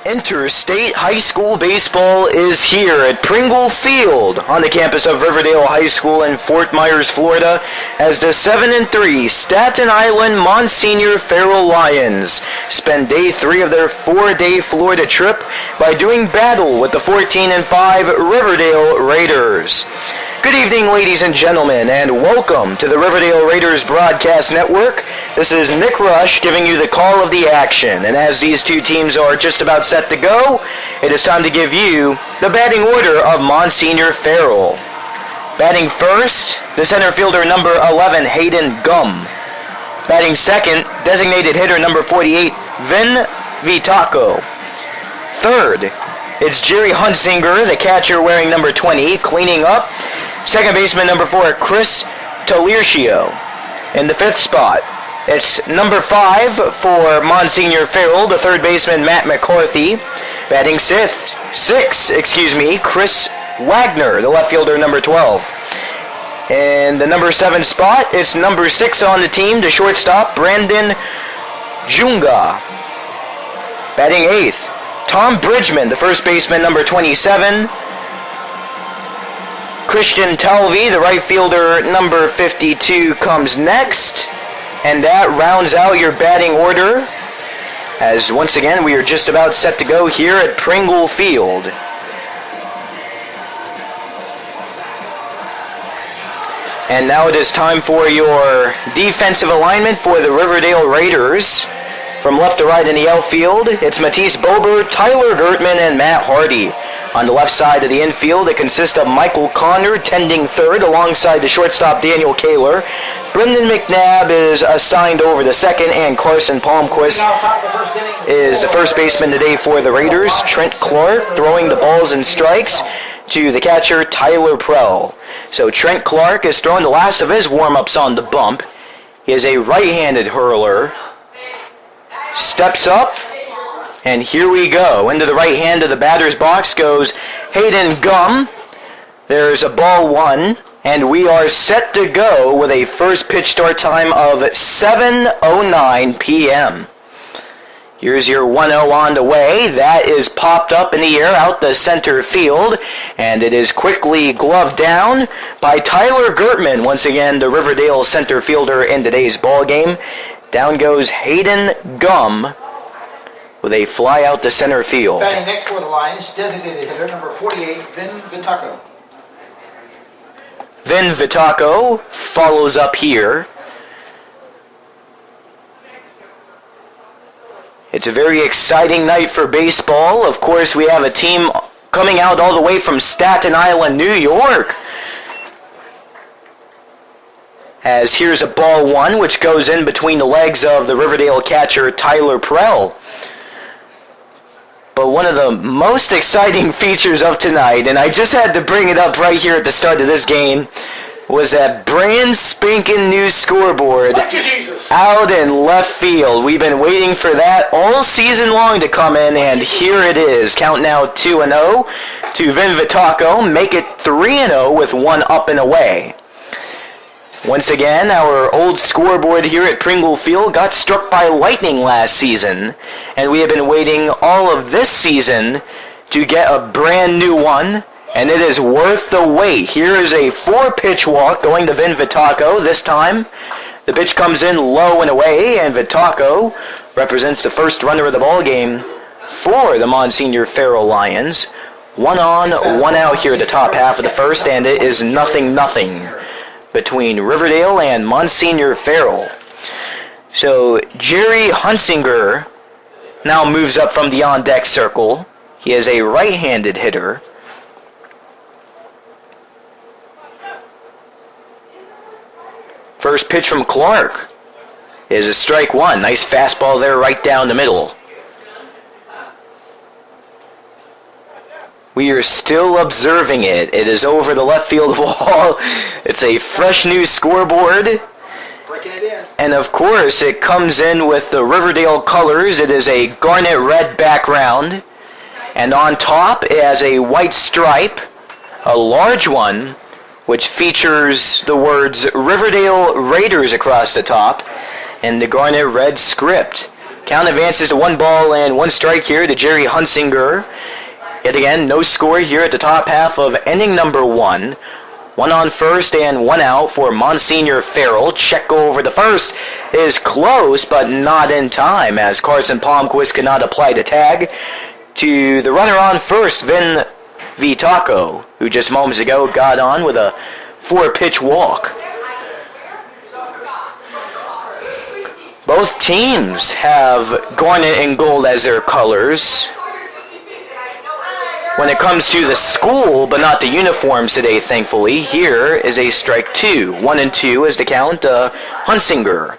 Interstate High School baseball is here at Pringle Field on the campus of Riverdale High School in Fort Myers, Florida, as the 7-3 Staten Island Monsignor Farrell Lions spend day 3 of their 4-day Florida trip by doing battle with the 14-5 Riverdale Raiders. Good evening, ladies and gentlemen, and welcome to the Riverdale Raiders Broadcast Network. This is Nick Rush giving you the call of the action, and as these two teams are just about set to go, it is time to give you the batting order of Monsignor Farrell. Batting first, the center fielder number 11, Hayden Gum. Batting second, designated hitter number 48, Vin Vitaco. Third, it's Jerry Hunsinger, the catcher wearing number 20, cleaning up. Second baseman number 4, Chris Taliercio. In the 5th spot, it's number 5 for Monsignor Farrell, the third baseman Matt McCarthy. Batting sixth, Chris Wagner, the left fielder number 12. In the number 7 spot, it's number 6 on the team, the shortstop Brandon Junga. Batting 8th, Tom Bridgman, the first baseman number 27. Christian Talvi, the right fielder number 52, comes next. And that rounds out your batting order, as once again we are just about set to go here at Pringle Field. And now it is time for your defensive alignment for the Riverdale Raiders. From left to right in the outfield, it's Matisse Bober, Tyler Gertman, and Matt Hardy. On the left side of the infield, it consists of Michael Connor tending third alongside the shortstop Daniel Kaler. Brendan McNabb is assigned over the second, and Carson Palmquist is the first baseman today for the Raiders. Trent Clark throwing the balls and strikes to the catcher Tyler Prell. So Trent Clark is throwing the last of his warm-ups on the bump. He is a right-handed hurler. Steps up. And here we go. Into the right hand of the batter's box goes Hayden Gum. There's a ball 1. And we are set to go with a first pitch start time of 7:09 p.m. Here's your 1-0 on the way. That is popped up in the air out the center field. And it is quickly gloved down by Tyler Gertman. Once again, the Riverdale center fielder in today's ball game. Down goes Hayden Gum with a fly out to center field. Batting next for the Lions, designated hitter number 48, Vin Vitaco. Vin Vitaco follows up here. It's a very exciting night for baseball. Of course, we have a team coming out all the way from Staten Island, New York. As here's a ball 1, which goes in between the legs of the Riverdale catcher Tyler Prell. But one of the most exciting features of tonight, and I just had to bring it up right here at the start of this game, was that brand spanking new scoreboard out in left field. We've been waiting for that all season long to come in, and here it is. Count now 2-0 to Vin Vitaco. Make it 3-0 with 1 up and away. Once again, our old scoreboard here at Pringle Field got struck by lightning last season, and we have been waiting all of this season to get a brand new one, and it is worth the wait. Here is a 4-pitch walk going to Vin Vitaco. This time, the pitch comes in low and away, and Vitaco represents the first runner of the ball game for the Monsignor Farrell Lions. 1 on, 1 out here at the top half of the first, and it is 0-0. Between Riverdale and Monsignor Farrell. So Jerry Hunsinger now moves up from the on-deck circle. He is a right-handed hitter. First pitch from Clark is a strike 1. Nice fastball there right down the middle. We are still observing it. It is over the left field wall. It's a fresh new scoreboard. Breaking it in. And of course, it comes in with the Riverdale colors. It is a garnet red background. And on top, it has a white stripe, a large one, which features the words Riverdale Raiders across the top, and the garnet red script. Count advances to 1 ball and 1 strike here to Jerry Hunsinger. Yet again, no score here at the top half of inning number 1. 1 on first and 1 out for Monsignor Farrell. Check over the first is close, but not in time as Carson Palmquist could not apply the tag to the runner on first, Vin Vitaco, who just moments ago got on with a 4-pitch walk. Both teams have garnet and gold as their colors when it comes to the school, but not the uniforms today, thankfully. Here is a strike 2. 1 and 2 is the count. Hunsinger.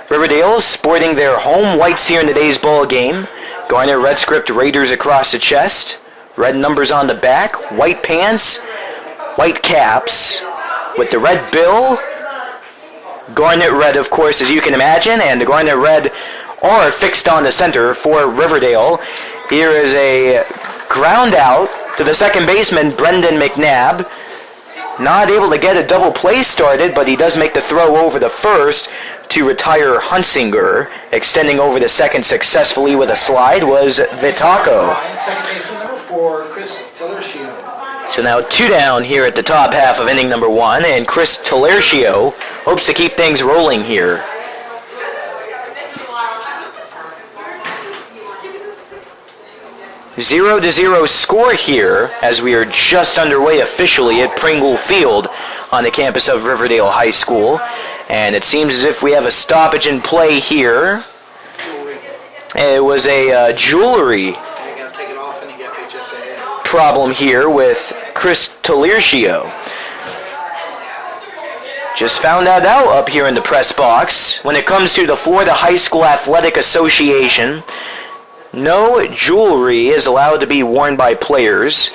Riverdale sporting their home whites here in today's ball game. Garnet red script Raiders across the chest. Red numbers on the back. White pants. White caps. With the red bill. Garnet red, of course, as you can imagine. And the garnet red are fixed on the center for Riverdale. Here is a ground out to the second baseman, Brendan McNabb. Not able to get a double play started, but he does make the throw over the first to retire Hunsinger. Extending over the second successfully with a slide was Vitaco. Second baseman number 4, Chris Talercio. So now 2 down here at the top half of inning number 1, and Chris Talercio hopes to keep things rolling here. 0-0 score here as we are just underway officially at Pringle Field on the campus of Riverdale High School. And it seems as if we have a stoppage in play here. It was a jewelry problem here with Chris Talercio. Just found that out up here in the press box. When it comes to the Florida High School Athletic Association, no jewelry is allowed to be worn by players.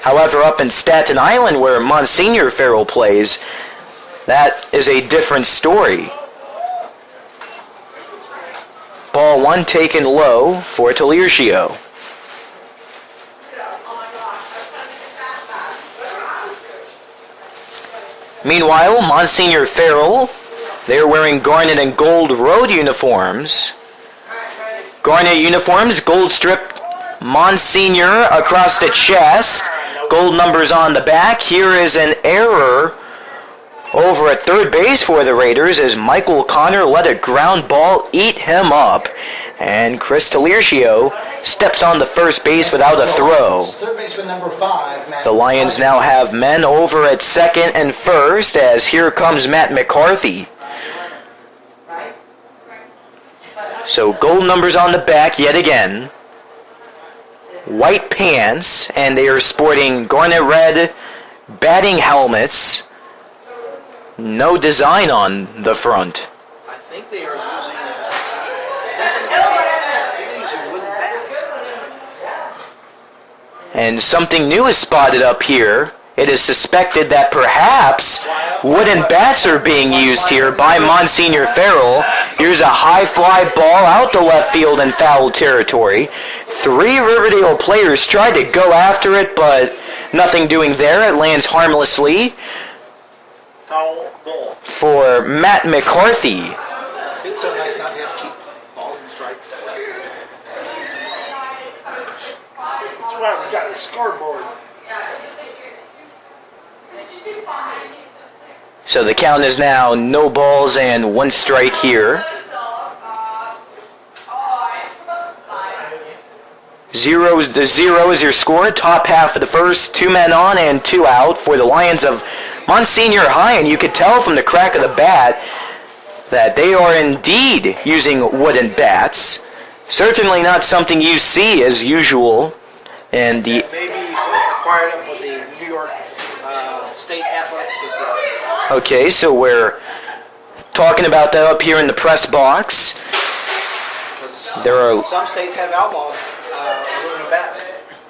However, up in Staten Island, where Monsignor Farrell plays, that is a different story. Ball 1 taken low for Talercio. Meanwhile, Monsignor Farrell, they're wearing garnet and gold road uniforms. Garnet uniforms, gold strip Monsignor across the chest. Gold numbers on the back. Here is an error over at third base for the Raiders as Michael Connor let a ground ball eat him up. And Chris Talercio steps on the first base without a throw. Third baseman number 5, The Lions now have men over at second and first as here comes Matt McCarthy. So gold numbers on the back yet again. White pants, and they are sporting garnet red batting helmets. No design on the front. I think they are using wooden bats. And something new is spotted up here. It is suspected that perhaps wooden bats are being used here by Monsignor Farrell. Here's a high fly ball out to left field in foul territory. 3 Riverdale players tried to go after it, but nothing doing there. It lands harmlessly for Matt McCarthy. It's so nice not to have to keep balls and strikes. That's why we got the scoreboard. So the count is now no balls and 1 strike here. 0-0 is your score. Top half of the first, 2 men on and 2 out for the Lions of Monsignor High, and you could tell from the crack of the bat that they are indeed using wooden bats. Certainly not something you see as usual. And the Maybe required up with the New York State Athletic Association. Okay, so we're talking about that up here in the press box. There are some states have outlawed aluminum bats.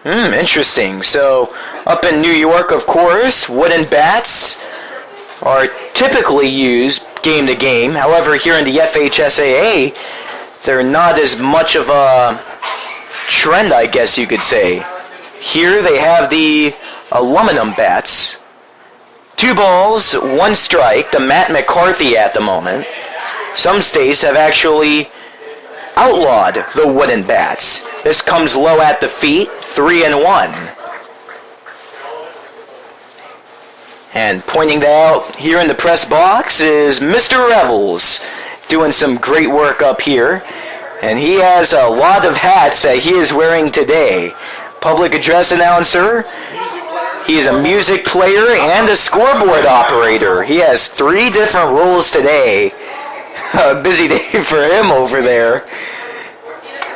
Interesting. So up in New York, of course, wooden bats are typically used game to game. However, here in the FHSAA, they're not as much of a trend, I guess you could say. Here they have the aluminum bats. 2 balls, 1 strike to Matt McCarthy at the moment. Some states have actually outlawed the wooden bats. This comes low at the feet, 3-1. And pointing that out here in the press box is Mr. Revels, doing some great work up here. And he has a lot of hats that he is wearing today. Public address announcer, he's a music player, and a scoreboard operator. He has 3 different roles today. A busy day for him over there.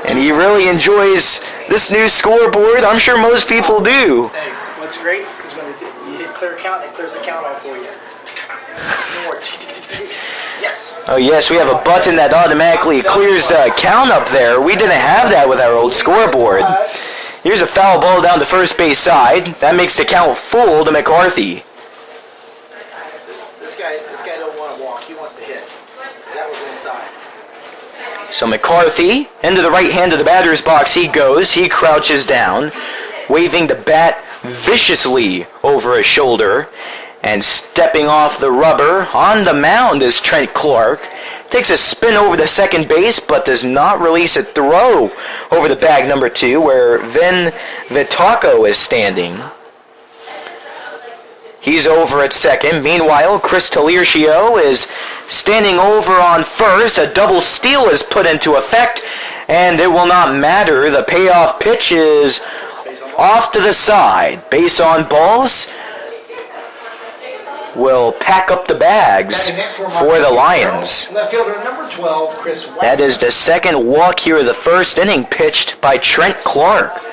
And he really enjoys this new scoreboard. I'm sure most people do. Hey, what's great is when you hit clear count, it clears the count off for you. Yes. Oh yes, we have a button that automatically clears the count up there. We didn't have that with our old scoreboard. Here's a foul ball down the first base side. That makes the count full to McCarthy. This guy don't want to walk. He wants to hit. That was inside. So McCarthy, into the right hand of the batter's box he goes. He crouches down, waving the bat viciously over his shoulder. And stepping off the rubber on the mound is Trent Clark. Takes a spin over the second base, but does not release a throw over the bag number 2, where Vin Vitaco is standing. He's over at second. Meanwhile, Chris Taliercio is standing over on first. A double steal is put into effect, and it will not matter. The payoff pitch is off to the side. Base on balls will pack up the bags for the Lions. Left fielder number 12, Chris Wagner. That is the second walk here of the first inning, pitched by Trent Clark.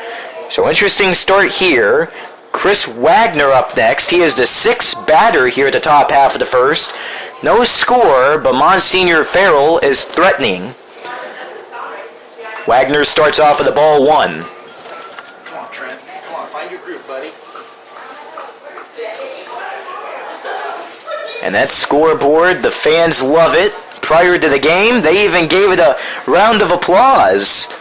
So interesting start here. Chris Wagner up next. He is the 6th batter here at the top half of the first. No score, but Monsignor Farrell is threatening. Wagner starts off with the ball 1. Come on, Trent. Come on, find your groove, buddy. And that scoreboard, the fans love it. Prior to the game, they even gave it a round of applause.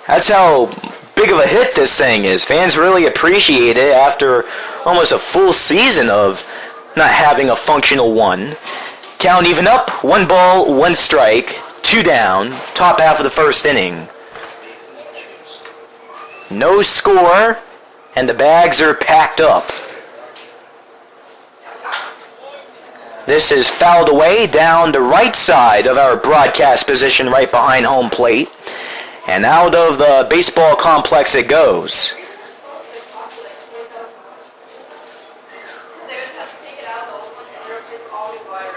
That's how big of a hit this thing is. Fans really appreciate it after almost a full season of not having a functional one. Count even up, 1 ball, 1 strike, 2 down, top half of the first inning. No score, and the bags are packed up. This is fouled away down the right side of our broadcast position right behind home plate. And out of the baseball complex it goes.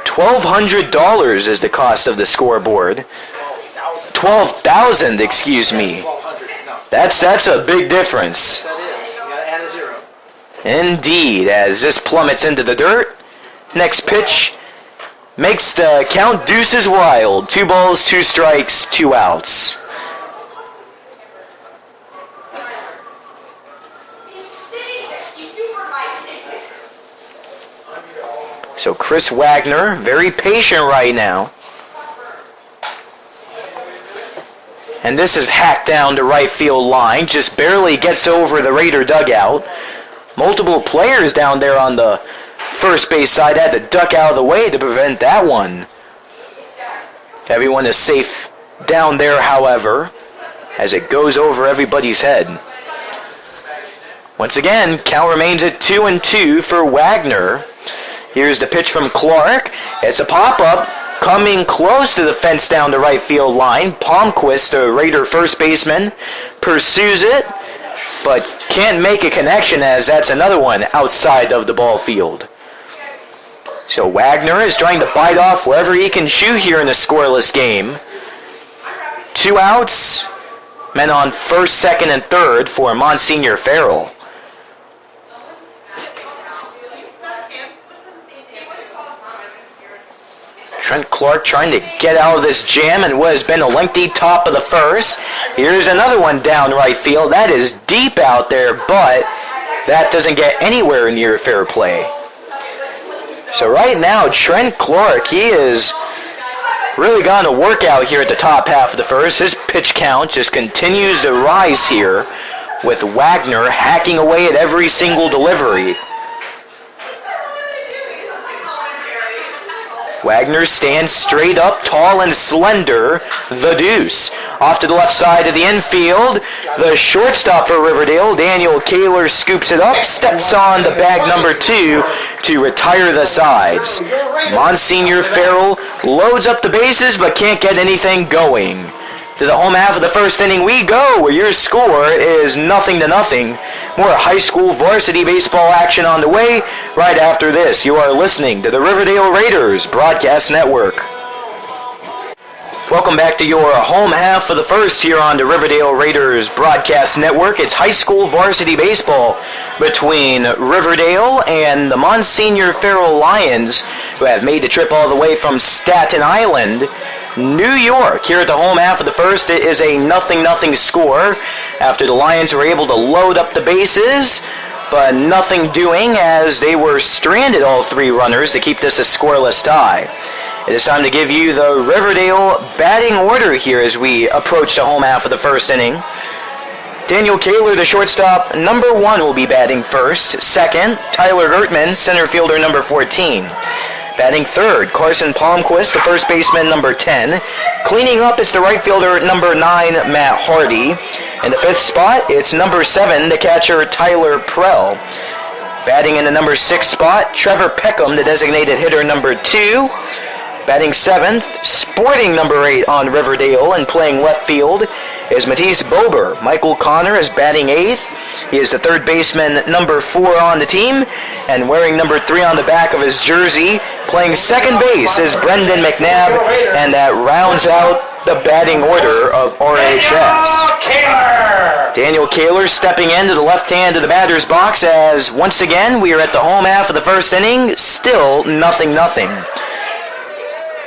$1,200 is the cost of the scoreboard. 12,000, excuse me. That's a big difference. That is. You gotta add a 0. Indeed, as this plummets into the dirt. Next pitch makes the count deuces wild. 2 balls, 2 strikes, 2 outs. So Chris Wagner, very patient right now. And this is hacked down to right field line. Just barely gets over the Raider dugout. Multiple players down there on the first base side had to duck out of the way to prevent that one. Everyone is safe down there, however, as it goes over everybody's head. Once again, count remains at 2-2 for Wagner. Here's the pitch from Clark. It's a pop-up coming close to the fence down the right field line. Palmquist, the Raider first baseman, pursues it, but can't make a connection as that's another one outside of the ball field. So Wagner is trying to bite off wherever he can chew here in a scoreless game. 2 outs, men on first, second, and third for Monsignor Farrell. Trent Clark trying to get out of this jam and what has been a lengthy top of the first. Here's another one down right field. That is deep out there, but that doesn't get anywhere near fair play. So right now, Trent Clark, he is really gone to work out here at the top half of the first. His pitch count just continues to rise here with Wagner hacking away at every single delivery. Wagner stands straight up, tall and slender, the deuce. Off to the left side of the infield, the shortstop for Riverdale, Daniel Kaler, scoops it up, steps on the bag number 2 to retire the sides. Monsignor Farrell loads up the bases but can't get anything going. To the home half of the first inning we go, where your score is 0-0. More high school varsity baseball action on the way. Right after this, you are listening to the Riverdale Raiders Broadcast Network. Welcome back to your home half of the first here on the Riverdale Raiders Broadcast Network. It's high school varsity baseball between Riverdale and the Monsignor Farrell Lions, who have made the trip all the way from Staten Island, New York. Here at the home half of the first, it is a 0-0 score after the Lions were able to load up the bases, but nothing doing as they were stranded, all 3 runners, to keep this a scoreless tie. It is time to give you the Riverdale batting order here as we approach the home half of the first inning. Daniel Kaler, the shortstop, number 1, will be batting first. Second, Tyler Gertman, center fielder, number 14. Batting third, Carson Palmquist, the first baseman, number 10. Cleaning up is the right fielder, number 9, Matt Hardy. In the 5th spot, it's number 7, the catcher, Tyler Prell. Batting in the number 6 spot, Trevor Peckham, the designated hitter, number 2. Batting 7th, sporting number 8 on Riverdale and playing left field is Matisse Bober. Michael Connor is batting 8th. He is the third baseman, number 4 on the team, and wearing number 3 on the back of his jersey, playing second base is Brendan McNabb, and that rounds out the batting order of RHS. Daniel Kaler stepping into the left hand of the batter's box as once again we are at the home half of the first inning, still 0-0.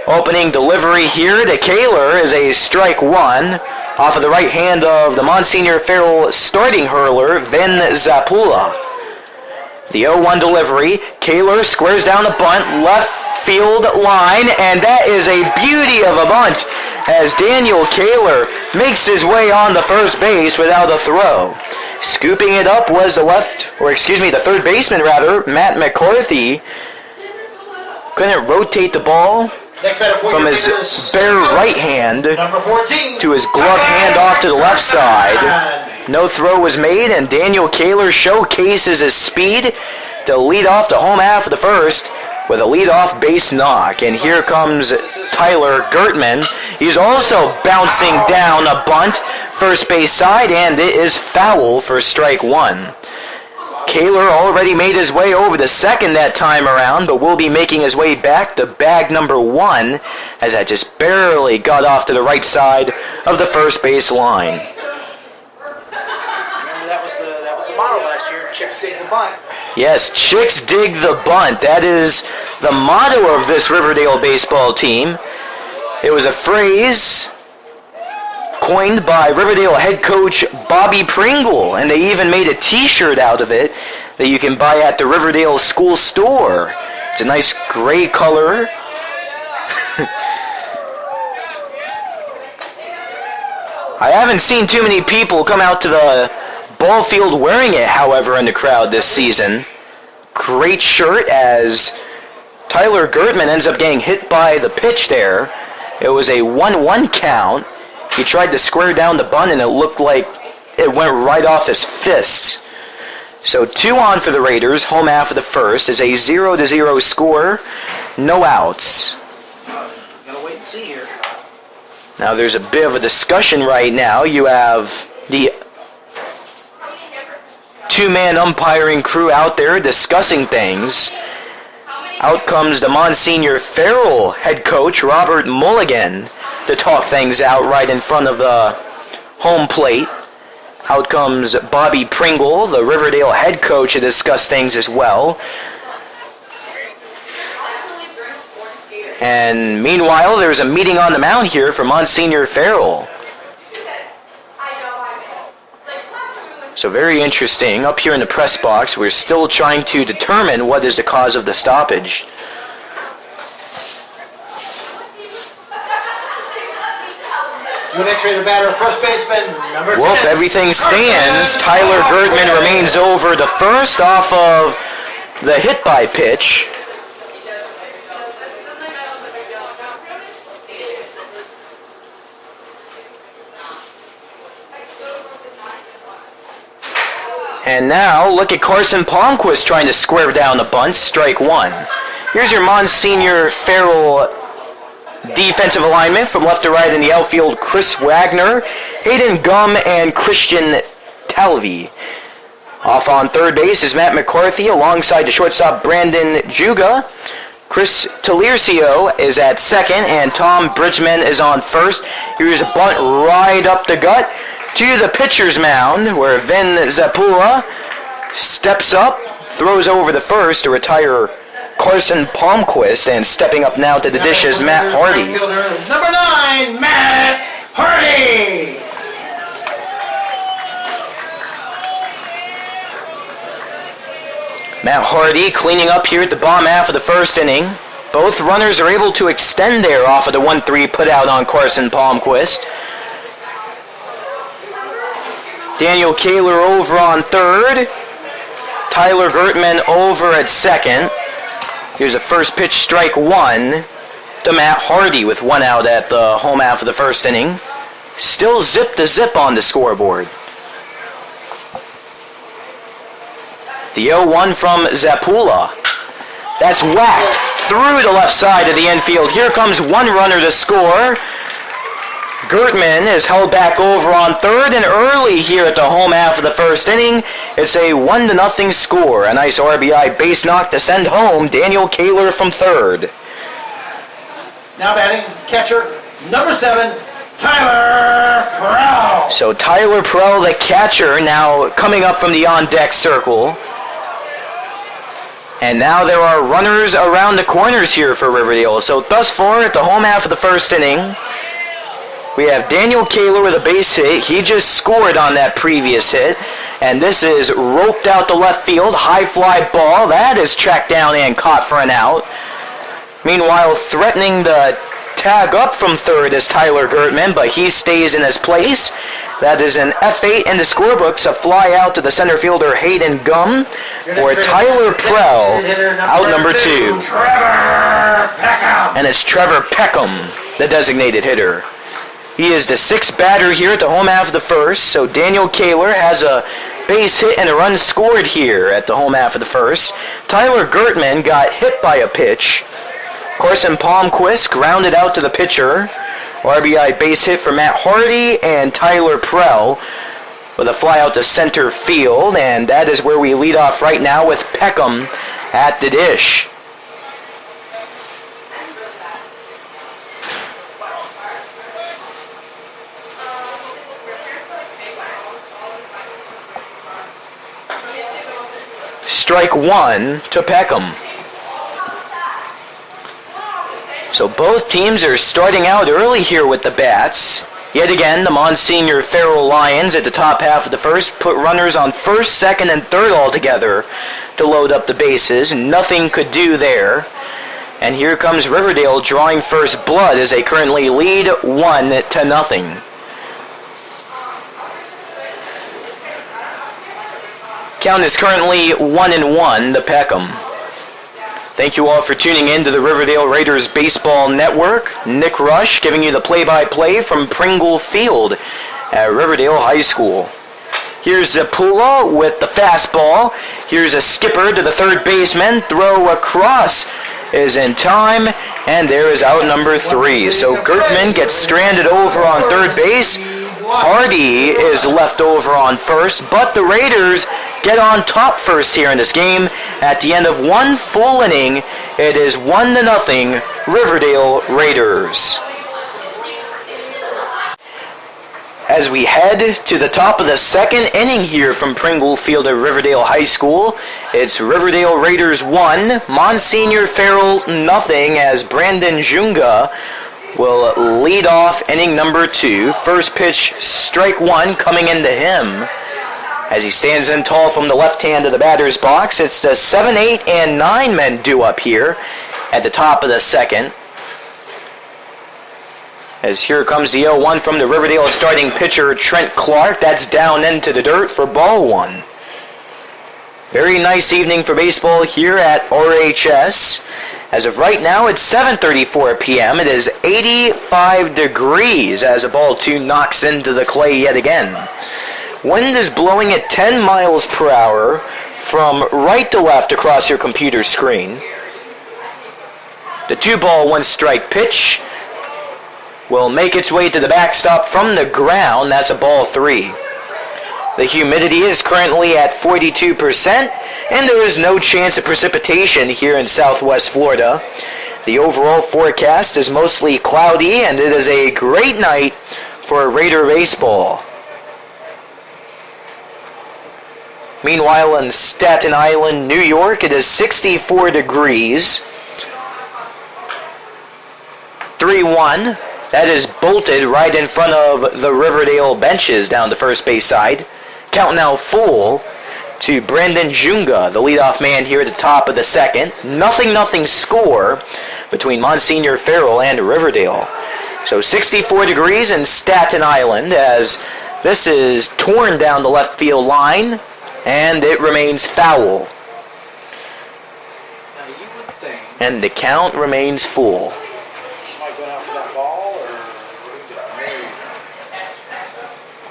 Opening delivery here to Kaler is a strike 1 off of the right hand of the Monsignor Farrell starting hurler, Vin Zapula. The 0-1 delivery, Kaler squares down a bunt, left field line, and that is a beauty of a bunt as Daniel Kaler makes his way on the first base without a throw. Scooping it up was the third baseman, Matt McCarthy. Couldn't rotate the ball from his bare right hand to his glove hand off to the left side. No throw was made, and Daniel Kaler showcases his speed to lead off the home half of the first with a leadoff base knock. And here comes Tyler Gertman. He's also bouncing down a bunt, first base side, and it is foul for strike 1. Kaler already made his way over the second that time around, but will be making his way back to bag number 1 as that just barely got off to the right side of the first base line. Remember that was the motto last year, Chicks Dig the Bunt. Yes, Chicks Dig the Bunt. That is the motto of this Riverdale baseball team. It was a phrase coined by Riverdale head coach Bobby Pringle, and they even made a t-shirt out of it that you can buy at the Riverdale school store. It's a nice gray color. I haven't seen too many people come out to the ball field wearing it, however, in the crowd this season. Great shirt as Tyler Gertman ends up getting hit by the pitch there. It was a 1-1 count. He tried to square down the bunt, and it looked like it went right off his fist. So 2 on for the Raiders, home half of the first. It's a 0-0 score, no outs. Gotta wait and see here. Now there's a bit of a discussion right now. You have the 2-man umpiring crew out there discussing things. Out comes the Monsignor Farrell head coach, Robert Mulligan, to talk things out right in front of the home plate. Out comes Bobby Pringle, the Riverdale head coach, to discuss things as well. And meanwhile, there's a meeting on the mound here for Monsignor Farrell. So very interesting. Up here in the press box, we're still trying to determine what is the cause of the stoppage. New entry, the batter, first baseman, number 10. Well, everything stands. Tyler Gertman remains over the first off of the hit by pitch. And now, look at Carson Palmquist trying to square down a bunt, strike one. Here's your Monsignor Farrell defensive alignment from left to right in the outfield: Chris Wagner, Hayden Gum, and Christian Talvey. Off on third base is Matt McCarthy alongside the shortstop Brandon Juga. Chris Taliercio is at second, and Tom Bridgman is on first. Here's a bunt right up the gut to the pitcher's mound, where Vin Zapula steps up, throws over the first to retire Carson Palmquist, and stepping up now to the dish is Matt Hardy. Number 9, Matt Hardy. Matt Hardy cleaning up here at the bottom half of the first inning. Both runners are able to extend there off of the 1-3 put out on Carson Palmquist. Daniel Kaler over on third. Tyler Gertman over at second. Here's a first pitch, strike one to Matt Hardy with one out at the home half of the first inning. Still zip to zip on the scoreboard. The 0-1 from Zapula. That's whacked through the left side of the infield. Here comes one runner to score. Gertman is held back over on third, and early here at the home half of the first inning, it's a 1-0 score. A nice RBI base knock to send home Daniel Kaler from third. Now batting, catcher, number 7, Tyler Prell. So Tyler Prell, the catcher, now coming up from the on-deck circle. And now there are runners around the corners here for Riverdale. So thus far at the home half of the first inning, we have Daniel Kaler with a base hit. He just scored on that previous hit. And this is roped out to left field. High fly ball. That is tracked down and caught for an out. Meanwhile, threatening the tag up from third is Tyler Gertman, but he stays in his place. That is an F8 in the scorebooks, a fly out to the center fielder Hayden Gum for Tyler Prell, out number 2. And it's Trevor Peckham, the designated hitter. He is the 6th batter here at the home half of the first, so Daniel Kaler has a base hit and a run scored here at the home half of the first. Tyler Gertman got hit by a pitch. Carson Palmquist grounded out to the pitcher. RBI base hit for Matt Hardy, and Tyler Prell with a fly out to center field, and that is where we lead off right now with Peckham at the dish. Strike one to Peckham. So both teams are starting out early here with the bats. Yet again, the Monsignor Farrell Lions at the top half of the first put runners on first, second, and third all together to load up the bases. Nothing could do there. And here comes Riverdale drawing first blood as they currently lead 1-0. Count is currently 1-1 to Peckham. Thank you all for tuning in to the Riverdale Raiders Baseball Network. Nick Rush giving you the play-by-play from Pringle Field at Riverdale High School. Here's Zapula with the fastball. Here's a skipper to the third baseman. Throw across is in time, and there is out number 3. So Gertman gets stranded over on third base. Hardy is left over on first, but the Raiders get on top first here in this game. At the end of one full inning, it is 1-0 Riverdale Raiders. As we head to the top of the second inning here from Pringle Field at Riverdale High School, it's Riverdale Raiders 1, Monsignor Farrell 0, as Brandon Junga will lead off inning number 2. First pitch, strike one coming into him. As he stands in tall from the left hand of the batter's box, it's the 7, 8, and 9 men due up here at the top of the second. As here comes the 0-1 from the Riverdale starting pitcher Trent Clark. That's down into the dirt for ball 1. Very nice evening for baseball here at RHS. As of right now, it's 7:34 p.m. It is 85 degrees as a ball 2 knocks into the clay yet again. Wind is blowing at 10 miles per hour from right to left across your computer screen. The 2-ball, 1-strike pitch will make its way to the backstop from the ground. That's a ball 3. The humidity is currently at 42%, and there is no chance of precipitation here in Southwest Florida. The overall forecast is mostly cloudy, and it is a great night for Raider baseball. Meanwhile, in Staten Island, New York, it is 64 degrees. 3-1. That is bolted right in front of the Riverdale benches down the first base side. Count now full to Brandon Junga, the leadoff man here at the top of the second. 0-0 score between Monsignor Farrell and Riverdale. So 64 degrees in Staten Island as this is torn down the left field line and it remains foul. And the count remains full.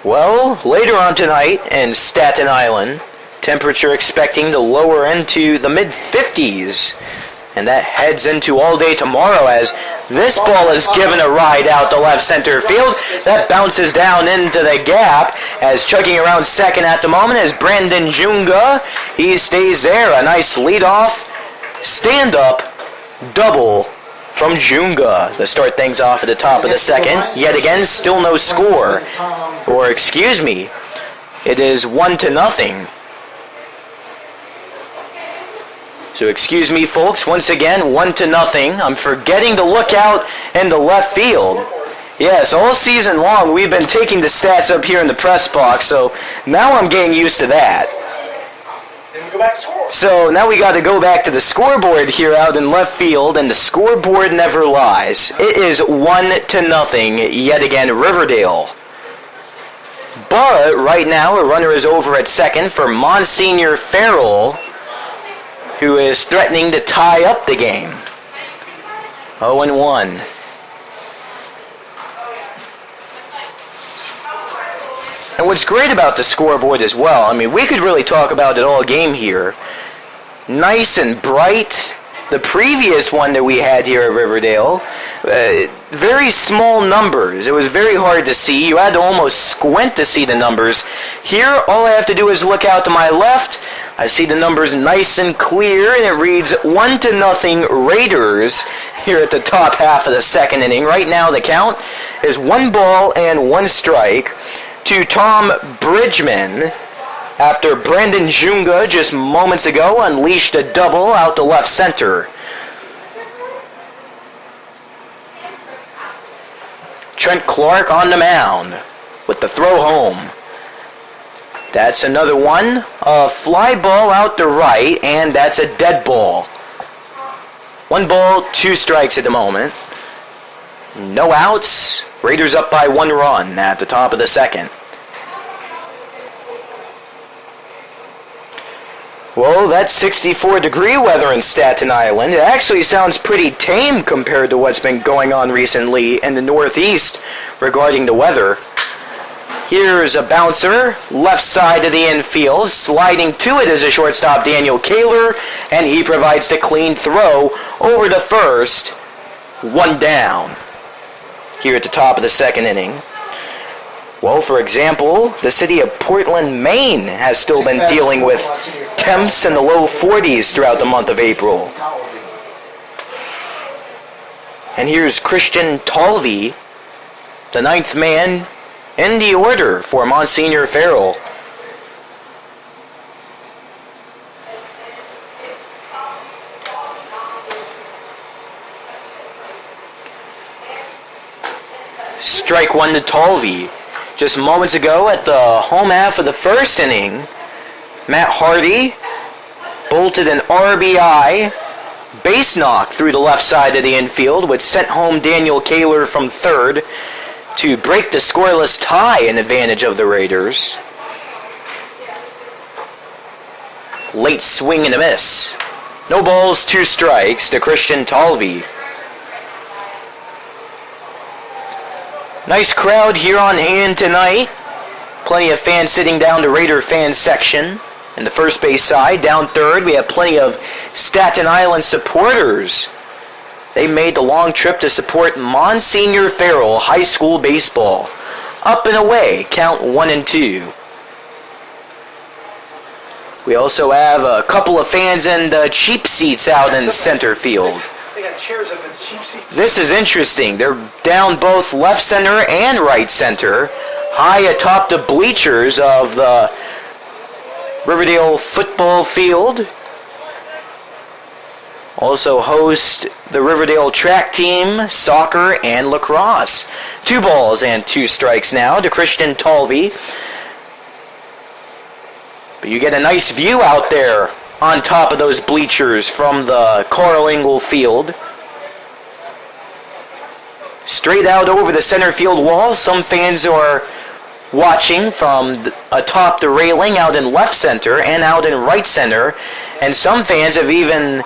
Well, later on tonight in Staten Island, temperature expecting to lower into the mid-50s. And that heads into all day tomorrow as this ball is given a ride out to left center field. That bounces down into the gap as chugging around second at the moment is Brandon Junga. He stays there. A nice leadoff stand-up double from Junga to start things off at the top of the second. Yet again, still no score. Or, excuse me, it is 1-0. So, excuse me, folks, once again, 1-0. I'm forgetting to look out in the left field. Yes, all season long, we've been taking the stats up here in the press box, so now I'm getting used to that. Go back to score. So now we got to go back to the scoreboard here out in left field, and the scoreboard never lies. It is 1-0 yet again, Riverdale. But right now a runner is over at second for Monsignor Farrell, who is threatening to tie up the game. 0-1. And what's great about the scoreboard as well, I mean, we could really talk about it all game here. Nice and bright. The previous one that we had here at Riverdale, very small numbers. It was very hard to see. You had to almost squint to see the numbers. Here, all I have to do is look out to my left. I see the numbers nice and clear, and it reads 1-0 Raiders here at the top half of the second inning. Right now, the count is 1 ball and 1 strike to Tom Bridgman after Brandon Junga just moments ago unleashed a double out to left center. Trent Clark on the mound with the throw home. That's another one. A fly ball out to right, and that's a dead ball. 1 ball, 2 strikes at the moment. No outs. Raiders up by 1 run at the top of the second. Well, that's 64-degree weather in Staten Island. It actually sounds pretty tame compared to what's been going on recently in the Northeast regarding the weather. Here's a bouncer, left side of the infield. Sliding to it is a shortstop, Daniel Kaler, and he provides the clean throw over to first. 1 down here at the top of the second inning. Well, for example, the city of Portland, Maine has still been dealing with temps in the low 40s throughout the month of April. And here's Christian Talvey, the 9th man in the order for Monsignor Farrell. Strike 1 to Talvey. Just moments ago at the home half of the first inning, Matt Hardy bolted an RBI base knock through the left side of the infield, which sent home Daniel Kaler from third to break the scoreless tie in advantage of the Raiders. Late swing and a miss. No balls, 2 strikes to Christian Talvey. Nice crowd here on hand tonight Plenty of fans sitting down the Raider fan section in the first base side. Down third, we have plenty of Staten Island supporters. They made the long trip to support Monsignor Farrell High School baseball. Up and away, count 1-2. We also have a couple of fans in the cheap seats out in center field. They got chairs up in cheap seats. This is interesting. They're down both left center and right center, high atop the bleachers of the Riverdale football field. Also host the Riverdale track team, soccer, and lacrosse. 2 balls and 2 strikes now to Christian Talvey. But you get a nice view out there on top of those bleachers from the Carl Engel Field. Straight out over the center field wall, some fans are watching from atop the railing out in left center and out in right center. And some fans have even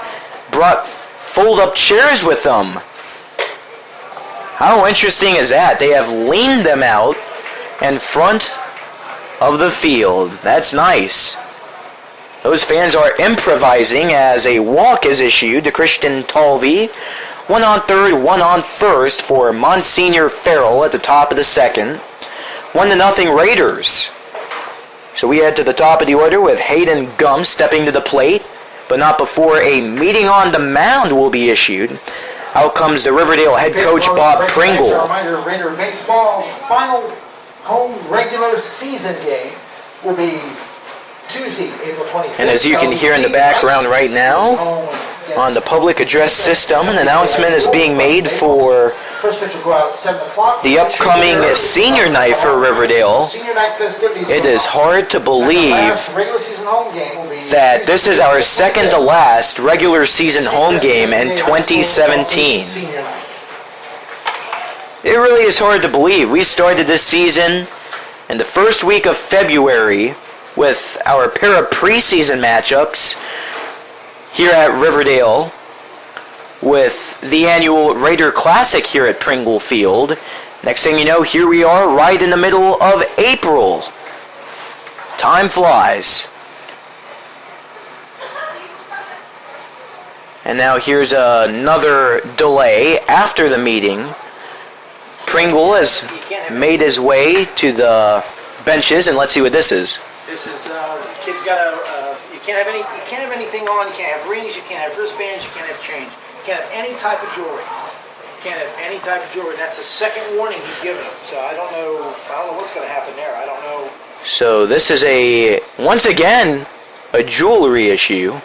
brought fold-up chairs with them. How interesting is that? They have leaned them out in front of the field. That's nice. Those fans are improvising as a walk is issued to Christian Talvey. 1 on third, 1 on first for Monsignor Farrell at the top of the second. 1-0 Raiders. So we head to the top of the order with Hayden Gum stepping to the plate, but not before a meeting on the mound will be issued. Out comes the Riverdale head coach Bob Pringle. Reminder, Raider baseball's final home regular season game will be Tuesday, April 25th. And as you can hear in the background right now, on the public address system, an announcement is being made for the upcoming senior night for Riverdale. It is hard to believe that this is our second to last regular season home game in 2017. It really is hard to believe. We started this season in the first week of February with our pair of preseason matchups here at Riverdale with the annual Raider Classic here at Pringle Field. Next thing you know, here we are right in the middle of April. Time flies. And now here's another delay after the meeting. Pringle has made his way to the benches, and let's see what this is. This is kids gotta. You can't have anything on. You can't have rings. You can't have wristbands. You can't have change. You can't have any type of jewelry. You can't have any type of jewelry. That's the second warning he's given them. So I don't know what's going to happen there. I don't know. So this is once again a jewelry issue. And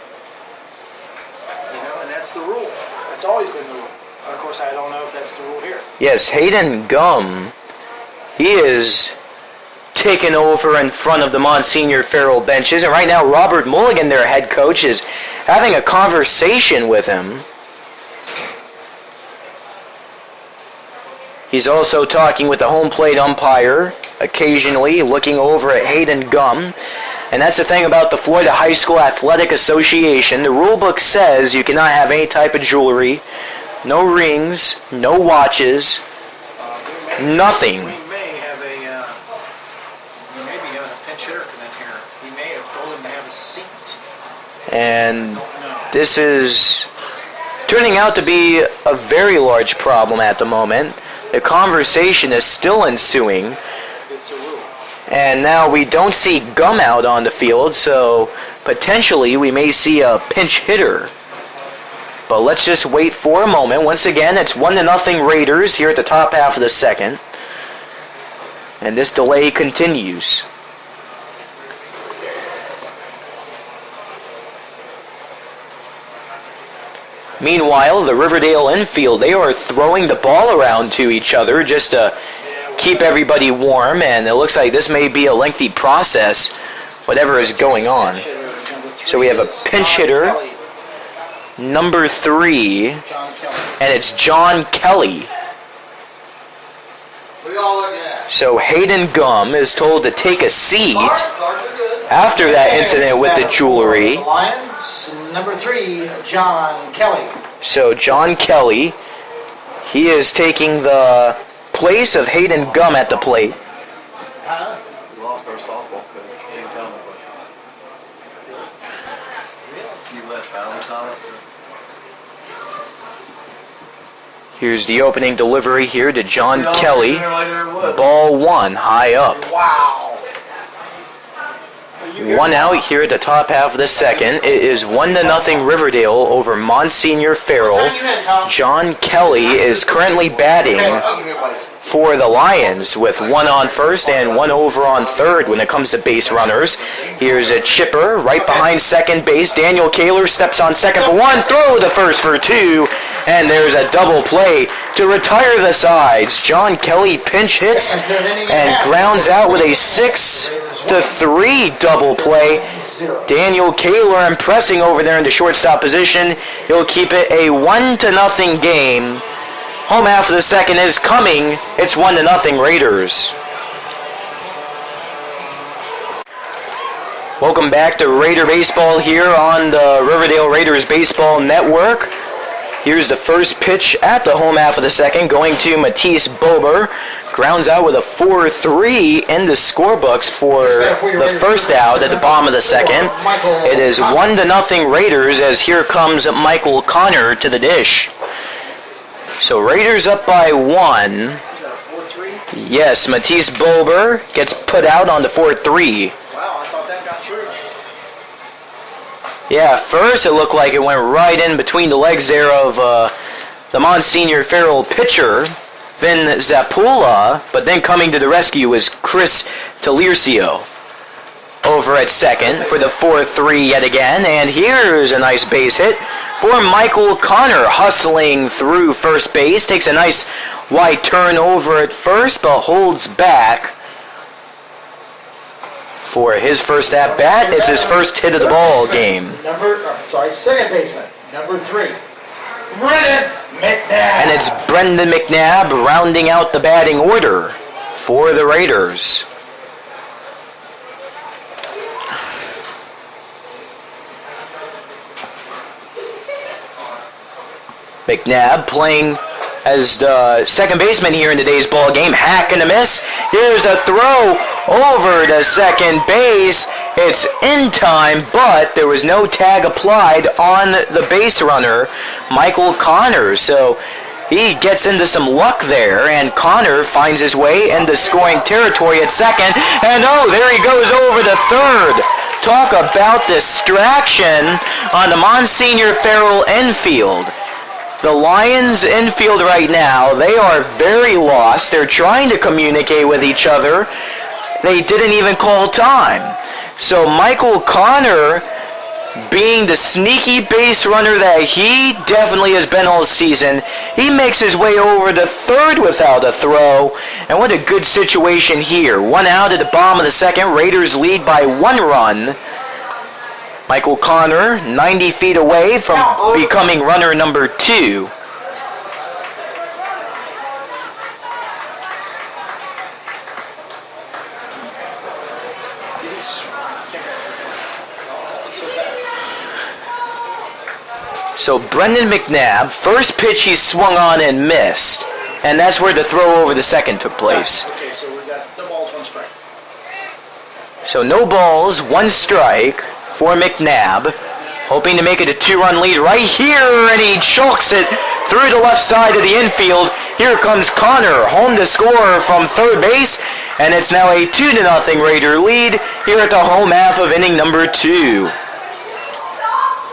that's the rule. That's always been the rule. Of course, I don't know if that's the rule here. Yes, Hayden Gum, he is taken over in front of the Monsignor Farrell benches. And right now, Robert Mulligan, their head coach, is having a conversation with him. He's also talking with the home plate umpire, occasionally looking over at Hayden Gum. And that's the thing about the Florida High School Athletic Association. The rule book says you cannot have any type of jewelry, no rings, no watches, nothing. We may be having a pinch hitter come in here. We may have told him to have a seat. And this is turning out to be a very large problem at the moment. The conversation is still ensuing. It's a rule. And now we don't see Gum out on the field, so potentially we may see a pinch hitter. But let's just wait for a moment. Once again, it's 1-0 Raiders here at the top half of the second. And this delay continues. Meanwhile, the Riverdale infield, they are throwing the ball around to each other just to keep everybody warm, and it looks like this may be a lengthy process, whatever is going on. So we have a pinch hitter, number 3, and it's John Kelly. So Hayden Gum is told to take a seat after that incident with the jewelry. Lions, number 3, John Kelly. So John Kelly, he is taking the place of Hayden Gum at the plate. softball coach. He didn't tell me. You less Valley College? Here's the opening delivery here to John Yeah, Kelly. sooner or later it would. Ball one, high up. Wow. One out here at the top half of the second. It is 1-0 Riverdale over Monsignor Farrell. John Kelly is currently batting for the Lions with one on first and one over on third when it comes to base runners. Here's a chipper right behind second base. Daniel Kaler steps on second for one, throw to first for two, and there's a double play to retire the sides. John Kelly pinch hits and grounds out with a 6-3 double play. Daniel Kaler impressing over there in the shortstop position. He'll keep it a 1-0 game. Home half of the second is coming. It's 1-0 Raiders. Welcome back to Raider Baseball here on the Riverdale Raiders Baseball Network. Here's the first pitch at the home half of the second, going to Matisse Bober. Grounds out with a 4-3 in the scorebooks for the first out at the bottom of the second. It is 1-0 Raiders as here comes Michael Connor to the dish. So Raiders up by one. Yes, Matisse Bober gets put out on the 4-3. Wow, I thought that got through. Yeah, first it looked like it went right in between the legs there of the Monsignor Farrell pitcher, Vin Zapula, but then coming to the rescue was Chris Taliercio over at second for the 4-3 yet again. And here's a nice base hit for Michael Connor, hustling through first base. Takes a nice wide turn over at first, but holds back for his first at bat. It's his first hit of the ball game. Second baseman, number 3. Brendan McNabb. And it's Brendan McNabb rounding out the batting order for the Raiders. McNabb playing as the second baseman here in today's ball game. Hack and a miss. Here's a throw over to second base. It's in time, but there was no tag applied on the base runner, Michael Connor. So he gets into some luck there, and Connor finds his way into scoring territory at second. And oh, there he goes over to third. Talk about distraction on the Monsignor Farrell infield. The Lions infield right now, they are very lost. They're trying to communicate with each other. They didn't even call time. So Michael Connor, being the sneaky base runner that he definitely has been all season, he makes his way over to third without a throw. And what a good situation here. One out at the bottom of the second. Raiders lead by 1 run. Michael Connor, 90 feet away from becoming runner number 2. So Brendan McNabb, first pitch he swung on and missed. And that's where the throw over the second took place. Okay, so we got no balls, 1 strike. So no balls, 1 strike for McNabb, hoping to make it a 2-run lead right here, and he chokes it through the left side of the infield. Here comes Connor, home to score from third base, and it's now a 2-0 Raider lead here at the home half of inning number 2.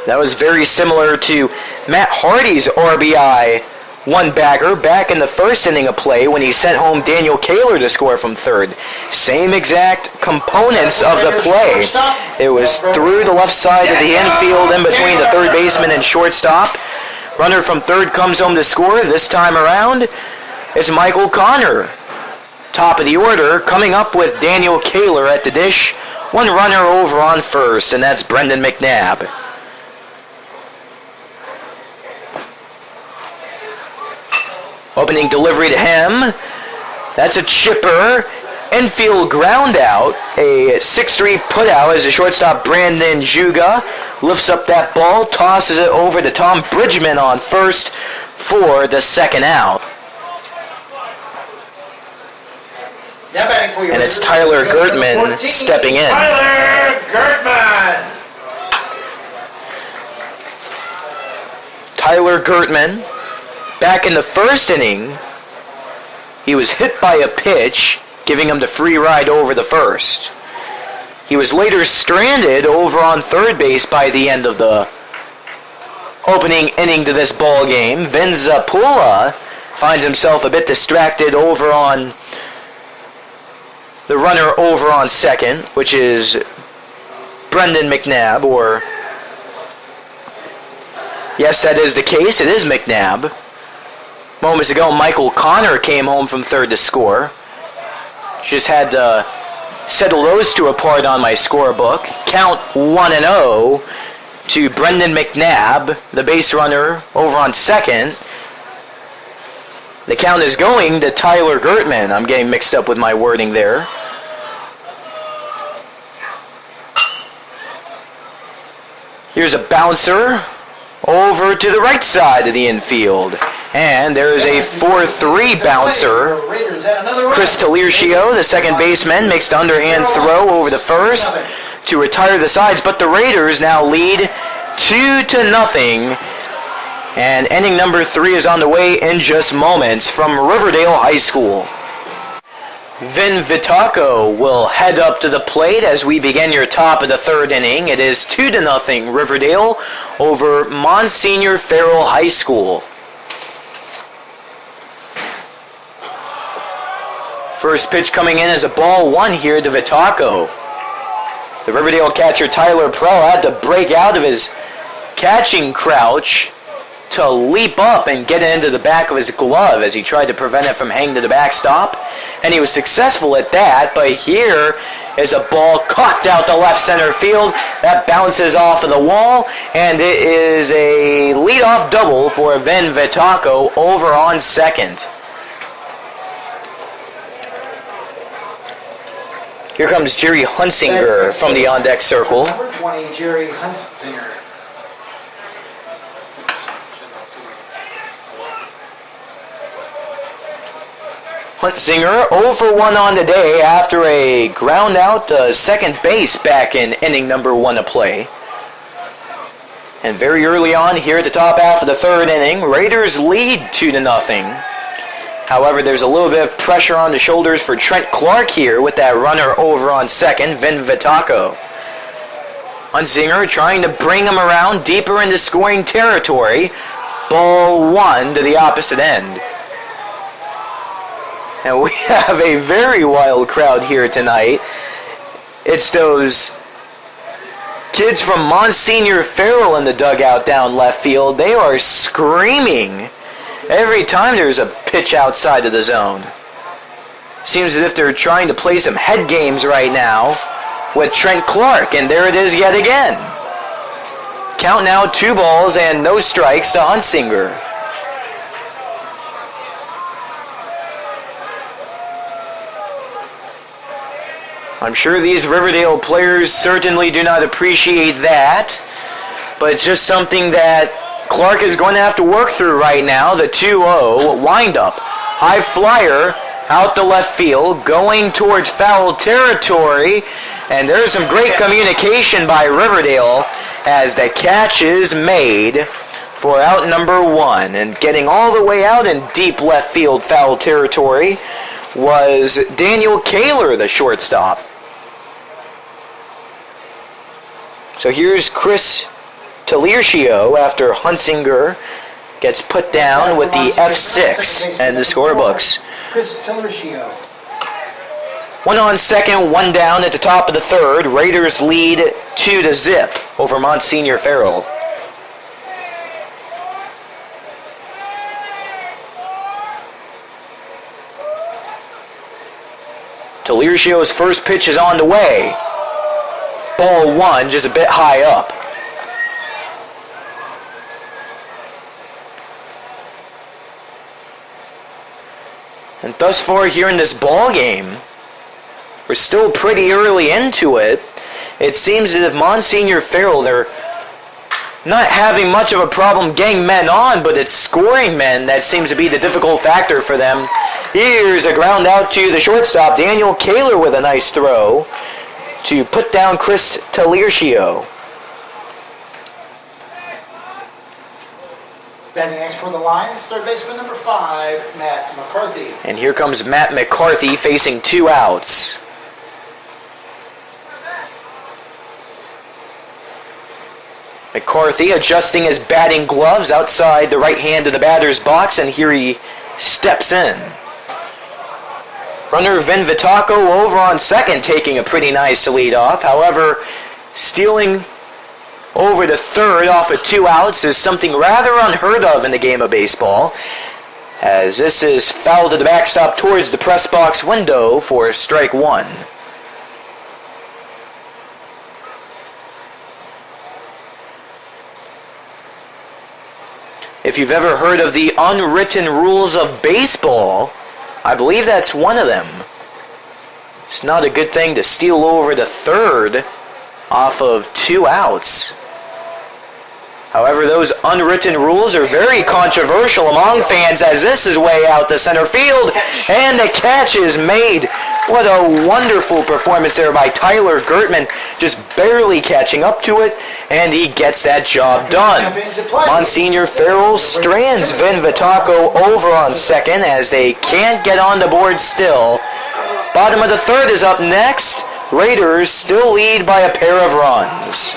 That was very similar to Matt Hardy's RBI one-bagger back in the first inning of play when he sent home Daniel Kaler to score from third. Same exact components of the play. It was through the left side of the infield in between the third baseman and shortstop. Runner from third comes home to score. This time around, it's Michael Connor. Top of the order, coming up with Daniel Kaler at the dish. 1 runner over on first, and that's Brendan McNabb. Opening delivery to him. That's a chipper. Infield ground out. A 6-3 put out as the shortstop Brandon Juga lifts up that ball, tosses it over to Tom Bridgman on first for the second out. Now batting for you. And it's Tyler Gertman stepping in. Tyler Gertman. Tyler Gertman, back in the first inning, he was hit by a pitch, giving him the free ride over the first. He was later stranded over on third base by the end of the opening inning to this ball game. Vin Zapula finds himself a bit distracted over on the runner over on second, which is Brendan McNabb, or yes, that is the case. It is McNabb. Moments ago, Michael Connor came home from third to score. Just had to settle those two apart on my scorebook. Count 1-0 to Brendan McNabb, the base runner over on second. The count is going to Tyler Gertman. I'm getting mixed up with my wording there. Here's a bouncer over to the right side of the infield. And there is a 4-3 bouncer. Chris Taliercio, the second baseman, makes the underhand throw over the first to retire the sides. But the Raiders now lead 2-0. And inning number 3 is on the way in just moments from Riverdale High School. Vin Vitaco will head up to the plate as we begin your top of the third inning. It is 2-0 Riverdale over Monsignor Farrell High School. First pitch coming in is a ball one here to Vitaco. The Riverdale catcher Tyler Prell had to break out of his catching crouch to leap up and get it into the back of his glove as he tried to prevent it from hanging to the backstop. And he was successful at that, but here is a ball cocked out to left center field. That bounces off of the wall, and it is a leadoff double for Vin Vitaco over on second. Here comes Jerry Hunsinger from the on-deck circle. Number 20, Jerry Hunsinger. Hunsinger 0-for-1 on the day after a ground out to second base back in inning number 1 of play. And very early on here at the top half of the third inning, Raiders lead 2-0. However, there's a little bit of pressure on the shoulders for Trent Clark here with that runner over on second, Vin Vitaco. Hunsinger trying to bring him around deeper into scoring territory. Ball one to the opposite end. And we have a very wild crowd here tonight. It's those kids from Monsignor Farrell in the dugout down left field. They are screaming every time there's a pitch outside of the zone. Seems as if they're trying to play some head games right now with Trent Clark, and there it is yet again. Count now 2 balls and no strikes to Hunsinger. I'm sure these Riverdale players certainly do not appreciate that, but it's just something that Clark is going to have to work through right now. The 2-0 windup. High flyer out to left field, going towards foul territory, and there's some great communication by Riverdale as the catch is made for out number 1. And getting all the way out in deep left field foul territory was Daniel Kaler, the shortstop. So here's Chris Taliercio after Hunsinger gets put down with the F6 and the scorebooks. Chris Taliercio. 1 on second, 1 down at the top of the third. Raiders lead 2-0 over Monsignor Farrell. Taliercio's first pitch is on the way. Ball 1, just a bit high up. And thus far here in this ball game, we're still pretty early into it. It seems that if Monsignor Farrell, they're not having much of a problem getting men on, but it's scoring men that seems to be the difficult factor for them. Here's a ground out to the shortstop, Daniel Kaler, with a nice throw to put down Chris Taliercio. Batting next for the Lions, third baseman number 5, Matt McCarthy. And here comes Matt McCarthy facing 2 outs. McCarthy adjusting his batting gloves outside the right hand of the batter's box, and here he steps in. Runner Vin Vitaco over on second, taking a pretty nice lead off. However, stealing over to third off of 2 outs is something rather unheard of in the game of baseball, as this is fouled to the backstop towards the press box window for strike 1. If you've ever heard of the unwritten rules of baseball, I believe that's one of them. It's not a good thing to steal over to third off of 2 outs. However, those unwritten rules are very controversial among fans, as this is way out to center field, and the catch is made. What a wonderful performance there by Tyler Gertman, just barely catching up to it, and he gets that job done. Monsignor Farrell strands Vin Vitaco over on second, as they can't get on the board still. Bottom of the third is up next. Raiders still lead by a pair of runs.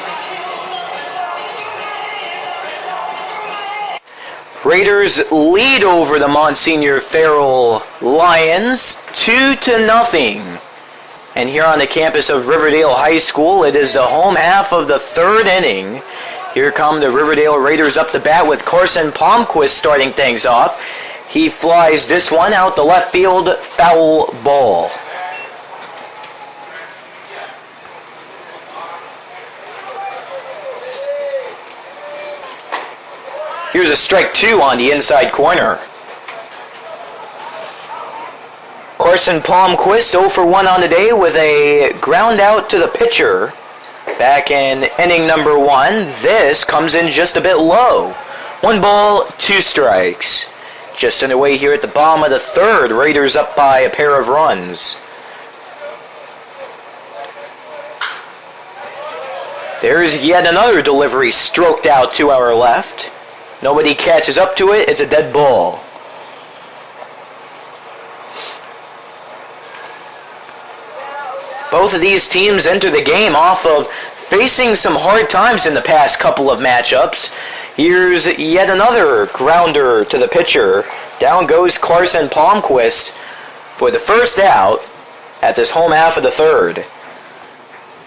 Raiders lead over the Monsignor Farrell Lions 2-0. And here on the campus of Riverdale High School, it is the home half of the third inning. Here come the Riverdale Raiders up to bat with Carson Palmquist starting things off. He flies this one out to left field, foul ball. Here's a strike 2 on the inside corner. Carson Palmquist 0 for 1 on the day with a ground out to the pitcher. Back in inning number 1, this comes in just a bit low. 1 ball, 2 strikes. Just underway here at the bottom of the third. Raiders up by a pair of runs. There's yet another delivery stroked out to our left. Nobody catches up to it. It's a dead ball. Both of these teams enter the game off of facing some hard times in the past couple of matchups. Here's yet another grounder to the pitcher. Down goes Carson Palmquist for the first out at this home half of the third.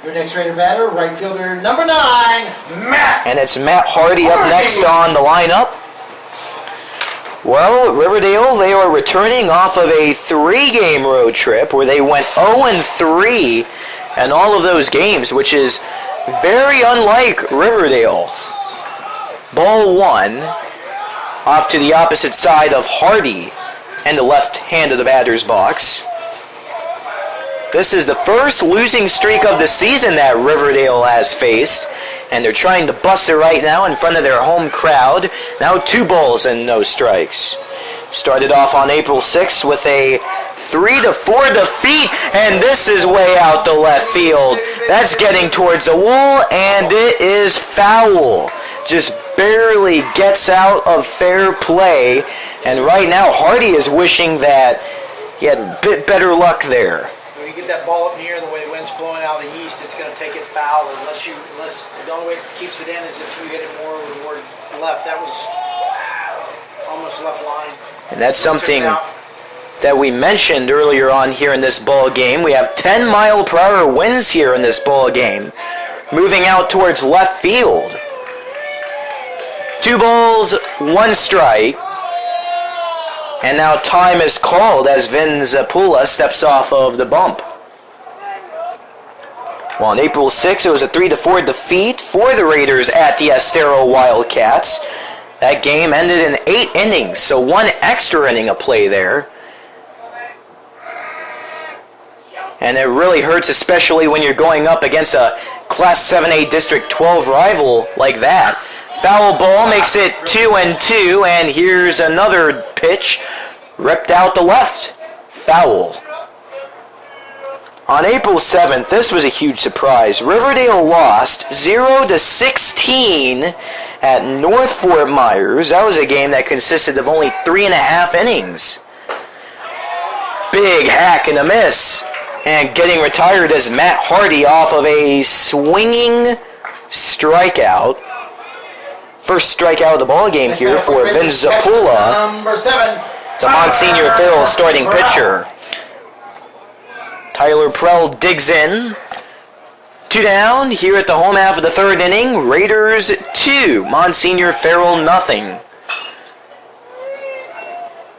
Your next Raider batter, right fielder number 9, Matt. And it's Matt Hardy up next on the lineup. Well, Riverdale, they are returning off of a 3-game road trip where they went 0-3 in all of those games, which is very unlike Riverdale. Ball 1 off to the opposite side of Hardy and the left hand of the batter's box. This is the first losing streak of the season that Riverdale has faced, and they're trying to bust it right now in front of their home crowd. Now 2 balls and no strikes. Started off on April 6th with a 3-4 defeat, and this is way out to left field. That's getting towards the wall, and it is foul. Just barely gets out of fair play, and right now Hardy is wishing that he had a bit better luck there. When you get that ball up in the air, the way the wind's blowing out of the east, it's going to take it foul unless the only way it keeps it in is if you hit it more toward left. That was almost left line. And that's something that we mentioned earlier on here in this ball game. We have 10-mile-per-hour winds here in this ball game, moving out towards left field. 2 balls, 1 strike. And now time is called as Vin Zapula steps off of the bump. Well, on April 6th, it was a 3-4 defeat for the Raiders at the Estero Wildcats. That game ended in 8 innings, so 1 extra inning of play there. And it really hurts, especially when you're going up against a Class 7A District 12 rival like that. Foul ball makes it 2-2, and here's another pitch ripped out the left. Foul. On April 7th, this was a huge surprise. Riverdale lost 0-16 at North Fort Myers. That was a game that consisted of only 3.5 innings. Big hack and a miss. And getting retired is Matt Hardy off of a swinging strikeout. First strikeout of the ball game here for Vince Zapula, Number 7. the Monsignor Farrell starting pitcher. Tyler Prell digs in. 2 down here at the home half of the third inning. Raiders 2, Monsignor Farrell nothing.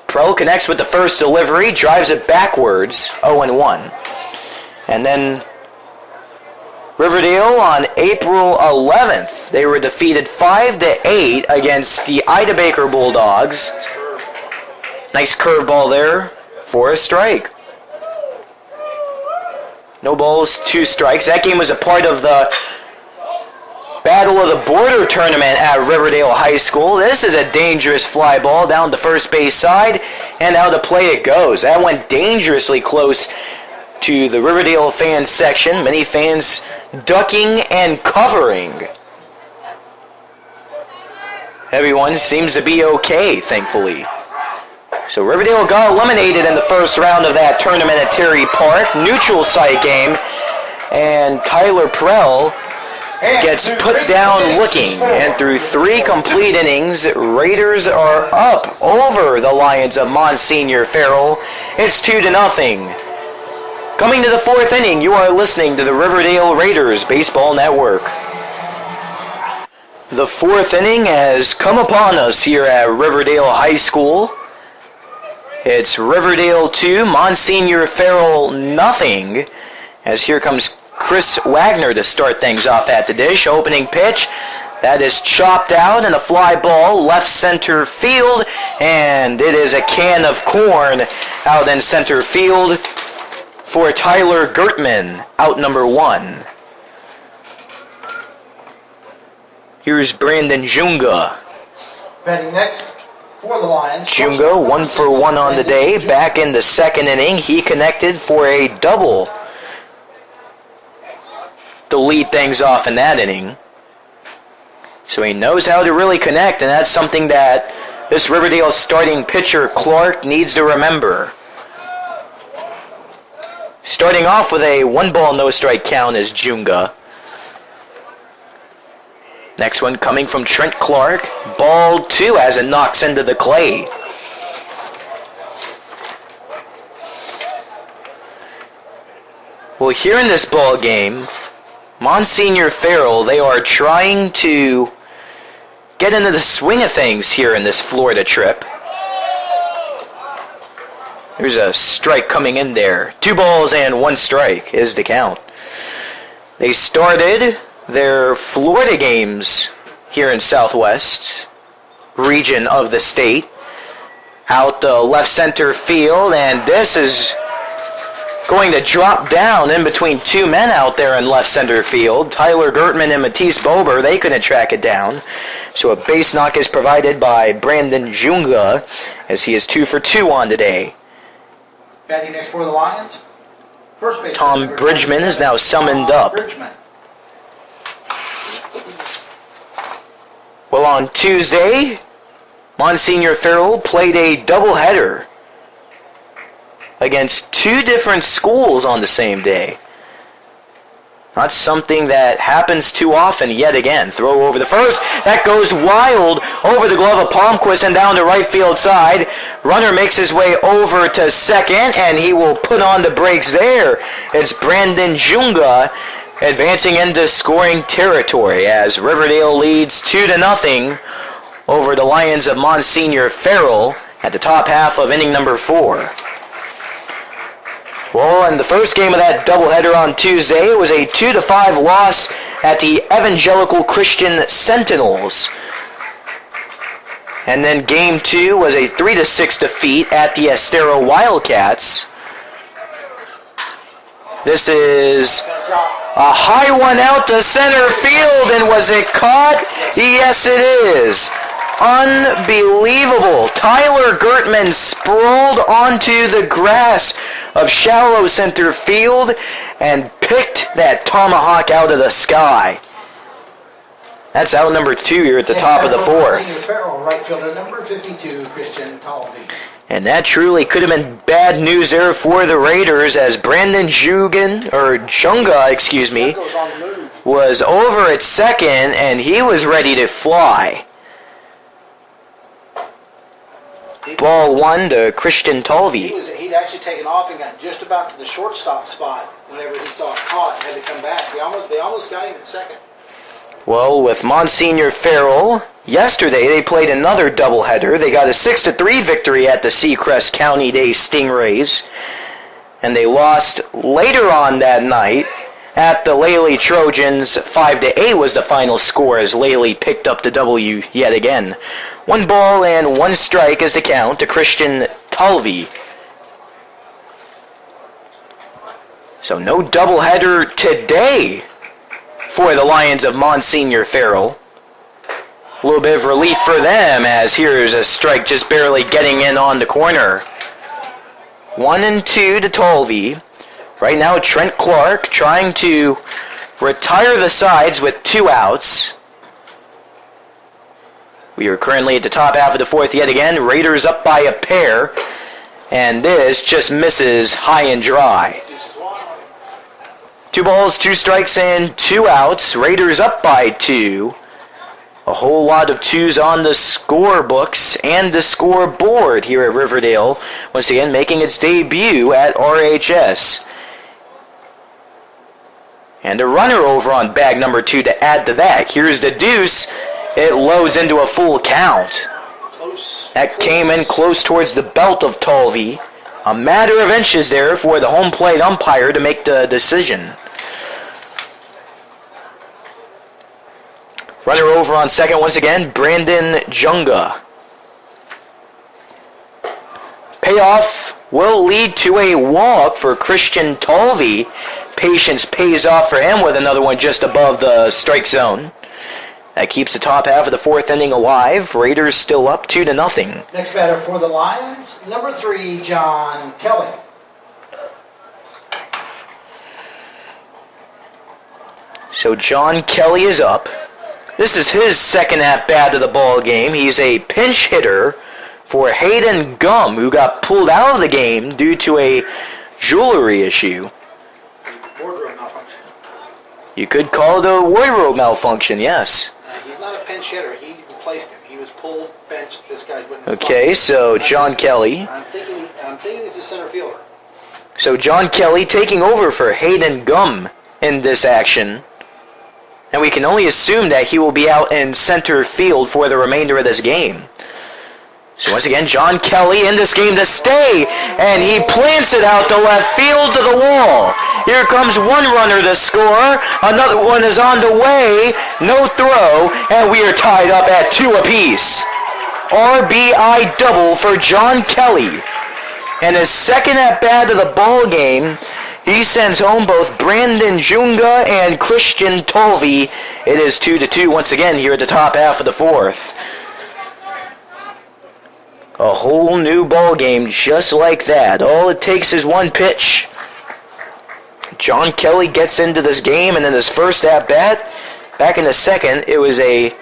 Prell connects with the first delivery, drives it backwards, 0-1. And then Riverdale on April 11th, they were defeated 5-8 against the Ida Baker Bulldogs. Nice curveball there for a strike. No balls, 2 strikes. That game was a part of the Battle of the Border tournament at Riverdale High School. This is a dangerous fly ball down the first base side, and out of play it goes. That went dangerously close to the Riverdale fans section. Many fans ducking and covering. Everyone seems to be okay, thankfully. So Riverdale got eliminated in the first round of that tournament at Terry Park. Neutral site game. And Tyler Prell gets put down looking. And through 3 complete innings, Raiders are up over the Lions of Monsignor Farrell. It's 2-0. Coming to the 4th inning, you are listening to the Riverdale Raiders Baseball Network. The 4th inning has come upon us here at Riverdale High School. It's Riverdale 2, Monsignor Farrell nothing. As here comes Chris Wagner to start things off at the dish. Opening pitch, that is chopped out and a fly ball left center field. And it is a can of corn out in center field for Tyler Gertman, out number 1. Here's Brandon Junga. Batting next for the Lions. Junga, 1 for 1 on the day. Back in the 2nd inning, he connected for a double to lead things off in that inning. So he knows how to really connect, and that's something that this Riverdale starting pitcher, Clark, needs to remember. Starting off with a 1-ball no-strike count is Junga. Next one coming from Trent Clark. Ball 2 as it knocks into the clay. Well, here in this ball game, Monsignor Farrell, they are trying to get into the swing of things here in this Florida trip. There's a strike coming in there. 2 balls and 1 strike is the count. They started their Florida games here in Southwest region of the state out the left center field, and this is going to drop down in between 2 men out there in left center field. Tyler Gertman and Matisse Bober, they couldn't track it down. So a base knock is provided by Brandon Junga as he is 2 for 2 on today. Batting next for the Lions. First base. Tom Bridgman is now summoned up. Well, on Tuesday, Monsignor Farrell played a doubleheader against 2 different schools on the same day. Not something that happens too often yet again. Throw over the first. That goes wild over the glove of Palmquist and down to right field side. Runner makes his way over to second, and he will put on the brakes there. It's Brandon Junga advancing into scoring territory as Riverdale leads 2-0 over the Lions of Monsignor Farrell at the top half of inning number 4. Well, in the first game of that doubleheader on Tuesday, it was a 2-5 loss at the Evangelical Christian Sentinels. And then game 2 was a 3-6 defeat at the Estero Wildcats. This is A high one out to center field, and was it caught? Yes, it is. Unbelievable. Tyler Gertman sprawled onto the grass of shallow center field and picked that tomahawk out of the sky. That's out number 2 here at the top of the 4th. Monsignor Farrell, right fielder, number 52, Christian Talvey. And that truly could have been bad news there for the Raiders, as Brandon Junga, was over at second, and he was ready to fly. Ball 1 to Christian Talvey. He'd actually taken off and got just about to the shortstop spot whenever he saw it caught and had to come back. They almost got him at second. Well, with Monsignor Farrell, yesterday they played another doubleheader. They got a 6-3 victory at the Seacrest County Day Stingrays. And they lost later on that night at the Lely Trojans. 5-8 was the final score as Lely picked up the W yet again. 1 ball and 1 strike is the count to Christian Talvey. So no doubleheader today for the Lions of Monsignor Farrell. A little bit of relief for them, as here's a strike just barely getting in on the corner. 1-2 to Talvey. Right now Trent Clark trying to retire the sides with 2 outs. We are currently at the top half of the 4th yet again. Raiders up by a pair. And this just misses high and dry. 2 balls, 2 strikes, and 2 outs. Raiders up by 2. A whole lot of 2s on the scorebooks and the scoreboard here at Riverdale. Once again, making its debut at RHS. And a runner over on bag number 2 to add to that. Here's the deuce. It loads into a full count. That came in close towards the belt of Talvey. A matter of inches there for the home plate umpire to make the decision. Runner over on second once again, Brandon Junga. Payoff will lead to a walk for Christian Talvey. Patience pays off for him with another one just above the strike zone. That keeps the top half of the 4th inning alive. Raiders still up 2-0. Next batter for the Lions, number 3, John Kelly. So John Kelly is up. This is his second at-bat of the ball game. He's a pinch hitter for Hayden Gum, who got pulled out of the game due to a jewelry issue. Wardrobe malfunction. You could call it a wardrobe malfunction, yes. He's not a pinch hitter. He replaced him. He was pulled, benched. This guy wouldn't. Okay, so John Kelly. I'm thinking he's a center fielder. So John Kelly taking over for Hayden Gum in this action. And we can only assume that he will be out in center field for the remainder of this game. So once again, John Kelly in this game to stay, and he plants it out to left field to the wall. Here comes one runner to score, another one is on the way, no throw, and we are tied up at 2 apiece. RBI double for John Kelly. And his second at-bat of the ball game, he sends home both Brandon Junga and Christian Talvey. It is 2-2 once again here at the top half of the 4th. A whole new ball game just like that. All it takes is one pitch. John Kelly gets into this game, and in his first at-bat, back in the second, it was a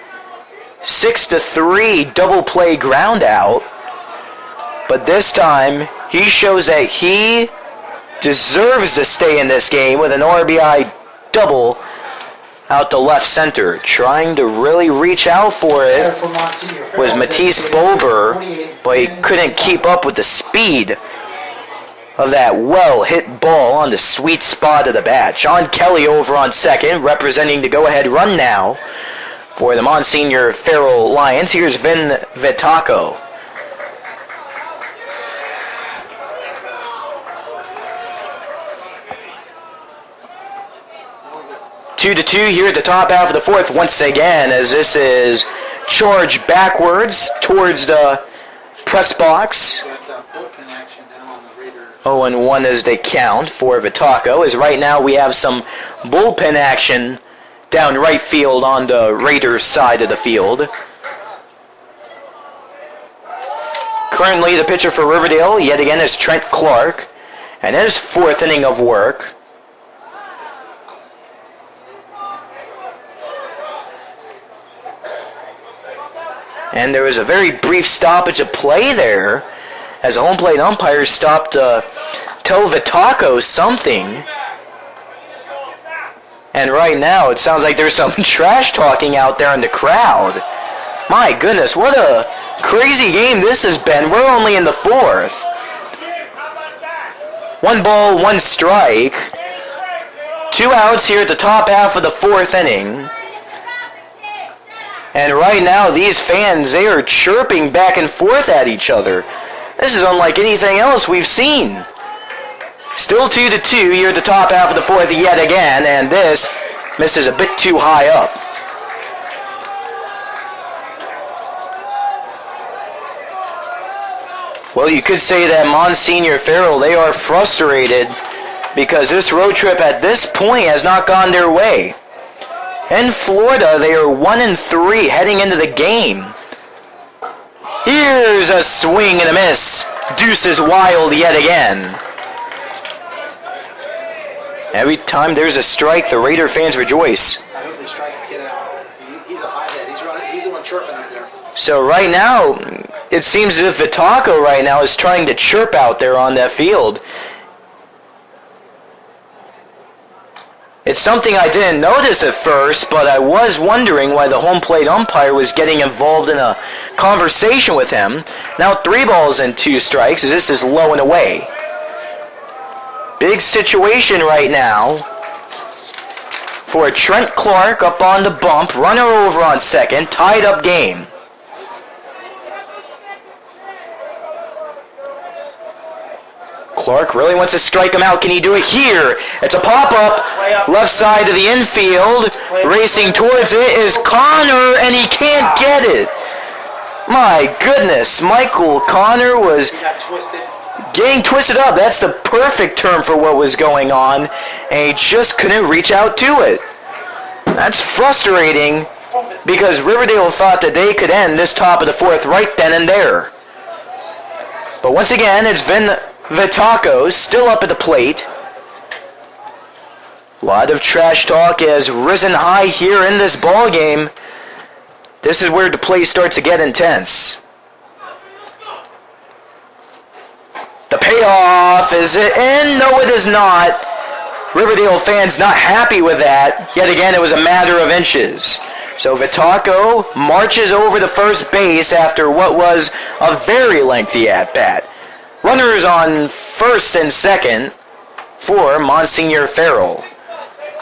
6-3 double play ground out. But this time, he shows that he deserves to stay in this game with an RBI double out to left center. Trying to really reach out for it was Matisse Bober, but he couldn't keep up with the speed of that well-hit ball on the sweet spot of the bat. John Kelly over on second, representing the go-ahead run now for the Monsignor Farrell Lions. Here's Vin Vitaco. 2-2 here at the top half of the 4th once again, as this is charged backwards towards the press box. Got bullpen action down on the Raiders 0-1 is the count for Vitaco, as right now we have some bullpen action down right field on the Raiders side of the field. Currently the pitcher for Riverdale yet again is Trent Clark, and his fourth inning of work. And there was a very brief stoppage of play there as a home plate umpire stopped to tell Vitaco something. And right now it sounds like there's some trash talking out there in the crowd. My goodness, what a crazy game this has been. We're only in the fourth. 1 ball, 1 strike. 2 outs here at the top half of the fourth inning. And right now, these fans, they are chirping back and forth at each other. This is unlike anything else we've seen. Still 2-2 here at the top half of the fourth yet again, and this misses a bit too high up. Well, you could say that Monsignor Farrell, they are frustrated because this road trip at this point has not gone their way. In Florida, they are 1-3 heading into the game. Here's a swing and a miss. Deuce is wild yet again. Every time there's a strike, the Raider fans rejoice. I hope they strike the kid out. He's a hothead. He's the one chirping out there. So right now, it seems as if Vitaco right now is trying to chirp out there on that field. It's something I didn't notice at first, but I was wondering why the home plate umpire was getting involved in a conversation with him. Now 3 balls and 2 strikes, as this is low and away. Big situation right now for Trent Clark up on the bump, runner over on second, tied up game. Clark really wants to strike him out. Can he do it here? It's a pop-up. Left side of the infield. Racing towards it is Connor, and he can't get it. My goodness. Michael Connor was getting twisted up. That's the perfect term for what was going on. And he just couldn't reach out to it. That's frustrating because Riverdale thought that they could end this top of the fourth right then and there. But once again, it's Vitaco still up at the plate. A lot of trash talk has risen high here in this ball game. This is where the play starts to get intense. The payoff, is it in? No, it is not. Riverdale fans not happy with that. Yet again, it was a matter of inches. So Vitaco marches over to first base after what was a very lengthy at-bat. Runners on first and second for Monsignor Farrell.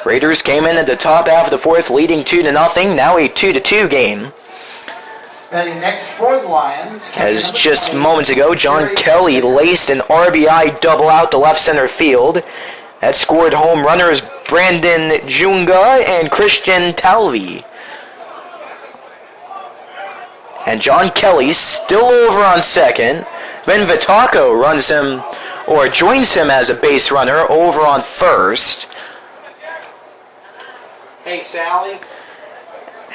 Raiders came in at the top half of the fourth, leading 2-0. Now a 2-2 game. Betting next for the Lions. As just moments ago, John Kelly laced an RBI double out to left center field. That scored home runners Brandon Junga and Christian Talvi. And John Kelly still over on second. Ben Vitaco runs him, or joins him as a base runner over on first. Hey, Sally.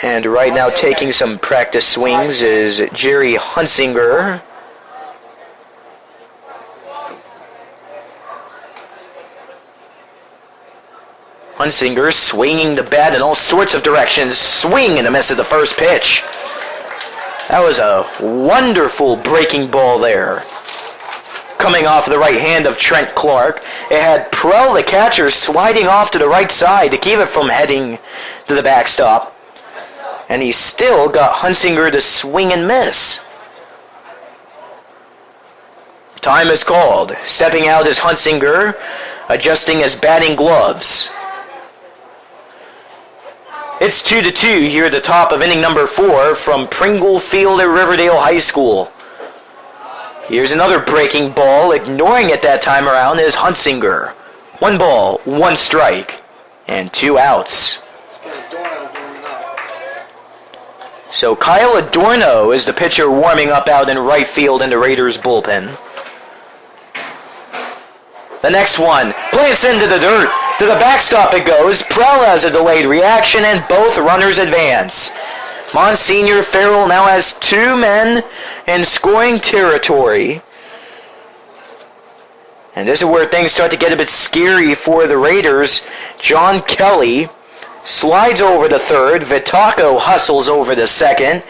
And right now taking some practice swings is Jerry Hunsinger. Hunsinger swinging the bat in all sorts of directions. Swing and a miss at the first pitch. That was a wonderful breaking ball there. Coming off the right hand of Trent Clark. It had Prell, the catcher, sliding off to the right side to keep it from heading to the backstop. And he still got Hunsinger to swing and miss. Time is called. Stepping out is Hunsinger, adjusting his batting gloves. It's 2-2 here at the top of inning number 4 from Pringle Field at Riverdale High School. Here's another breaking ball. Ignoring it that time around is Hunsinger. 1 ball, 1 strike, and 2 outs. So Kyle Adorno is the pitcher warming up out in right field in the Raiders bullpen. The next one plants into the dirt. To the backstop it goes. Prell has a delayed reaction, and both runners advance. Monsignor Farrell now has 2 men in scoring territory. And this is where things start to get a bit scary for the Raiders. John Kelly slides over the third. Vitaco hustles over the second.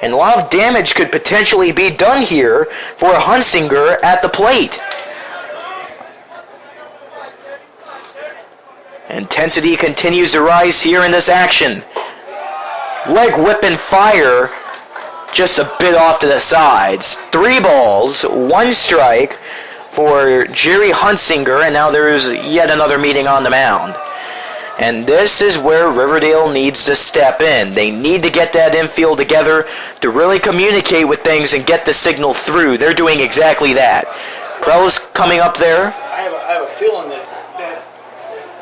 And a lot of damage could potentially be done here for Hunsinger at the plate. Intensity continues to rise here in this action. Leg whip and fire just a bit off to the sides. 3 balls, 1 strike for Jerry Hunsinger, and now there's yet another meeting on the mound. And this is where Riverdale needs to step in. They need to get that infield together to really communicate with things and get the signal through. They're doing exactly that. Prell's coming up there. I have a feeling that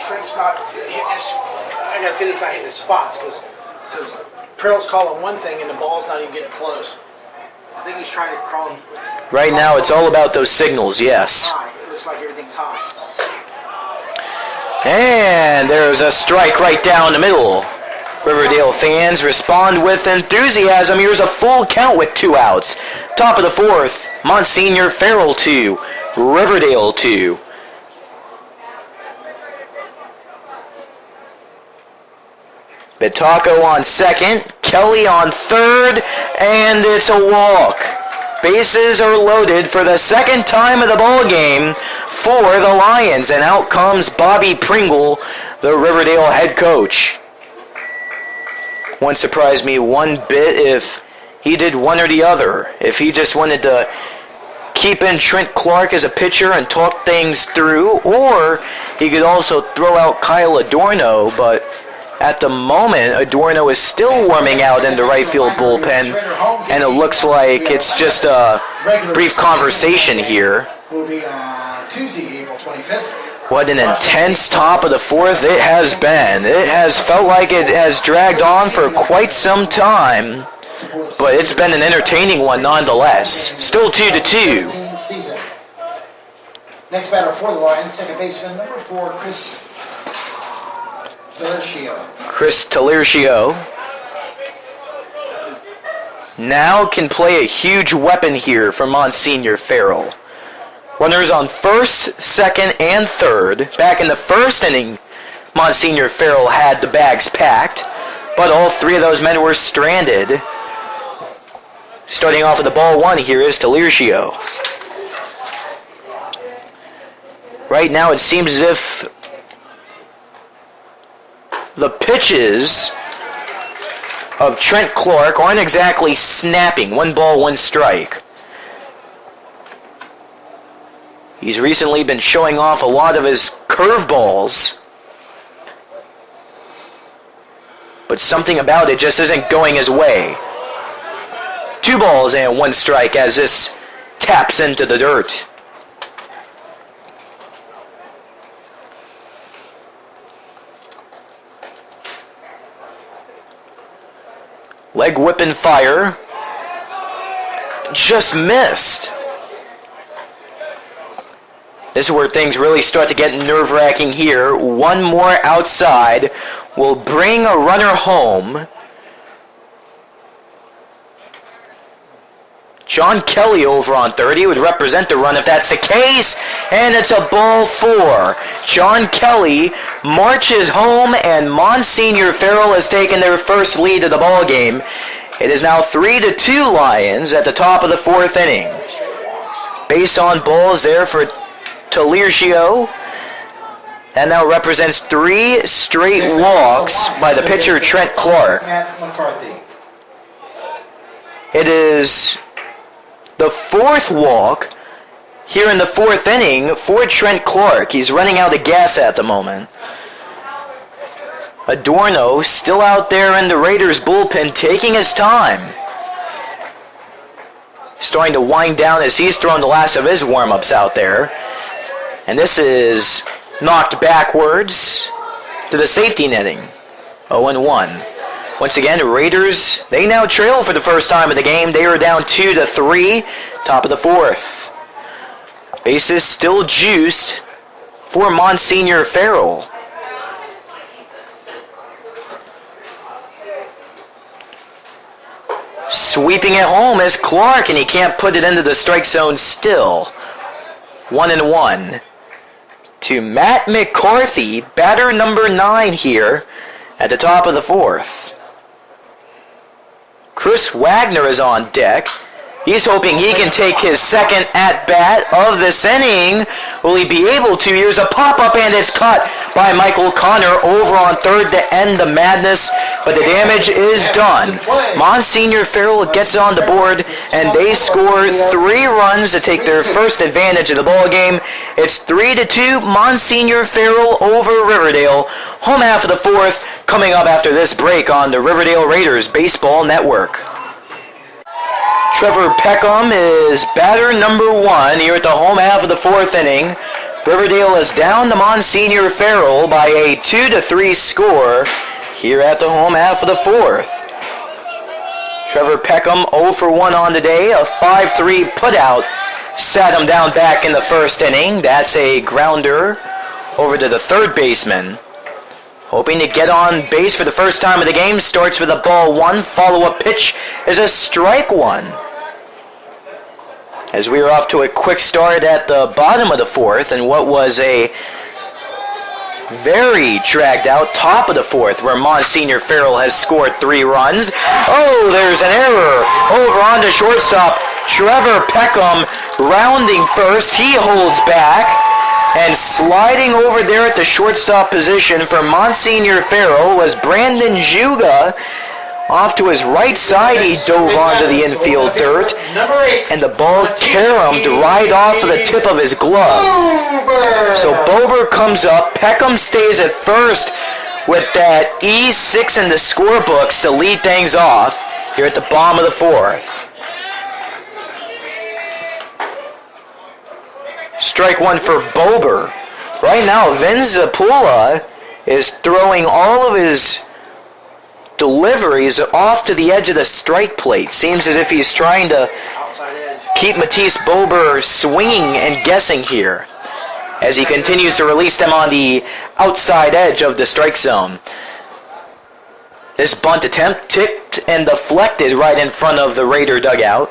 Trent's not hitting his. I got a feeling he's not hitting his spots because Prell's calling one thing and the ball's not even getting close. I think he's trying to crawl. Right now, it's all about those signals. Yes. It looks like everything's high. And there's a strike right down the middle. Riverdale fans respond with enthusiasm. Here's a full count with 2 outs. Top of the 4th, Monsignor Farrell 2, Riverdale 2. Vitaco on second, Kelly on third, and it's a walk. Bases are loaded for the second time of the ball game for the Lions, and out comes Bobby Pringle, the Riverdale head coach. Wouldn't surprise me one bit if he did one or the other. If he just wanted to keep in Trent Clark as a pitcher and talk things through, or he could also throw out Kyle Adorno, but at the moment, Adorno is still warming out in the right field bullpen, and it looks like it's just a brief conversation here. Will be on Tuesday, April 25th. What an intense top of the 4th it has been. It has felt like it has dragged on for quite some time, but it's been an entertaining one nonetheless. Still 2-2. Next batter for the Lions, second baseman number 4, Chris Talercio now can play a huge weapon here for Monsignor Farrell. Runners on first, second, and third. Back in the first inning, Monsignor Farrell had the bags packed, but all 3 of those men were stranded. Starting off with the ball 1 here is Talercio. Right now it seems as if the pitches of Trent Clark aren't exactly snapping. 1 ball, 1 strike. He's recently been showing off a lot of his curveballs, but something about it just isn't going his way. 2 balls and 1 strike as this taps into the dirt. Leg whip and fire. Just missed. This is where things really start to get nerve-wracking here. 1 more outside will bring a runner home. John Kelly over on 30 would represent the run if that's the case. And it's a ball 4. John Kelly marches home, and Monsignor Farrell has taken their first lead of the ball game. It is now 3-2 Lions at the top of the 4th inning. Base on balls there for Talercio. That now represents 3 straight walks by the pitcher Trent Clark. It is the 4th walk here in the 4th inning for Trent Clark. He's running out of gas at the moment. Adorno still out there in the Raiders bullpen taking his time. Starting to wind down as he's thrown the last of his warm-ups out there. And this is knocked backwards to the safety netting. 0-1. Once again, the Raiders, they now trail for the first time of the game. They are down 2-3, top of the 4th. Bases still juiced for Monsignor Farrell. Sweeping it home is Clark, and he can't put it into the strike zone still. 1-1 to Matt McCarthy, batter number 9 here at the top of the 4th. Chris Wagner is on deck. He's hoping he can take his second at-bat of this inning. Will he be able to? Here's a pop-up, and it's caught by Michael Connor over on third to end the madness, but the damage is done. Monsignor Farrell gets on the board, and they score 3 runs to take their first advantage of the ball game. It's 3-2, Monsignor Farrell over Riverdale. Home half of the 4th coming up after this break on the Riverdale Raiders Baseball Network. Trevor Peckham is batter number 1 here at the home half of the 4th inning. Riverdale is down to Monsignor Farrell by a 2-3 score here at the home half of the 4th. Trevor Peckham 0 for 1 on the day. A 5-3 putout sat him down back in the first inning. That's a grounder over to the third baseman. Hoping to get on base for the first time of the game. Starts with a ball 1. Follow-up pitch is a strike 1. As we are off to a quick start at the bottom of the 4th, and what was a very dragged out top of the 4th, where Monsignor Farrell has scored 3 runs. Oh, there's an error over onto shortstop. Trevor Peckham rounding first. He holds back. And sliding over there at the shortstop position for Monsignor Farrell was Brandon Juga. Off to his right side, he dove onto the infield dirt, and the ball caromed right off of the tip of his glove. So Bober comes up. Peckham stays at first with that E6 in the scorebooks to lead things off here at the bottom of the 4th. Strike 1 for Bober. Right now, Vince Zapula is throwing all of his deliveries off to the edge of the strike plate. Seems as if he's trying to keep Matisse Bober swinging and guessing here as he continues to release them on the outside edge of the strike zone. This bunt attempt tipped and deflected right in front of the Raider dugout.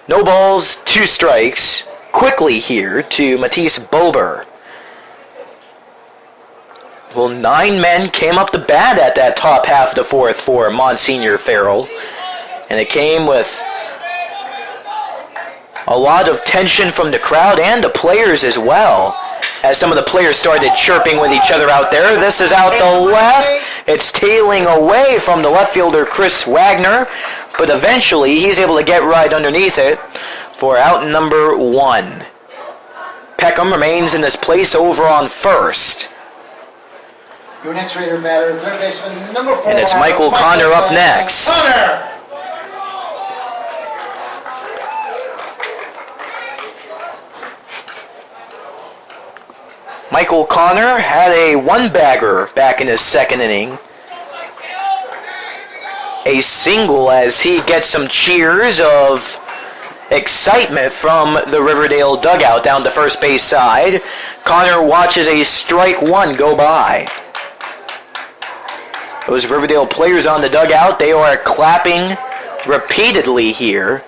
No balls, 2 strikes. Quickly here to Matisse Bober. Well, 9 men came up to bat at that top half of the 4th for Monsignor Farrell. And it came with a lot of tension from the crowd and the players as well, as some of the players started chirping with each other out there. This is out the left. It's tailing away from the left fielder Chris Wagner, but eventually he's able to get right underneath it for out number 1. Peckham remains in this place over on first. Your next Raider batter, third baseman, number 4. And it's Michael Connor up next. Connor! Michael Connor had a 1-bagger back in his second inning. A single as he gets some cheers of excitement from the Riverdale dugout down the first base side. Connor watches a strike 1 go by. Those Riverdale players on the dugout, they are clapping repeatedly here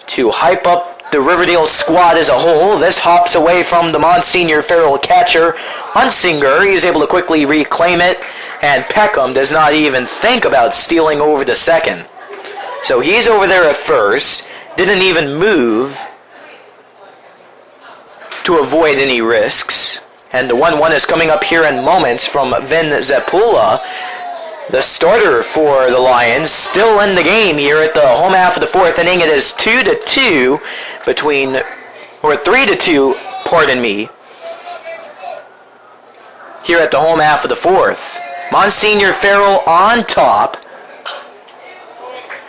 to hype up the Riverdale squad as a whole. This hops away from the Monsignor Farrell catcher, Hunsinger. He's able to quickly reclaim it, and Peckham does not even think about stealing over to second. So he's over there at first. Didn't even move to avoid any risks. And the 1-1 is coming up here in moments from Vin Zapula, the starter for the Lions, still in the game here at the home half of the 4th inning. It is 2-2 or 3-2, pardon me, here at the home half of the 4th. Monsignor Farrell on top.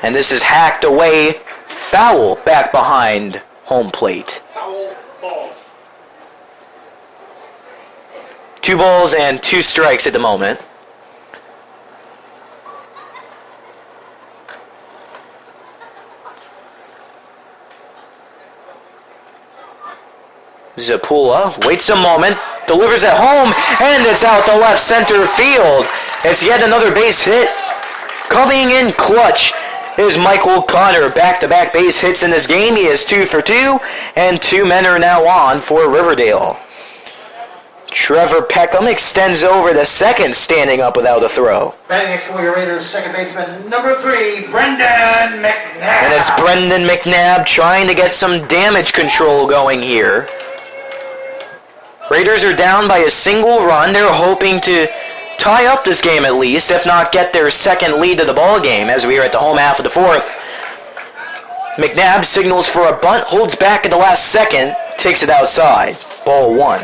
And this is hacked away. Foul back behind home plate. 2 balls and 2 strikes at the moment. Zapula waits a moment, delivers at home, and it's out to left center field. It's yet another base hit. Coming in clutch is Michael Connor. Back-to-back base hits in this game. He is 2 for 2, and 2 men are now on for Riverdale. Trevor Peckham extends over the second, standing up without a throw. Batting next for your Raiders, second baseman, number 3, Brendan McNabb. And it's Brendan McNabb trying to get some damage control going here. Raiders are down by a single run. They're hoping to tie up this game at least, if not get their second lead of the ball game as we are at the home half of the fourth. McNabb signals for a bunt, holds back at the last second, takes it outside. Ball 1.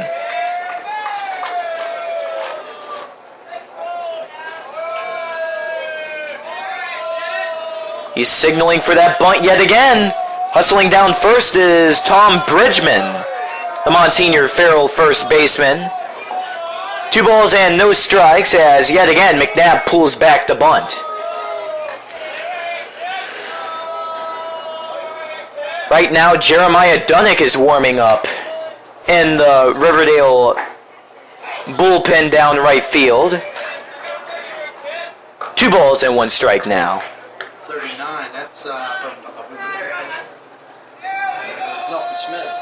He's signaling for that bunt yet again. Hustling down first is Tom Bridgman, the Monsignor Farrell first baseman. 2 balls and no strikes as yet again McNabb pulls back the bunt. Right now Jeremiah Dunnick is warming up in the Riverdale bullpen down right field. 2 balls and 1 strike now. 39. That's from Nelson Smith.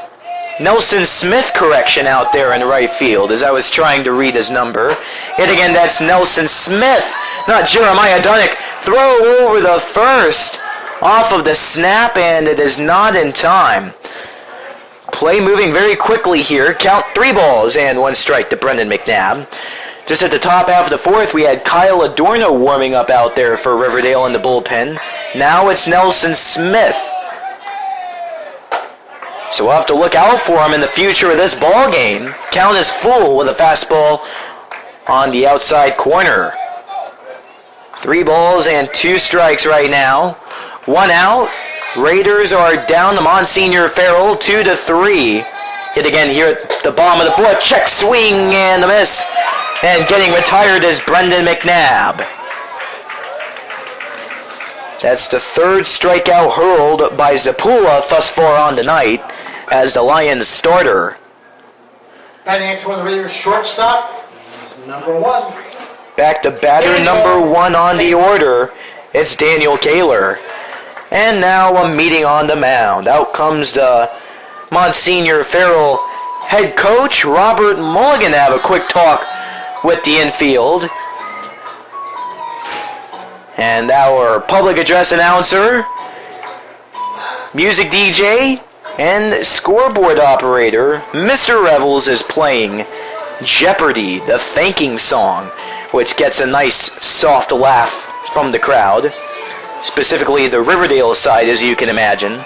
Nelson Smith correction out there in right field as I was trying to read his number. Yet again, that's Nelson Smith, not Jeremiah Dunnick. Throw over the first off of the snap, and it is not in time. Play moving very quickly here. Count 3 balls and 1 strike to Brendan McNabb. Just at the top half of the fourth, we had Kyle Adorno warming up out there for Riverdale in the bullpen. Now it's Nelson Smith. So we'll have to look out for him in the future of this ball game. Count is full with a fastball on the outside corner. 3 balls and 2 strikes right now. 1 out. Raiders are down to Monsignor Farrell, 2-3. Hit again here at the bottom of the fourth. Check swing and a miss. And getting retired is Brendan McNabb. That's the 3rd strikeout hurled by Zapula thus far on tonight as the Lions starter. Batting next for the Raiders, shortstop, is number 1. Back to batter number 1 on the order. It's Daniel Kaler. And now a meeting on the mound. Out comes the Monsignor Farrell head coach, Robert Mulligan, to have a quick talk with the infield. And our public address announcer, music DJ, and scoreboard operator, Mr. Revels, is playing Jeopardy, the thanking song, which gets a nice soft laugh from the crowd, specifically the Riverdale side, as you can imagine.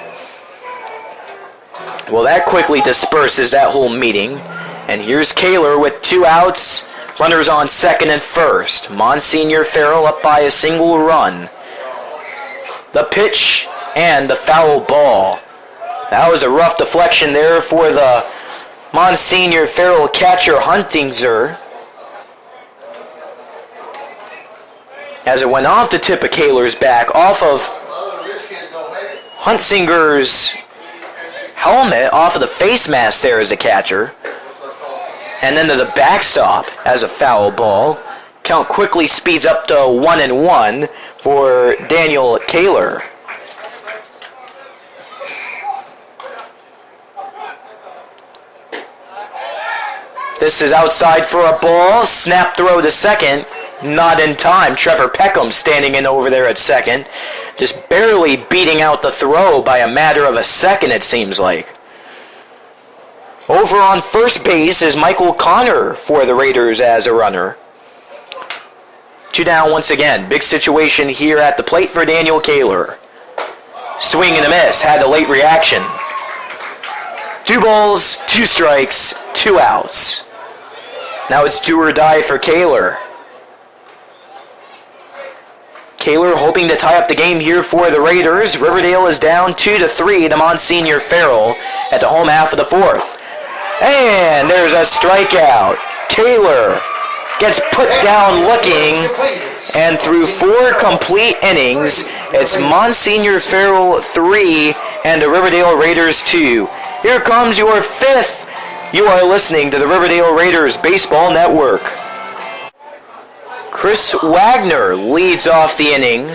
Well, that quickly disperses that whole meeting, and here's Kaler with 2 outs. Runners on second and first. Monsignor Farrell up by a single run. The pitch and the foul ball. That was a rough deflection there for the Monsignor Farrell catcher Huntingzer, as it went off the tip of Kaler's back, off of Huntinger's helmet, off of the face mask there as the catcher. And then to the backstop as a foul ball. Count quickly speeds up to 1-1 for Daniel Kaler. This is outside for a ball. Snap throw to second. Not in time. Trevor Peckham standing in over there at second. Just barely beating out the throw by a matter of a second, it seems like. Over on first base is Michael Connor for the Raiders as a runner. 2 down once again. Big situation here at the plate for Daniel Kaler. Swing and a miss. Had a late reaction. 2 balls, 2 strikes, 2 outs. Now it's do or die for Kaler. Kaler hoping to tie up the game here for the Raiders. Riverdale is down 2-3 to Monsignor Farrell at the home half of the fourth. And there's a strikeout. Kaler gets put down looking, and through 4 complete innings, it's Monsignor Farrell 3 and the Riverdale Raiders 2. Here comes your 5th You are listening to the Riverdale Raiders Baseball Network. Chris Wagner leads off the inning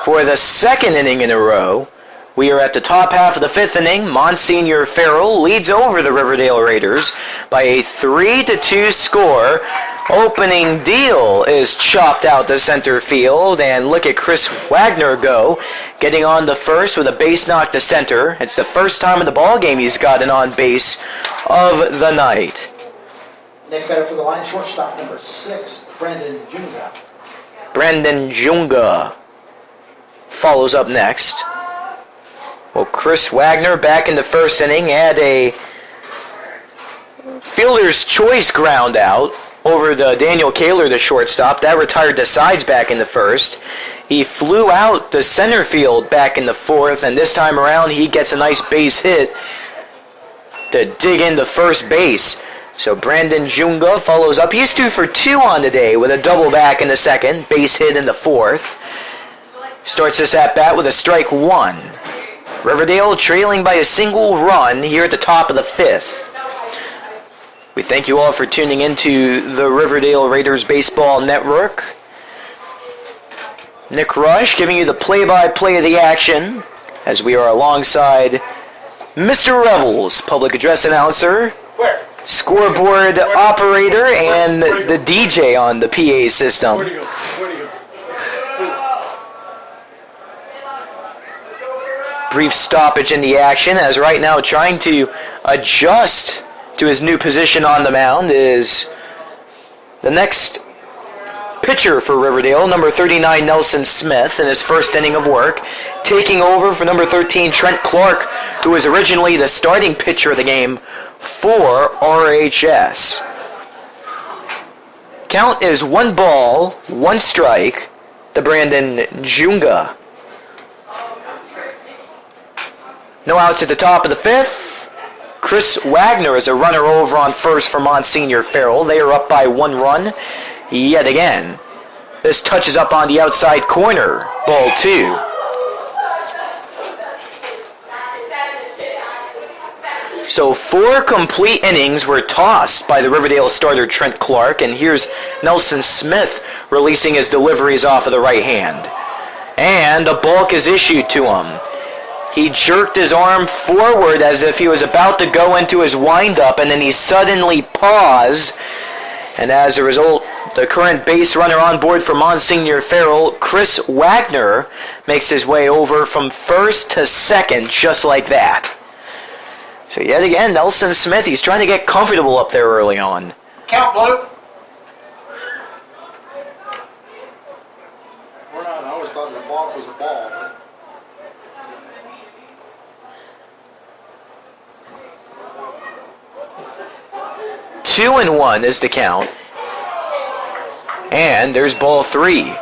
for the second inning in a row. We are at the top half of the fifth inning. Monsignor Farrell leads over the Riverdale Raiders by a 3-2 score. Opening deal is chopped out to center field, and look at Chris Wagner go, getting on to first with a base knock to center. It's the first time in the ball game he's gotten on base of the night. Next batter for the line, shortstop number 6, Brandon Junga. Brandon Junga follows up next. Well, Chris Wagner back in the first inning had a fielder's choice ground out over to Daniel Kaler, the shortstop. That retired to sides back in the first. He flew out to center field back in the fourth, and this time around he gets a nice base hit to dig into first base. So Brandon Junga follows up. He's 2 for 2 on the day with a double back in the second, base hit in the fourth. Starts this at-bat with a strike one. Riverdale trailing by a single run here at the top of the fifth. We thank you all for tuning into the Riverdale Raiders Baseball Network. Nick Rush giving you the play-by-play of the action as we are alongside Mr. Revels, public address announcer, Where? scoreboard operator, and the DJ on the PA system. Where'd he go? Where'd he go? Brief stoppage in the action as right now trying to adjust to his new position on the mound is the next pitcher for Riverdale, number 39 Nelson Smith, in his first inning of work, taking over for number 13 Trent Clark, who was originally the starting pitcher of the game for RHS. Count is 1 ball, 1 strike to Brandon Junga. No outs at the top of the fifth. Chris Wagner is a runner over on first for Monsignor Farrell. They are up by 1 run yet again. This touches up on the outside corner. Ball 2. So 4 complete innings were tossed by the Riverdale starter Trent Clark, and here's Nelson Smith releasing his deliveries off of the right hand. And a balk is issued to him. He jerked his arm forward as if he was about to go into his windup, and then he suddenly paused. And as a result, the current base runner on board for Monsignor Farrell, Chris Wagner, makes his way over from first to second just like that. So yet again, Nelson Smith, he's trying to get comfortable up there early on. Count, Blue. We're not. I always thought that a ball was a ball, but 2-1 is the count. And there's ball 3.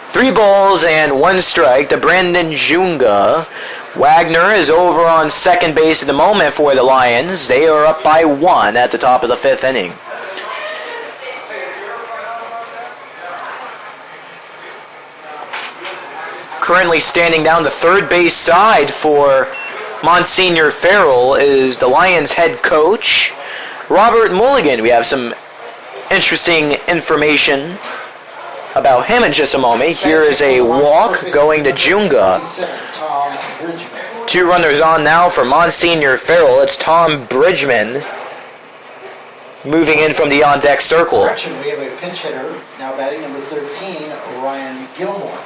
3 balls and 1 strike to Brandon Junga. Wagner is over on second base at the moment for the Lions. They are up by 1 at the top of the 5th inning. Currently standing down the third base side for Monsignor Farrell is the Lions head coach, Robert Mulligan. We have some interesting information about him in just a moment. Here is a walk going to Junga. 2 runners on now for Monsignor Farrell. It's Tom Bridgman moving in from the on-deck circle. We have a pinch hitter now batting number 13, Ryan Gilmore.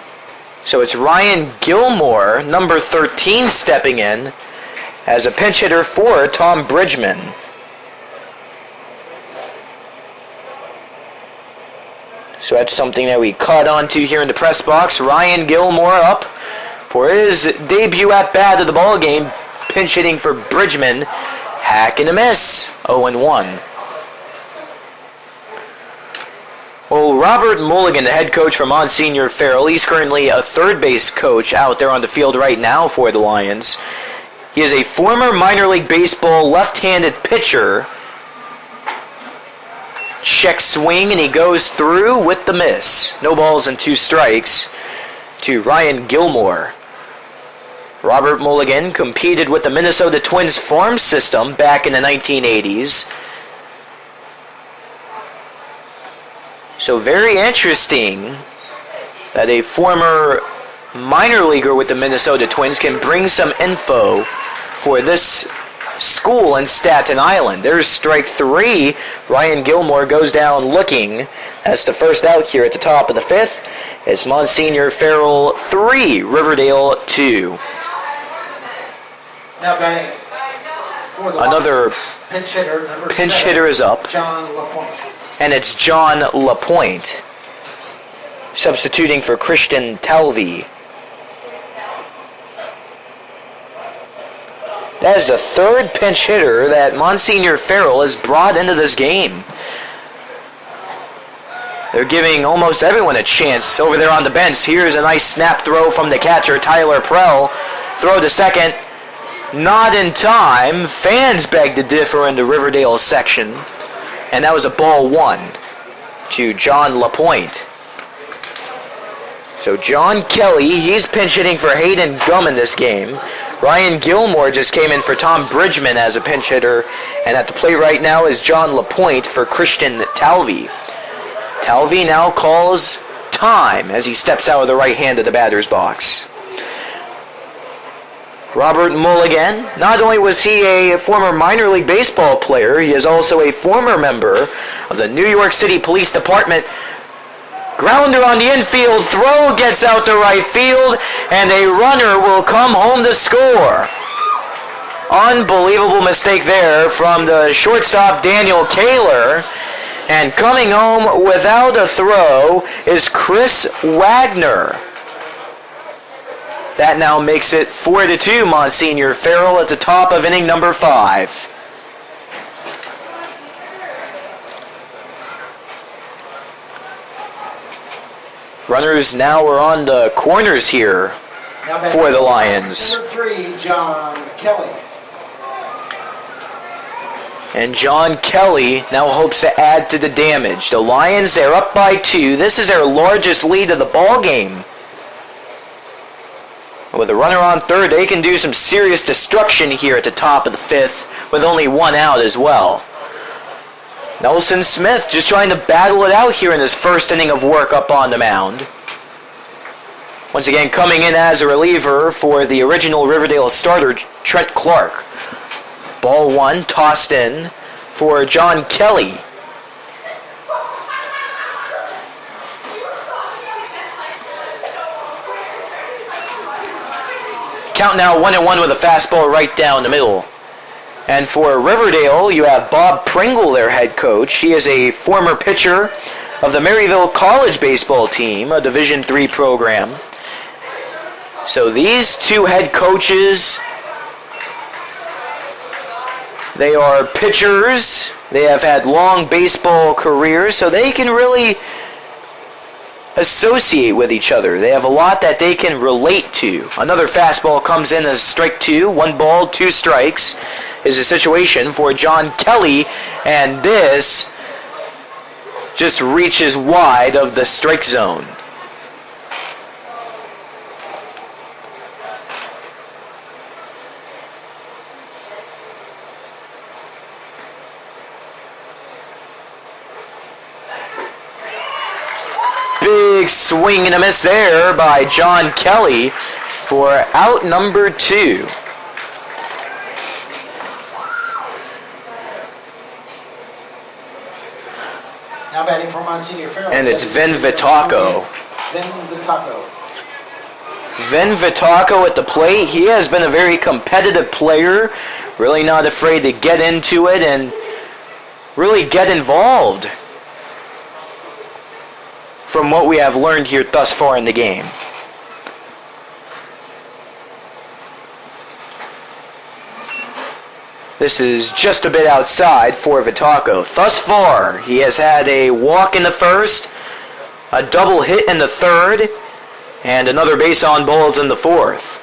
So it's Ryan Gilmore, number 13, stepping in as a pinch hitter for Tom Bridgman. So that's something that we caught on to here in the press box. Ryan Gilmore up for his debut at bat of the ball game, pinch hitting for Bridgman. Hack and a miss, 0-1. Well, Robert Mulligan, the head coach for Monsignor Farrell, he's currently a third base coach out there on the field right now for the Lions. He is a former minor league baseball left-handed pitcher. Check swing, and he goes through with the miss. No balls and 2 strikes to Ryan Gilmore. Robert Mulligan competed with the Minnesota Twins farm system back in the 1980s. So very interesting that a former minor leaguer with the Minnesota Twins can bring some info for this school in Staten Island. There's strike 3. Ryan Gilmore goes down looking. That's the first out here at the top of the 5th. It's Monsignor Farrell 3, Riverdale 2. Now batting for the Another pinch hitter, number pinch 7, hitter is up. John LaPointe. And it's John LaPointe, substituting for Christian Talvey. That is the third pinch hitter that Monsignor Farrell has brought into this game. They're giving almost everyone a chance over there on the bench. Here's a nice snap throw from the catcher, Tyler Prell. Throw to second. Not in time. Fans beg to differ in the Riverdale section. And that was a ball 1 to John LaPointe. So John Kelly, he's pinch hitting for Hayden Gum in this game. Ryan Gilmore just came in for Tom Bridgman as a pinch hitter. And at the plate right now is John LaPointe for Christian Talvey. Talvey now calls time as he steps out of the right hand of the batter's box. Robert Mulligan, not only was he a former minor league baseball player, he is also a former member of the New York City Police Department. Grounder on the infield, throw gets out to right field, and a runner will come home to score. Unbelievable mistake there from the shortstop Daniel Kaler. And coming home without a throw is Chris Wagner. That now makes it 4-2, Monsignor Farrell at the top of inning number 5. Runners now are on the corners here for the Lions. Number 3, John Kelly. And John Kelly now hopes to add to the damage. The Lions, they're up by 2. This is their largest lead of the ball game. With a runner on third, they can do some serious destruction here at the top of the 5th with only 1 out as well. Nelson Smith just trying to battle it out here in his first inning of work up on the mound. Once again, coming in as a reliever for the original Riverdale starter, Trent Clark. Ball 1 tossed in for John Kelly. Count now 1-1 with a fastball right down the middle. And for Riverdale, you have Bob Pringle, their head coach. He is a former pitcher of the Maryville College baseball team, a Division III program. So these two head coaches, they are pitchers. They have had long baseball careers, so they can really associate with each other. They have a lot that they can relate to. Another fastball comes in as strike 2. 1 ball, 2 strikes is a situation for John Kelly, and this just reaches wide of the strike zone. Big swing and a miss there by John Kelly for out number 2. Now batting for Monsignor Farrell. And it's Vin Vitaco. Vin Vitaco. Vin Vitaco at the plate. He has been a very competitive player. Really not afraid to get into it and really get involved, from what we have learned here thus far in the game. This is just a bit outside for Vitaco. Thus far, he has had a walk in the first, a double hit in the third, and another base on balls in the 4th.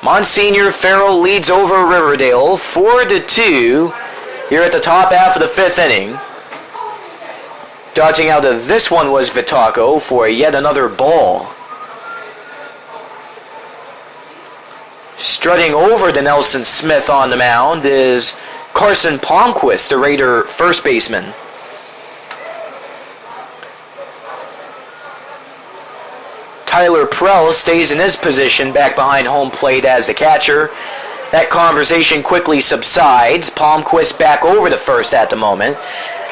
Monsignor Farrell leads over Riverdale 4-2 here at the top half of the 5th inning. Dodging out of this one was Vitaco for yet another ball. Strutting over to Nelson Smith on the mound is Carson Palmquist, the Raider first baseman. Tyler Prell stays in his position back behind home plate as the catcher. That conversation quickly subsides. Palmquist back over to first at the moment,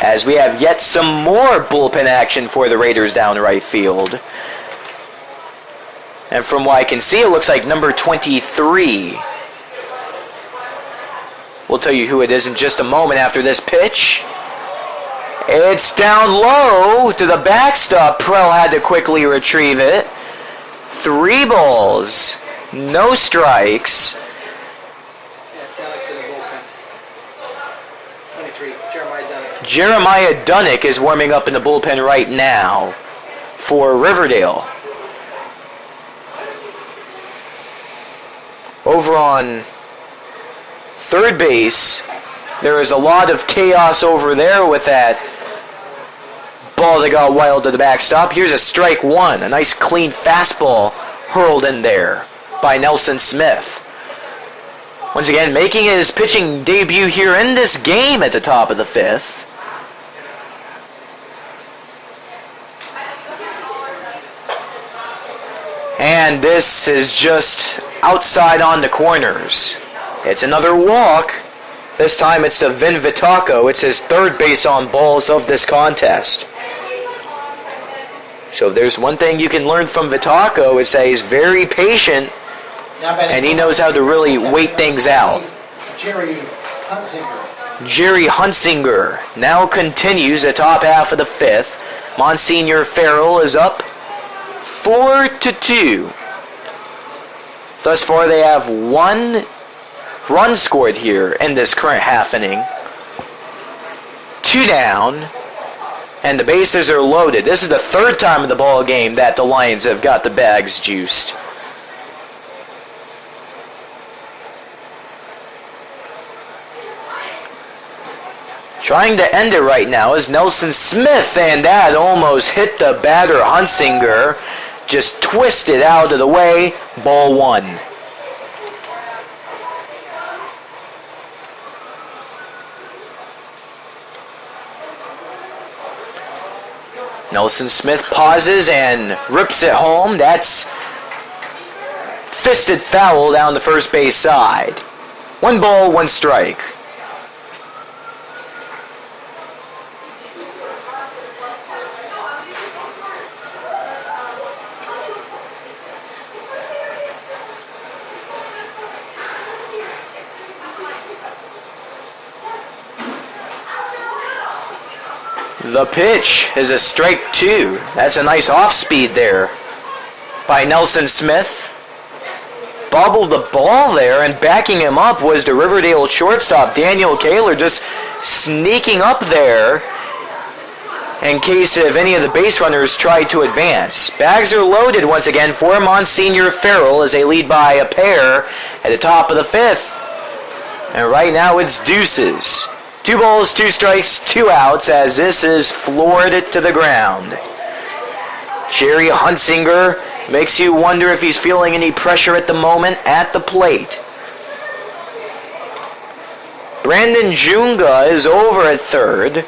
as we have yet some more bullpen action for the Raiders down right field. And from what I can see, it looks like number 23. We'll tell you who it is in just a moment after this pitch. It's down low to the backstop. Prell had to quickly retrieve it. 3 balls, no strikes. Yeah, Dunnick's in the bullpen. 23, Jeremiah Dunnick. Jeremiah Dunnick is warming up in the bullpen right now for Riverdale. Over on third base, there is a lot of chaos over there with that ball that got wild to the backstop. Here's a strike one. A nice clean fastball hurled in there by Nelson Smith. Once again, making his pitching debut here in this game at the top of the 5th. And this is just outside on the corners. It's another walk. This time it's to Vin Vitaco. It's his 3rd base on balls of this contest. So if there's one thing you can learn from Vitaco, it's that he's very patient and he knows how to really wait things out. Jerry Hunsinger. Jerry Hunsinger now continues the top half of the 5th. Monsignor Farrell is up 4-2. Thus far they have 1 run scored here in this current half inning. 2 down. And the bases are loaded. This is the 3rd time in the ball game that the Lions have got the bags juiced. Trying to end it right now is Nelson Smith, and that almost hit the batter Hunsinger. Just twisted out of the way. Ball 1. Nelson Smith pauses and rips it home. That's fisted foul down the first base side. 1 ball, 1 strike. The pitch is a strike 2. That's a nice off-speed there by Nelson Smith. Bobbled the ball there, and backing him up was the Riverdale shortstop, Daniel Kaler, just sneaking up there in case if any of the base runners tried to advance. Bags are loaded once again for Monsignor Farrell as they lead by a pair at the top of the 5th. And right now it's deuces. 2 balls, 2 strikes, 2 outs as this is floored to the ground. Jerry Hunsinger makes you wonder if he's feeling any pressure at the moment at the plate. Brandon Junga is over at 3rd.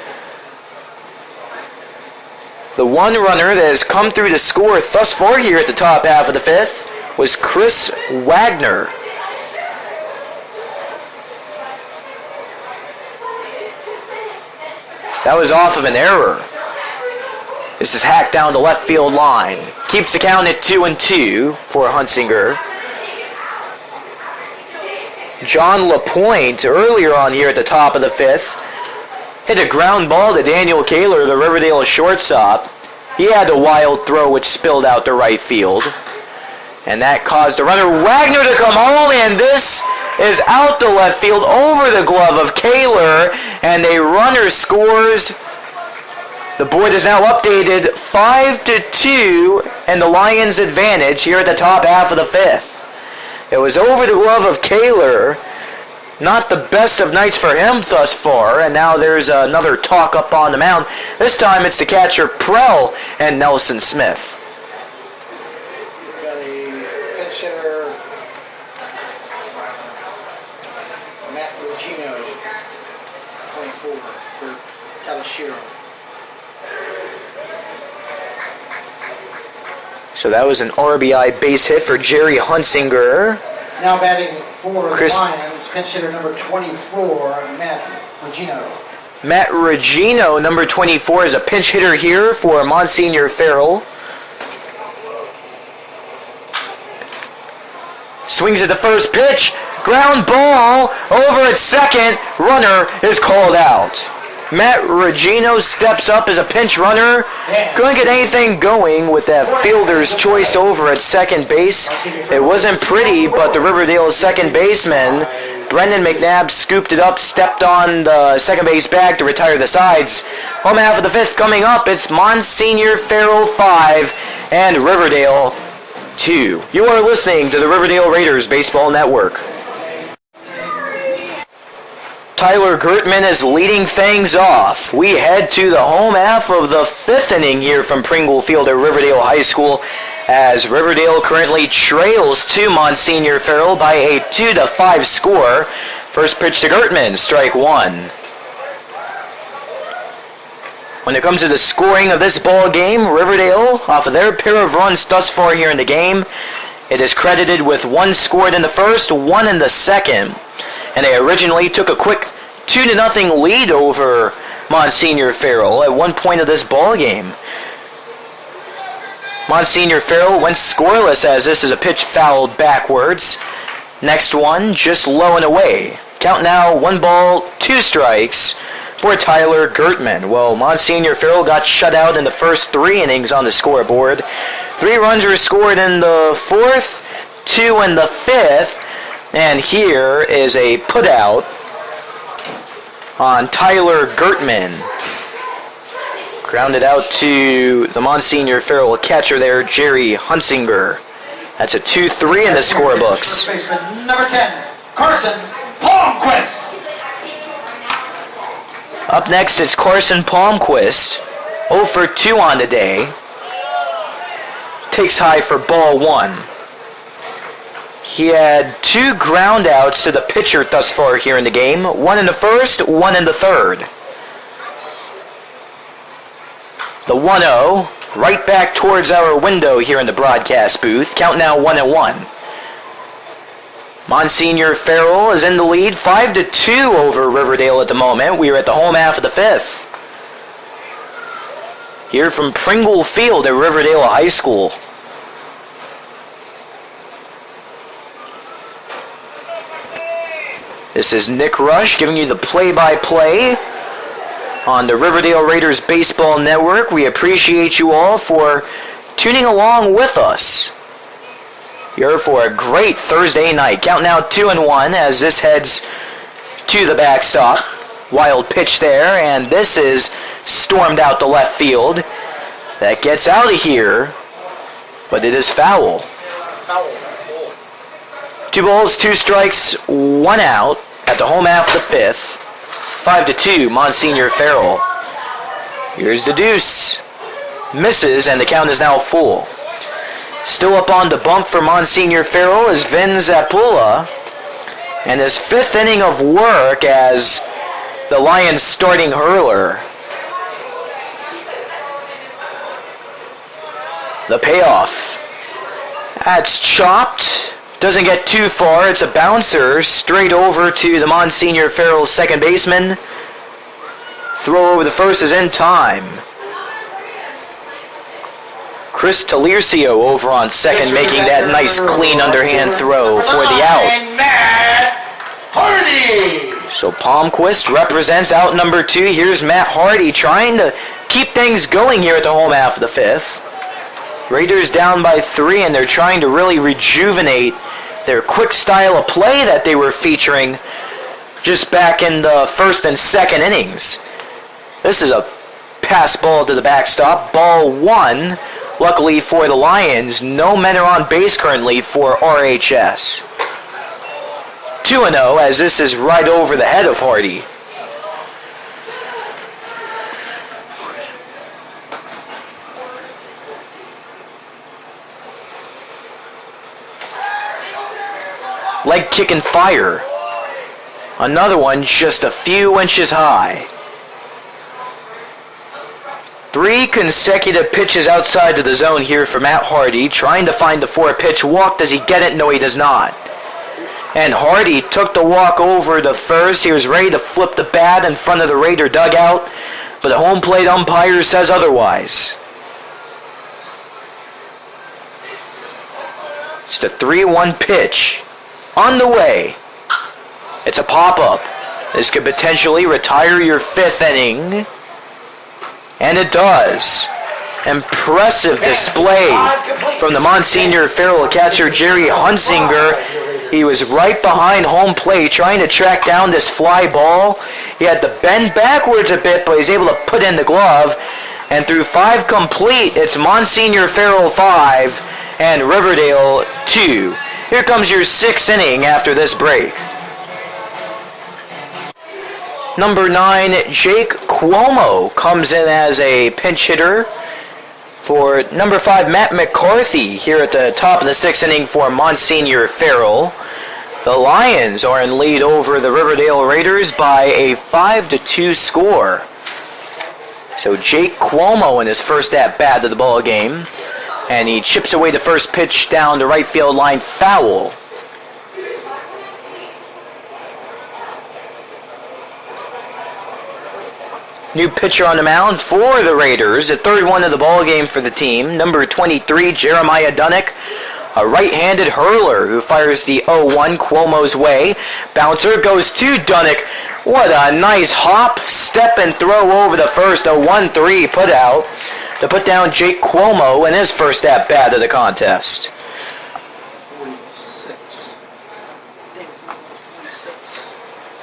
The 1 runner that has come through to score thus far here at the top half of the 5th was Chris Wagner. That was off of an error. This is hacked down the left field line. Keeps the count at 2-2 for Hunsinger. John LaPointe, earlier on here at the top of the 5th, hit a ground ball to Daniel Kaler, the Riverdale shortstop. He had a wild throw which spilled out to right field. And that caused the runner Wagner to come home, and this is out to left field over the glove of Kaler, and a runner scores. The board is now updated 5-2, and the Lions advantage here at the top half of the 5th. It was over the glove of Kaler. Not the best of nights for him thus far, and now there's another talk up on the mound. This time it's the catcher Prell and Nelson Smith. Got a pinch hitter, for Talashiro. So that was an RBI base hit for Jerry Hunsinger. Now batting for Chris- the Lions, pinch hitter number 24, Matt Regino. Matt Regino, number 24, is a pinch hitter here for Monsignor Farrell. Swings at the first pitch. Ground ball over at second. Runner is called out. Matt Regino steps up as a pinch runner. Couldn't get anything going with that fielder's choice over at second base. It wasn't pretty, but the Riverdale second baseman, Brendan McNabb, scooped it up, stepped on the second base bag to retire the sides. Home half of the fifth coming up. It's Monsignor Farrell 5 and Riverdale 2. You are listening to the Riverdale Raiders Baseball Network. Tyler Gertman is leading things off. We head to the home half of the fifth inning here from Pringle Field at Riverdale High School as Riverdale currently trails to Monsignor Farrell by a 2-5 score. First pitch to Gertman, strike one. When it comes to the scoring of this ball game, Riverdale, off of their pair of runs thus far here in the game, it is credited with one scored in the first, one in the second. And they originally took a quick 2-0 lead over Monsignor Farrell at one point of this ball game. Monsignor Farrell went scoreless as this is a pitch fouled backwards. Next one, just low and away. Count now 1-2 strikes for Tyler Gertman. Well, Monsignor Farrell got shut out in the first 3 innings on the scoreboard. 3 runs were scored in the 4th, 2 in the 5th. And here is a putout on Tyler Gertman. Grounded out to the Monsignor Farrell catcher there, Jerry Hunsinger. That's a 2-3 in the scorebooks. First baseman number 10, Carson Palmquist. Up next, it's Carson Palmquist. 0 for 2 on the day. Takes high for ball 1. He had 2 ground outs to the pitcher thus far here in the game. 1 in the first, 1 in the third. The 1-0, right back towards our window here in the broadcast booth. Count now 1-1. Monsignor Farrell is in the lead, 5-2 over Riverdale at the moment. We are at the home half of the fifth. Here from Pringle Field at Riverdale High School. This is Nick Rush giving you the play-by-play on the Riverdale Raiders Baseball Network. We appreciate you all for tuning along with us. You're for a great Thursday night. Count now 2-1 as this heads to the backstop. Wild pitch there, and this is stormed out to left field. That gets out of here, but it is foul. 2 balls, 2 strikes, 1 out at the home half of the fifth. 5-2, Monsignor Farrell. Here's the deuce. Misses, and the count is now full. Still up on the bump for Monsignor Farrell is Vin Zapula. And his 5th inning of work as the Lions starting hurler. The payoff. That's chopped. Doesn't get too far. It's a bouncer straight over to the Monsignor Farrell second baseman. Throw over the first is in time. Chris Taliercio over on second, making that nice clean underhand throw for the out. Matt Hardy. So Palmquist represents out number 2. Here's Matt Hardy trying to keep things going here at the home half of the fifth. Raiders down by 3, and they're trying to really rejuvenate their quick style of play that they were featuring just back in the first and second innings. This is a pass ball to the backstop. Ball 1. Luckily for the Lions, no men are on base currently for RHS. 2-0 as this is right over the head of Hardy. Leg kick and fire. Another one just a few inches high. 3 consecutive pitches outside to the zone here for Matt Hardy, trying to find the 4-pitch walk. Does he get it? No, he does not. And Hardy took the walk over to first. He was ready to flip the bat in front of the Raider dugout, but the home plate umpire says otherwise. It's the 3-1 pitch on the way. It's a pop-up. This could potentially retire your 5th inning. And it does. Impressive display from the Monsignor Farrell catcher, Jerry Hunsinger. He was right behind home plate trying to track down this fly ball. He had to bend backwards a bit, but he's able to put in the glove. And through 5 complete, it's Monsignor Farrell 5 and Riverdale 2. Here comes your 6th inning after this break. Number 9, Jake Cuomo comes in as a pinch hitter for number 5, Matt McCarthy here at the top of the 6th inning for Monsignor Farrell. The Lions are in lead over the Riverdale Raiders by a 5-2 score. So Jake Cuomo in his first at-bat of the ball game, and he chips away the first pitch down the right field line, foul. New pitcher on the mound for the Raiders, the 3rd one of the ball game for the team. Number 23, Jeremiah Dunnick, a right-handed hurler who fires the 0-1 Cuomo's way. Bouncer goes to Dunnick. What a nice hop, step, and throw over the first. A 1-3 put out to put down Jake Cuomo in his first at-bat of the contest.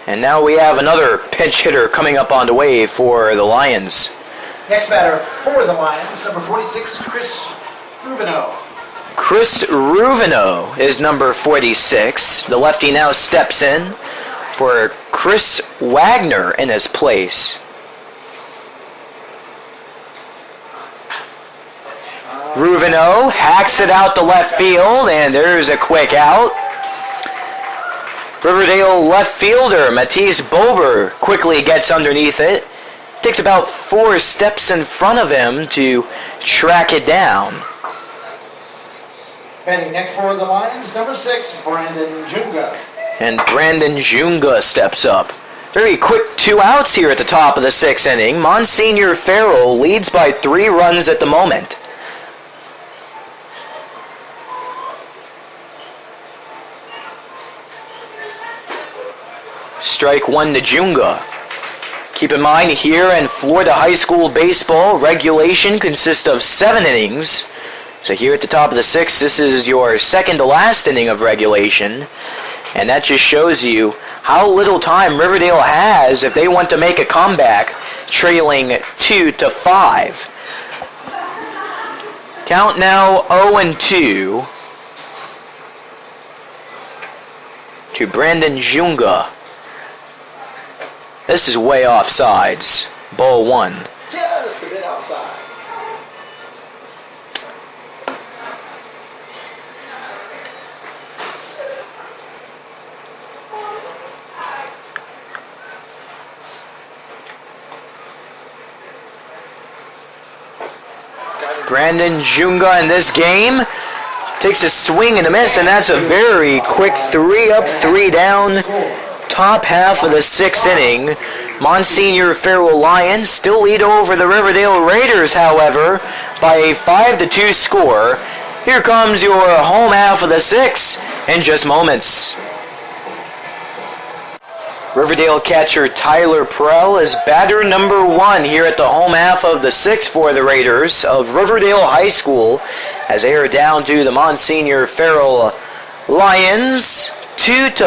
And now we have another pinch hitter coming up on the way for the Lions. Next batter for the Lions, number 46, Chris Ruvino. Chris Ruvino is number 46. The lefty now steps in for Chris Wagner in his place. Ruvino hacks it out to left field, and there's a quick out. Riverdale left fielder Matisse Bober quickly gets underneath it. Takes about 4 steps in front of him to track it down. Batting next for the Lions, number 6, Brandon Junga. And Brandon Junga steps up. Very quick 2 outs here at the top of the 6th inning. Monsignor Farrell leads by 3 runs at the moment. Strike 1 to Junga. Keep in mind, here in Florida high school baseball, regulation consists of 7 innings. So here at the top of the 6th, this is your second to last inning of regulation. And that just shows you how little time Riverdale has if they want to make a comeback, trailing 2-5. Count now 0-2 to Brandon Junga. This is way off sides. Ball 1. Just a bit outside. Brandon Junga in this game takes a swing and a miss, and that's a very quick 3 up, 3 down. Top half of the 6th inning. Monsignor Farrell Lions still lead over the Riverdale Raiders, however, by a 5-2 score. Here comes your home half of the 6th in just moments. Riverdale catcher Tyler Prell is batter number 1 here at the home half of the 6th for the Raiders of Riverdale High School as they are down to the Monsignor Farrell Lions. 2-5.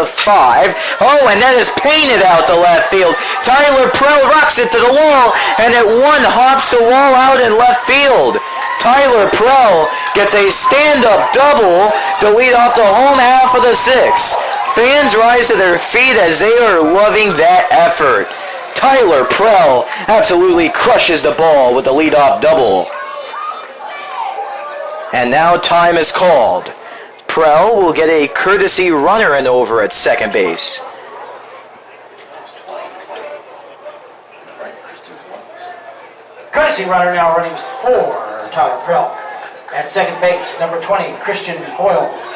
Oh, and that is painted out to left field. Tyler Prell rocks it to the wall, and it 1 hops the wall out in left field. Tyler Prell gets a stand-up double to lead off the home half of the 6th. Fans rise to their feet as they are loving that effort. Tyler Prell absolutely crushes the ball with the leadoff double. And now time is called. Prell will get a courtesy runner and over at second base. Courtesy runner now running for Tyler Prill. At second base, number 20, Christian Boyles.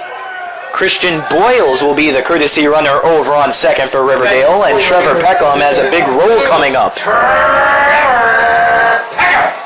Christian Boyles will be the courtesy runner over on second for Riverdale, and Trevor Peckham has a big role coming up. Trevor Peckham.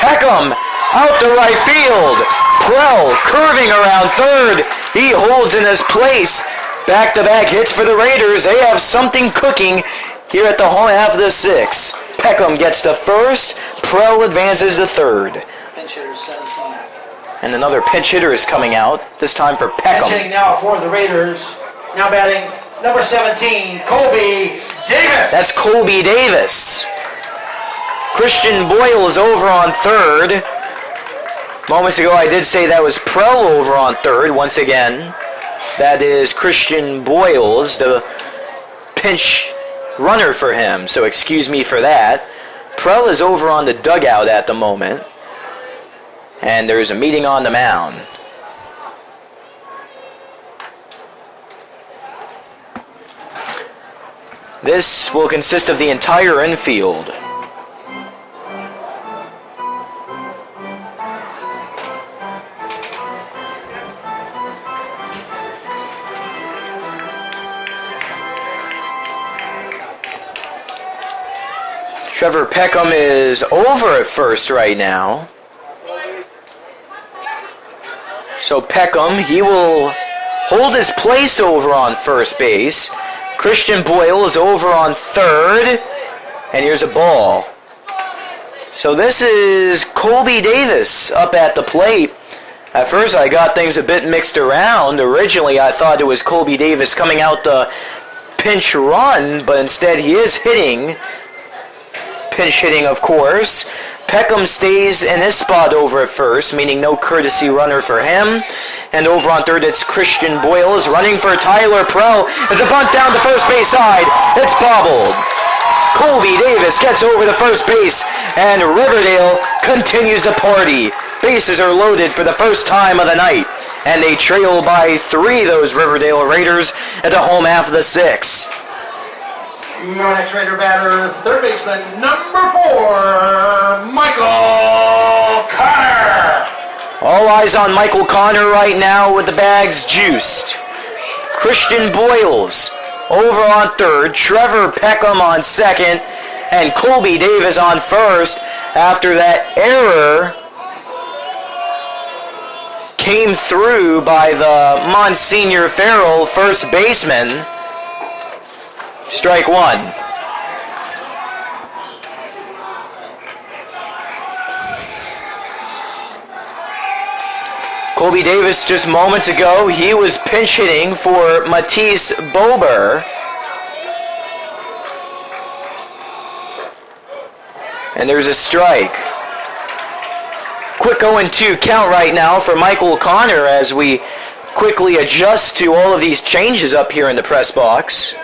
Peckham out to right field. Prell curving around third. He holds in his place. Back-to-back hits for the Raiders. They have something cooking here at the home half of the sixth. Peckham gets to first. Prell advances to third. Pinch hitter 17. And another pinch hitter is coming out, this time for Peckham. Pitching now for the Raiders. Now batting number 17, Colby Davis. That's Colby Davis. Christian Boyle is over on third. Moments ago I did say that was Prell over on third. Once again, that is Christian Boyles, the pinch runner for him, so excuse me for that. Prell is over on the dugout at the moment, and there's a meeting on the mound. This will consist of the entire infield. Trevor Peckham is over at first right now. So Peckham, he will hold his place over on first base. Christian Boyle is over on third. And here's a ball. So this is Colby Davis up at the plate. At first I got things a bit mixed around. Originally I thought it was Colby Davis coming out the pinch run, but instead he is hitting. Pinch hitting, of course. Peckham stays in his spot over at first, meaning no courtesy runner for him. And over on third, it's Christian Boyles running for Tyler Prell. It's a bunt down the first base side. It's bobbled. Colby Davis gets over to first base, and Riverdale continues the party. Bases are loaded for the first time of the night, and they trail by 3, those Riverdale Raiders, at the home half of the sixth. Your next Raider batter, third baseman, number 4, Michael Connor. All eyes on Michael Connor right now with the bags juiced. Christian Boyles over on third, Trevor Peckham on second, and Colby Davis on first after that error came through by the Monsignor Farrell first baseman. Strike one. Colby Davis just moments ago, he was pinch hitting for Matisse Bober. And there's a strike. Quick 0-2 count right now for Michael Connor as we quickly adjust to all of these changes up here in the press box.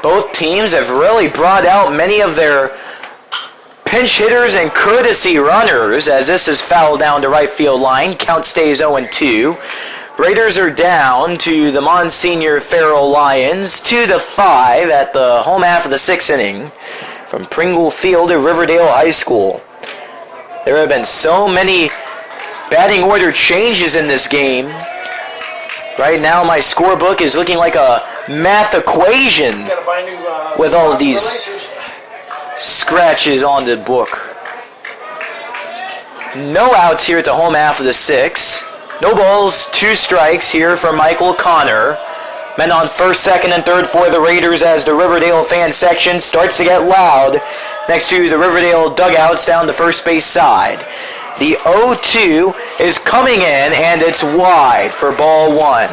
Both teams have really brought out many of their pinch hitters and courtesy runners as this is fouled down to right field line. Count stays 0-2. Raiders are down to the Monsignor Farrell Lions 2-5 at the home half of the sixth inning from Pringle Field to Riverdale High School. There have been so many batting order changes in this game. Right now my scorebook is looking like a math equation with all of these scratches on the book. No outs here at the home half of the sixth. No balls, 2 strikes here for Michael Connor. Men on first, second, and third for the Raiders as the Riverdale fan section starts to get loud next to the Riverdale dugouts down the first base side. The 0-2 is coming in, and it's wide for ball 1.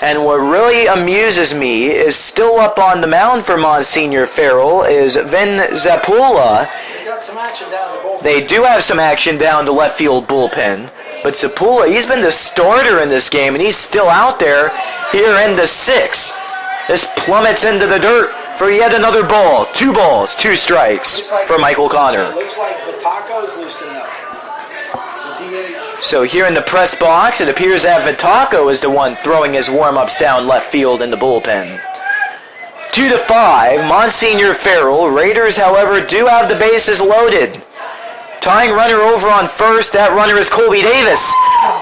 And what really amuses me is still up on the mound for Monsignor Farrell is Vin Zapula. They got some action down the bullpen. They do have some action down the left field bullpen. But Zapula, he's been the starter in this game, and he's still out there here in the sixth. This plummets into the dirt for yet another ball. 2 balls, 2 strikes for Michael Connor. It looks like the taco's loosening up. The DH. So here in the press box, it appears that Vitaco is the one throwing his warm-ups down left field in the bullpen. 2-5, Monsignor Farrell. Raiders, however, do have the bases loaded. Tying runner over on first. That runner is Colby Davis.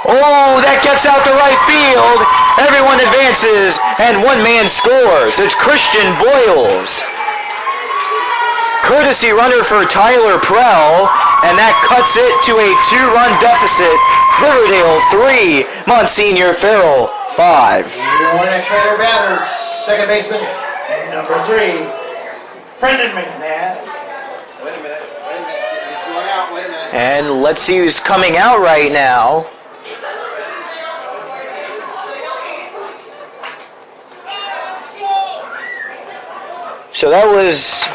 Oh, that gets out to right field. Everyone advances, and one man scores. It's Christian Boyles. Courtesy runner for Tyler Prell, and that cuts it to a 2-run deficit. Riverdale 3, Monsignor Farrell 5. Your next Raider batter, second baseman, number 3, Brendan McNabb. Wait a minute. He's going out. Wait a minute. And let's see who's coming out right now. So that was,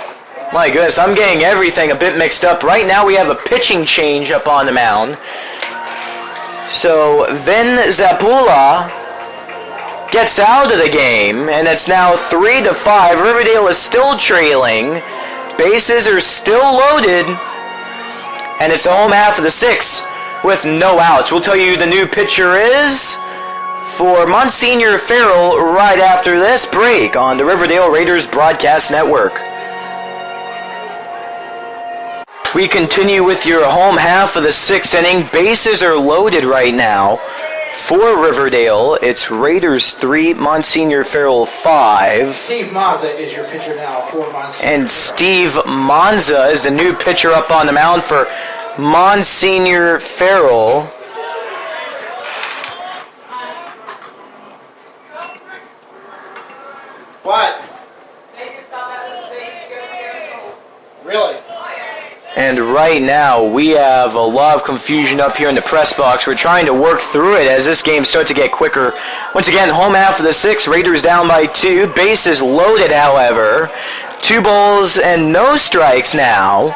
my goodness, I'm getting everything a bit mixed up. Right now we have a pitching change up on the mound. So Vin Zapula gets out of the game, and it's now 3-5. Riverdale is still trailing. Bases are still loaded, and it's the home half of the 6th with no outs. We'll tell you who the new pitcher is for Monsignor Farrell right after this break on the Riverdale Raiders Broadcast Network. We continue with your home half of the 6th inning. Bases are loaded right now for Riverdale. It's Raiders 3, Monsignor Farrell 5. Steve Mazza is your pitcher now for Monsignor. And Steve Monza is the new pitcher up on the mound for Monsignor Farrell. What? Really? And right now, we have a lot of confusion up here in the press box. We're trying to work through it as this game starts to get quicker. Once again, home half of the 6th, Raiders down by 2. Bases loaded, however. 2 balls and no strikes now.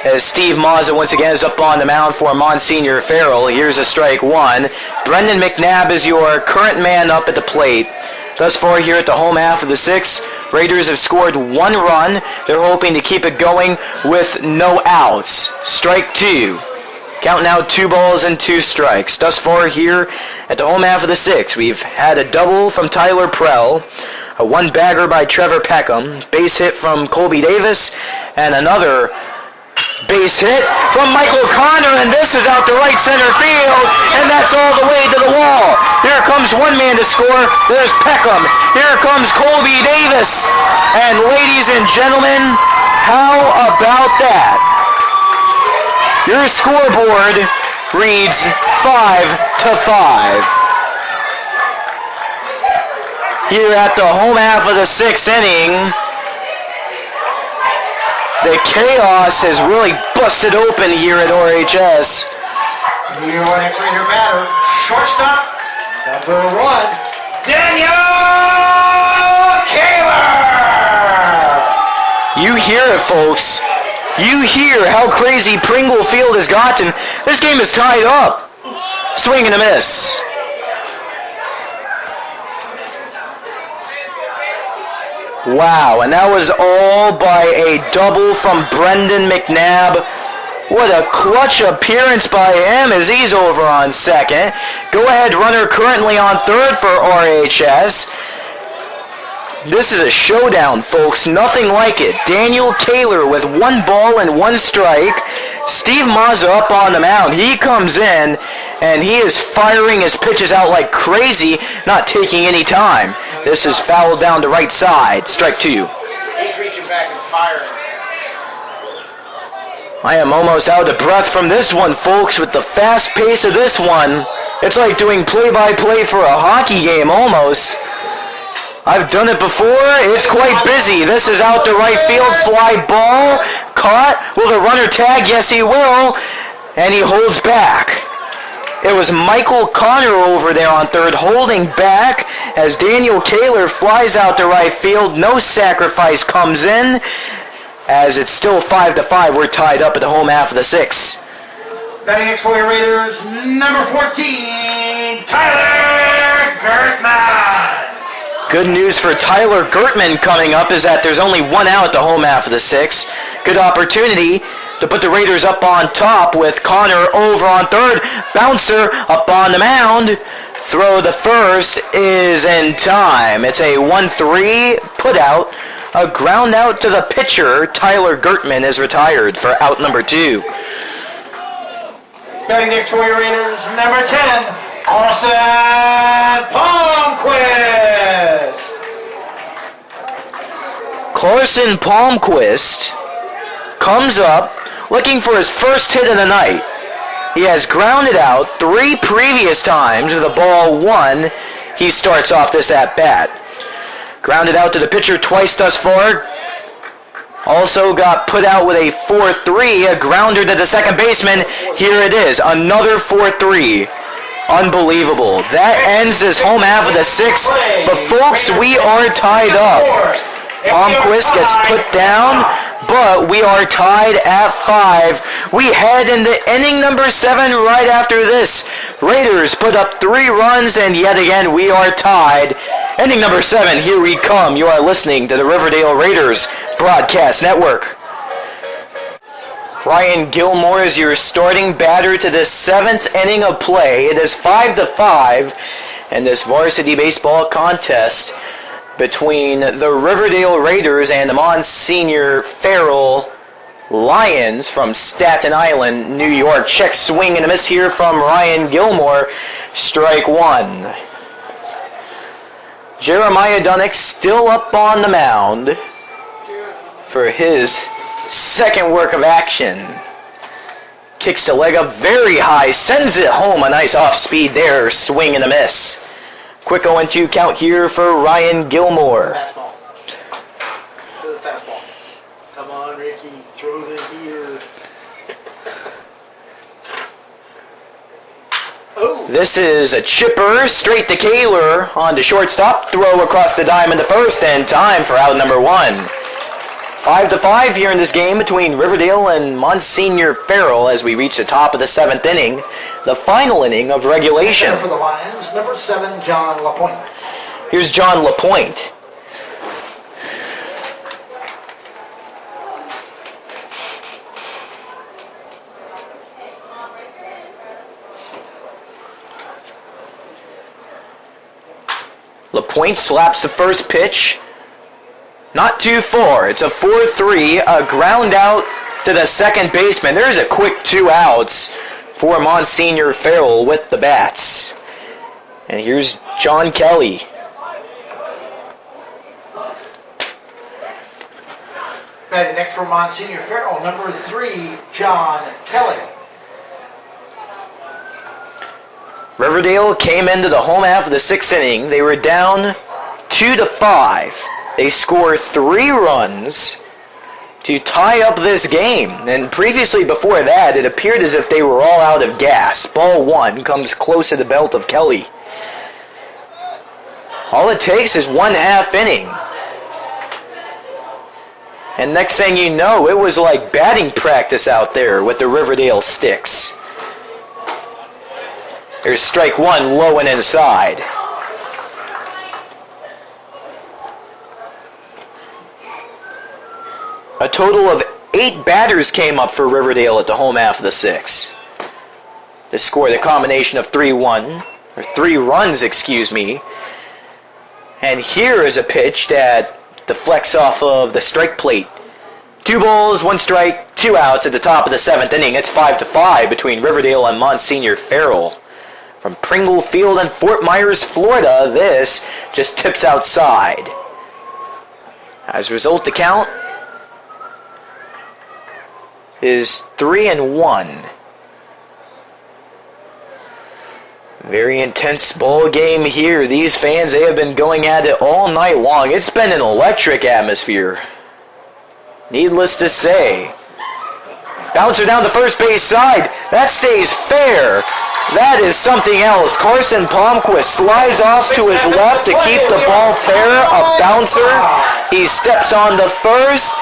As Steve Mazza once again is up on the mound for Monsignor Farrell. Here's a strike 1. Brendan McNabb is your current man up at the plate. Thus far here at the home half of the 6th, Raiders have scored 1 run. They're hoping to keep it going with no outs. Strike 2. Count now 2 balls and 2 strikes. Thus far here at the home half of the 6th, we've had a double from Tyler Prell, a 1-bagger by Trevor Peckham, base hit from Colby Davis, and another base hit from Michael Connor, and this is out to right center field, and that's all the way to the wall. Here comes one man to score. There's Peckham. Here comes Colby Davis. And ladies and gentlemen, how about that? Your scoreboard reads 5-5. Here at the home half of the 6th inning, the chaos has really busted open here at RHS. Your next Raider batter, shortstop, number 1, Daniel Kaler. You hear it, folks. You hear how crazy Pringle Field has gotten. This game is tied up. Swing and a miss. Wow, and that was all by a double from Brendan McNabb. What a clutch appearance by him as he's over on second. Go-ahead runner currently on third for RHS. This is a showdown, folks. Nothing like it. Daniel Kaler with 1 ball and 1 strike. Steve Mazza up on the mound. He comes in, and he is firing his pitches out like crazy, not taking any time. This is fouled down to right side. Strike 2. He's reaching back and firing. I am almost out of breath from this one, folks, with the fast pace of this one. It's like doing play-by-play for a hockey game, almost. I've done it before. It's quite busy. This is out to right field. Fly ball. Caught. Will the runner tag? Yes, he will. And he holds back. It was Michael Connor over there on third holding back as Daniel Kaler flies out to right field. No sacrifice comes in as it's still 5-5. We're tied up at the home half of the 6th. Batting next for your Raiders, number 14, Tyler Gertman. Good news for Tyler Gertman coming up is that there's only 1 out at the home half of the 6th. Good opportunity to put the Raiders up on top with Connor over on third. Bouncer up on the mound. Throw to first is in time. It's a 1-3 put out. A ground out to the pitcher. Tyler Gertman is retired for out number 2. Batting next for your Raiders, number 10, Carson Palmquist. Carson Palmquist comes up looking for his first hit of the night. He has grounded out 3 previous times with a ball 1. He starts off this at-bat. Grounded out to the pitcher twice thus far. Also got put out with a 4-3, a grounder to the second baseman. Here it is, another 4-3. Unbelievable. That ends this home half of the 6th. But folks, we are tied up. Palmquist gets put down, but we are tied at 5. We head into inning number 7 right after this. Raiders put up 3 runs, and yet again we are tied. Inning number 7, here we come. You are listening to the Riverdale Raiders Broadcast Network. Ryan Gilmore is your starting batter to the 7th inning of play. It is 5-5 in this varsity baseball contest between the Riverdale Raiders and the Monsignor Farrell Lions from Staten Island, New York. Check swing and a miss here from Ryan Gilmore. Strike 1. Jeremiah Dunnick still up on the mound for his second work of action. Kicks the leg up very high, sends it home. A nice off speed there, swing and a miss. Quick 0-2 count here for Ryan Gilmore. Fastball. Throw the fastball. Come on, Ricky. Throw the here. Oh. This is a chipper straight to Kaler on to shortstop. Throw across the diamond to first, and time for out number 1. 5-5 here in this game between Riverdale and Monsignor Farrell as we reach the top of the 7th inning, the final inning of regulation. For the Lions, number 7, John LaPointe. Here's John LaPointe. LaPointe slaps the first pitch. Not too far. It's a 4-3, a ground out to the second baseman. There's a quick 2 outs for Monsignor Farrell with the bats. And here's John Kelly. Batting next for Monsignor Farrell, number 3, John Kelly. Riverdale came into the home half of the 6th inning. They were down 2-5. They score 3 runs to tie up this game. And previously before that, it appeared as if they were all out of gas. Ball 1 comes close to the belt of Kelly. All it takes is 1/2 inning. And next thing you know, it was like batting practice out there with the Riverdale sticks. There's strike 1 low and inside. A total of 8 batters came up for Riverdale at the home half of the 6th. They scored a combination of 3 runs, excuse me. And here is a pitch that deflects off of the strike plate. 2 balls, 1 strike, 2 outs at the top of the 7th inning. It's 5-5 between Riverdale and Monsignor Farrell. From Pringle Field in Fort Myers, Florida, this just tips outside. As a result, the count is 3-1. Very intense ball game here. These fans, they have been going at it all night long. It's been an electric atmosphere. Needless to say. Bouncer down the first base side. That stays fair. That is something else. Carson Palmquist slides off to his left to keep the ball fair. A bouncer. He steps on the first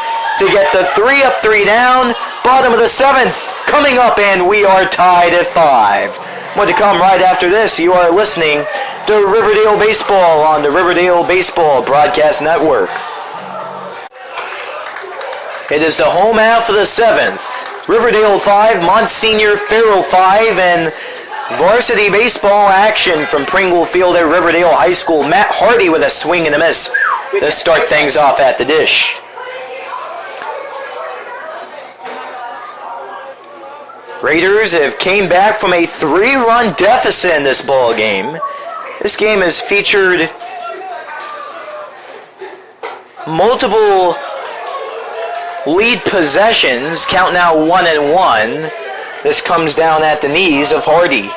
to get the 3 up, 3 down. Bottom of the 7th coming up, and we are tied at 5. More to come right after this. You are listening to Riverdale Baseball on the Riverdale Baseball Broadcast Network. It is the home half of the 7th. Riverdale 5, Monsignor Farrell 5, and varsity baseball action from Pringle Field at Riverdale High School. Matt Hardy with a swing and a miss to start things off at the dish. Raiders have came back from a 3-run deficit in this ball game. This game has featured multiple lead possessions, count now 1-1. This comes down at the knees of Hardy.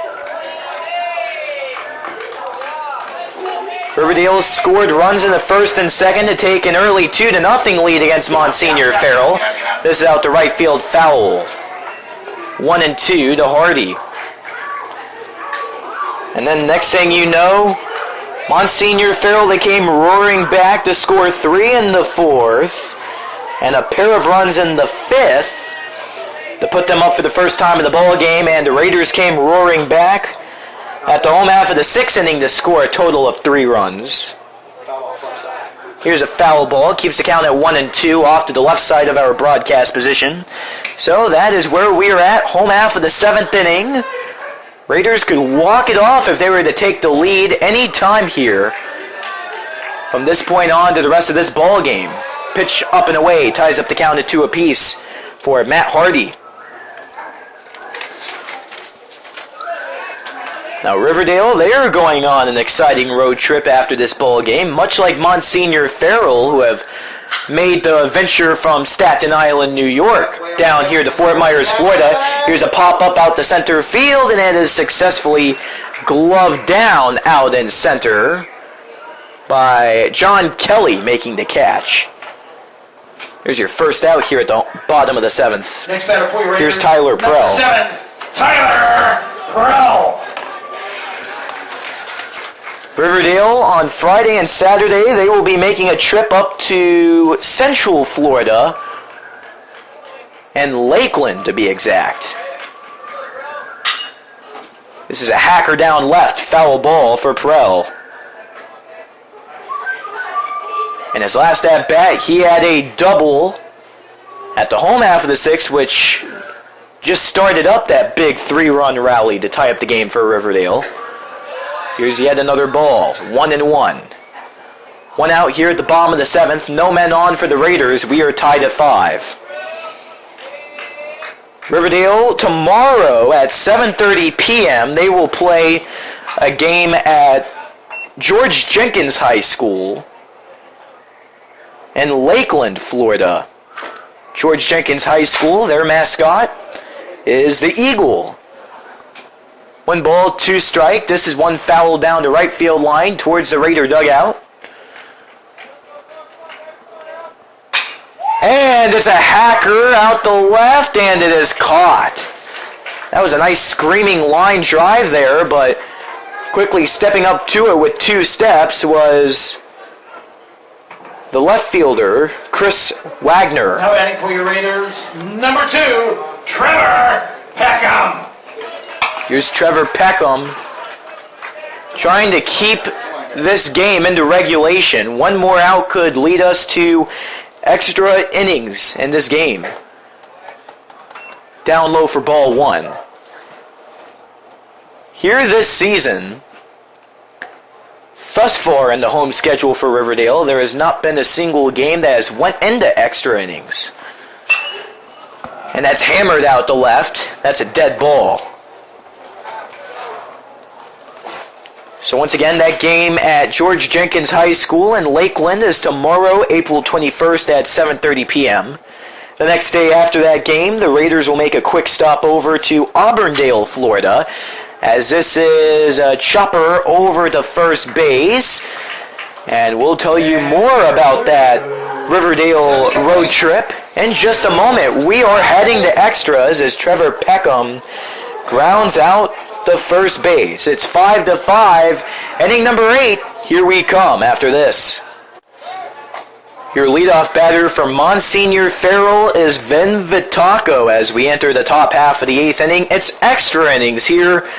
Riverdale scored runs in the first and second to take an early 2-0 lead against Monsignor Farrell. This is out to right field foul. 1-2 to Hardy. And then next thing you know, Monsignor Farrell, they came roaring back to score 3 in the 4th and a pair of runs in the 5th to put them up for the first time in the ball game, and the Raiders came roaring back at the home half of the 6th inning to score a total of 3 runs. Here's a foul ball, keeps the count at 1-2 off to the left side of our broadcast position. So that is where we are at, home half of the 7th inning. Raiders could walk it off if they were to take the lead any time here from this point on to the rest of this ball game. Pitch up and away, ties up the count at 2 apiece for Matt Hardy. Now Riverdale, they are going on an exciting road trip after this ball game, much like Monsignor Farrell, who have made the venture from Staten Island, New York, down here to Fort Myers, Florida. Here's a pop-up out to center field, and it is successfully gloved down out in center by John Kelly making the catch. Here's your first out here at the bottom of the 7th. Next batter for you, Raiders. Here's Tyler Number Prell. 7, Tyler Prell. Riverdale, on Friday and Saturday, they will be making a trip up to Central Florida and Lakeland, to be exact. This is a hacker down left, foul ball for Prell. In his last at-bat, he had a double at the home half of the 6th, which just started up that big 3-run rally to tie up the game for Riverdale. Here's yet another ball, 1-1. One out here at the bottom of the 7th, no men on for the Raiders. We are tied at 5. Riverdale, tomorrow at 7:30 p.m., they will play a game at George Jenkins High School in Lakeland, Florida. George Jenkins High School, their mascot is the Eagle. 1 ball, 2 strike. This is one foul down the right field line towards the Raider dugout. And it's a hacker out the left, and it is caught. That was a nice screaming line drive there, but quickly stepping up to it with 2 steps was the left fielder, Chris Wagner. Now batting for your Raiders, number 2, Trevor Peckham. Here's Trevor Peckham trying to keep this game into regulation. 1 more out could lead us to extra innings in this game. Down low for ball 1. Here this season, thus far in the home schedule for Riverdale, there has not been a single game that has went into extra innings. And that's hammered out the left. That's a dead ball. So once again, that game at George Jenkins High School in Lakeland is tomorrow, April 21st at 7:30 p.m. The next day after that game, the Raiders will make a quick stop over to Auburndale, Florida, as this is a chopper over to first base. And we'll tell you more about that Riverdale road trip in just a moment. We are heading to extras as Trevor Peckham grounds out the first base. It's 5-5. Inning number 8. Here we come after this. Your leadoff batter from Monsignor Farrell is Vin Vitaco as we enter the top half of the 8th inning. It's extra innings here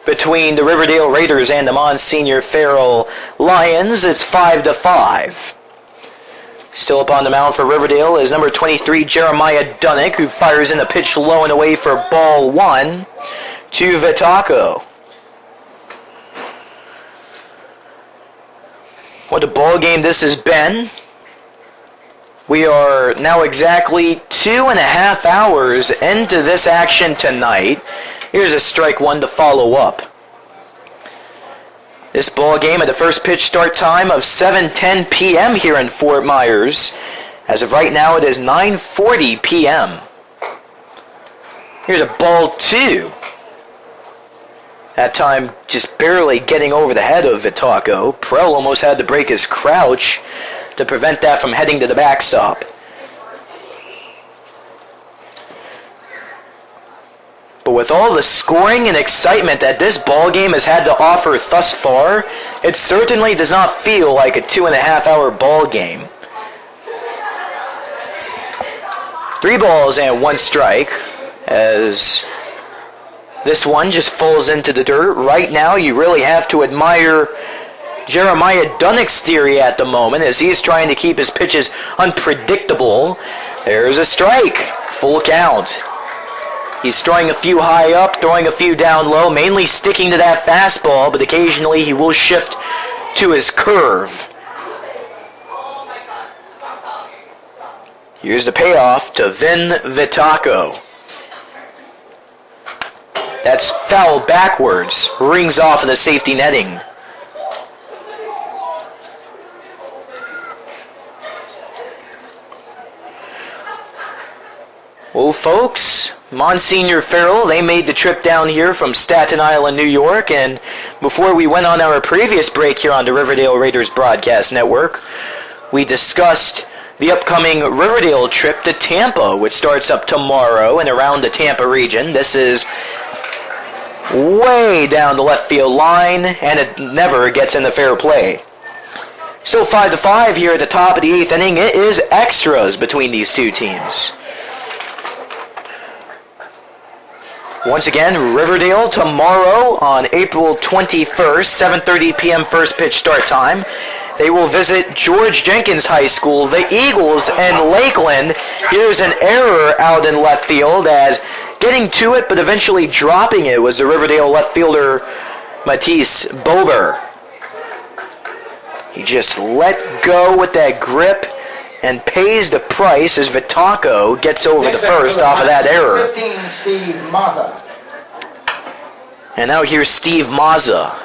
between the Riverdale Raiders and the Monsignor Farrell Lions. It's 5-5. Still up on the mound for Riverdale is number 23, Jeremiah Dunnick, who fires in the pitch low and away for ball 1 to Vitacco. What a ball game this has been. We are now exactly 2.5 hours into this action tonight. Here's a strike one to follow up. This ball game at the first pitch start time of 7:10 p.m. here in Fort Myers. As of right now, it is 9:40 p.m. Here's a ball 2. That time just barely getting over the head of Vitacco. Prell almost had to break his crouch to prevent that from heading to the backstop. But with all the scoring and excitement that this ball game has had to offer thus far, it certainly does not feel like a 2.5 hour ball game. 3 balls and 1 strike as this one just falls into the dirt. Right now, you really have to admire Jeremiah Dunnick's theory at the moment as he's trying to keep his pitches unpredictable. There's a strike. Full count. He's throwing a few high up, throwing a few down low, mainly sticking to that fastball, but occasionally he will shift to his curve. Here's the payoff to Vin Vitacco. That's foul backwards. Rings off of the safety netting. Well, folks, Monsignor Farrell, they made the trip down here from Staten Island, New York, and before we went on our previous break here on the Riverdale Raiders broadcast network, we discussed the upcoming Riverdale trip to Tampa, which starts up tomorrow and around the Tampa region. This is way down the left field line, and it never gets into fair play. Still 5-5 here at the top of the 8th inning. It is extras between these two teams. Once again, Riverdale tomorrow on April 21st, 7:30 p.m. first pitch start time. They will visit George Jenkins High School, the Eagles, and Lakeland. Here's an error out in left field as getting to it but eventually dropping it was the Riverdale left fielder Matisse Bober. He just let go with that grip and pays the price as Vitacco gets over the first off of that error. 15, Steve Mazza. And now here's Steve Mazza.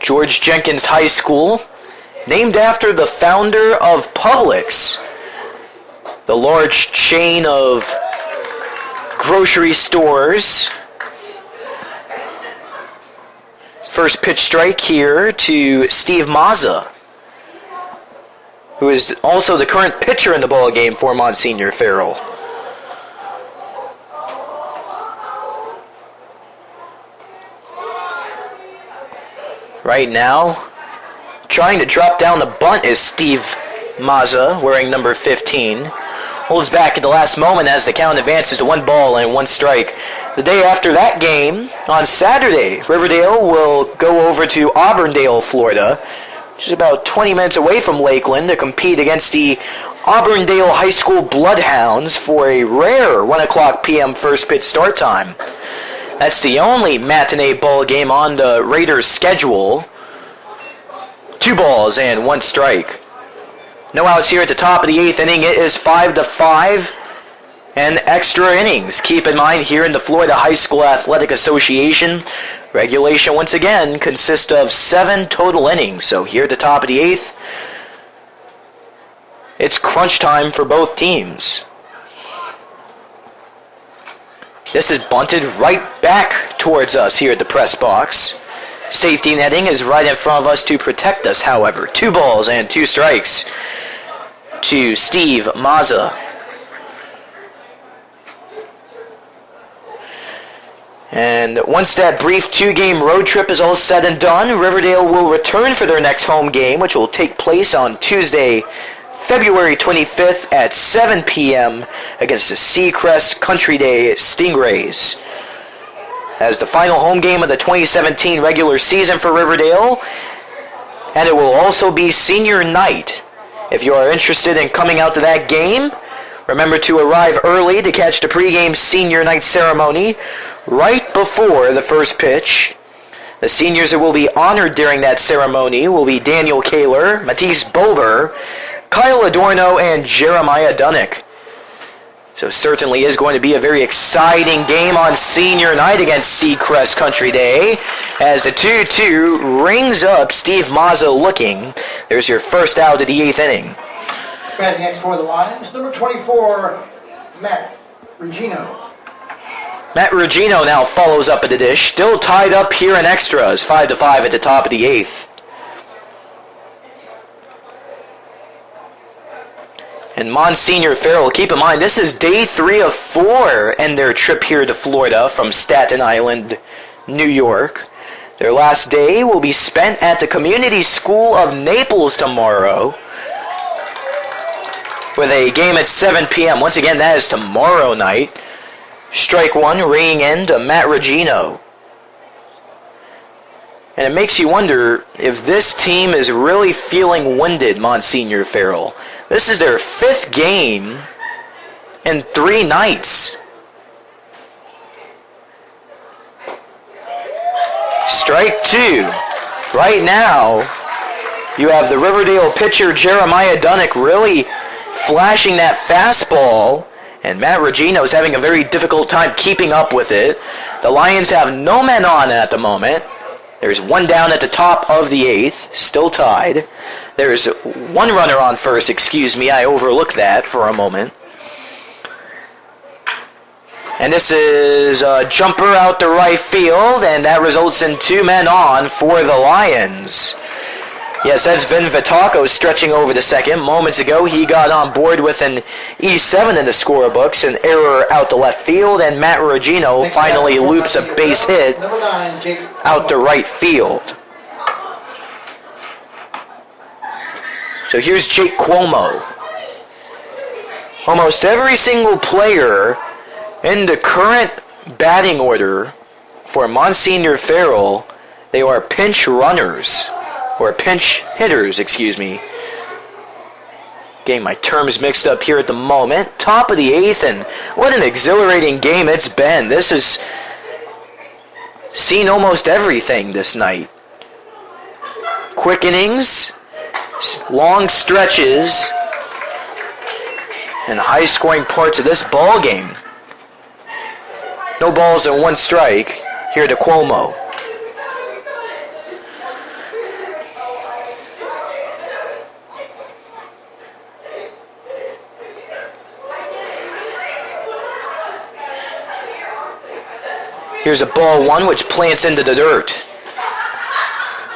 George Jenkins High School, named after the founder of Publix, the large chain of grocery stores. First pitch strike here to Steve Mazza, who is also the current pitcher in the ball game for Monsignor Farrell. Right now, trying to drop down the bunt is Steve Mazza, wearing number 15. Holds back at the last moment as the count advances to 1 ball and 1 strike. The day after that game, on Saturday, Riverdale will go over to Auburndale, Florida, which is about 20 minutes away from Lakeland, to compete against the Auburndale High School Bloodhounds for a rare 1 o'clock p.m. first pitch start time. That's the only matinee ball game on the Raiders' schedule. 2 balls and 1 strike. No outs here at the top of the 8th inning. It is 5-5 and extra innings. Keep in mind, here in the Florida High School Athletic Association, regulation once again consists of 7 total innings. So here at the top of the 8th, it's crunch time for both teams. This is bunted right back towards us here at the press box. Safety netting is right in front of us to protect us, however. 2 balls and 2 strikes to Steve Mazza. And once that brief 2-game road trip is all said and done, Riverdale will return for their next home game, which will take place on Tuesday, February 25th at 7 p.m. against the Seacrest Country Day Stingrays. As the final home game of the 2017 regular season for Riverdale, and it will also be senior night. If you are interested in coming out to that game, remember to arrive early to catch the pregame senior night ceremony right before the first pitch. The seniors that will be honored during that ceremony will be Daniel Kaler, Matisse Bober, Kyle Adorno, and Jeremiah Dunnick. So certainly is going to be a very exciting game on senior night against Seacrest Country Day. As the 2-2 rings up, Steve Mazzo looking. There's your first out of the 8th inning. Batting next for the Lions, number 24, Matt Regino. Matt Regino now follows up at the dish. Still tied up here in extras. 5-5 at the top of the 8th. And Monsignor Farrell, keep in mind, this is day 3 of 4 in their trip here to Florida from Staten Island, New York. Their last day will be spent at the Community School of Naples tomorrow with a game at 7 p.m. Once again, that is tomorrow night. Strike one, ringing in to Matt Regino. And it makes you wonder if this team is really feeling winded, Monsignor Farrell. This is their 5th game in 3 nights. Strike two. Right now, you have the Riverdale pitcher Jeremiah Dunnick really flashing that fastball, and Matt Regino is having a very difficult time keeping up with it. The Lions have no men on at the moment. There's one down at the top of the 8th, still tied. There's one runner on first, I overlooked that for a moment. And this is a jumper out to right field, and that results in 2 men on for the Lions. Yes, that's Vin Vitaco stretching over the second. Moments ago, he got on board with an E7 in the scorebooks, an error out to left field, and Matt Regino finally loops a base hit out to right field. So here's Jake Cuomo. Almost every single player in the current batting order for Monsignor Farrell, they are pinch runners. Or pinch hitters, Getting my terms mixed up here at the moment. Top of the 8th, and what an exhilarating game it's been. This has seen almost everything this night. Quick innings, long stretches, and high-scoring parts of this ball game. No balls and 1 strike here to Cuomo. Here's a ball 1 which plants into the dirt.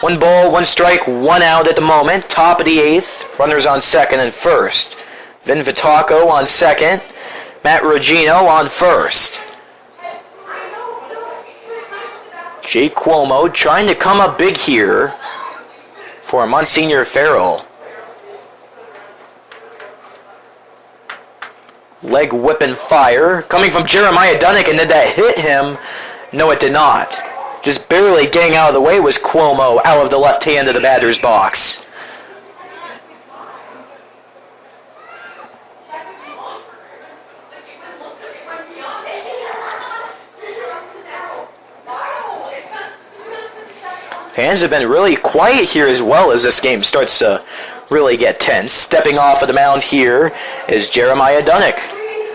1 ball, 1 strike, 1 out at the moment. Top of the 8th. Runners on second and first. Vin Vitaco on second. Matt Regino on first. Jake Cuomo trying to come up big here for Monsignor Farrell. Leg whip and fire. Coming from Jeremiah Dunnick, and did that hit him? No, it did not. Just barely getting out of the way was Cuomo out of the left hand of the batter's box. Fans have been really quiet here as well as this game starts to really get tense. Stepping off of the mound here is Jeremiah Dunnick.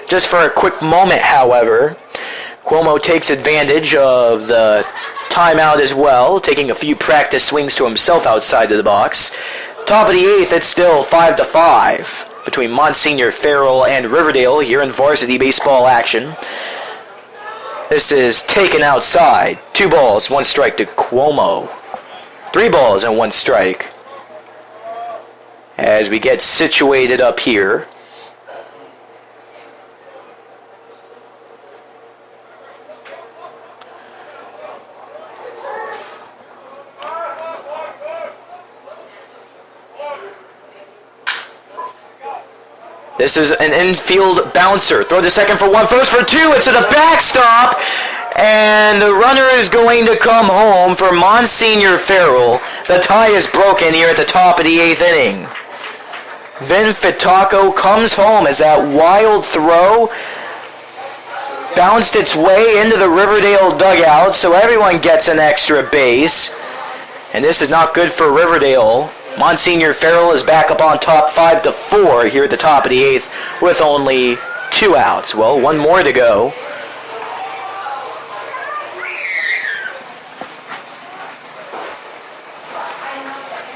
Just for a quick moment, however, Cuomo takes advantage of the timeout as well, taking a few practice swings to himself outside of the box. Top of the 8th, it's still 5-5 between Monsignor Farrell and Riverdale here in varsity baseball action. This is taken outside. 2 balls, 1 strike to Cuomo. 3 balls and 1 strike. As we get situated up here. This is an infield bouncer. Throw to second for one, first for two. It's to the backstop. And the runner is going to come home for Monsignor Farrell. The tie is broken here at the top of the 8th inning. Vin Fitaco comes home as that wild throw bounced its way into the Riverdale dugout, so everyone gets an extra base. And this is not good for Riverdale. Monsignor Farrell is back up on top 5-4 here at the top of the 8th with only 2 outs. Well, one more to go.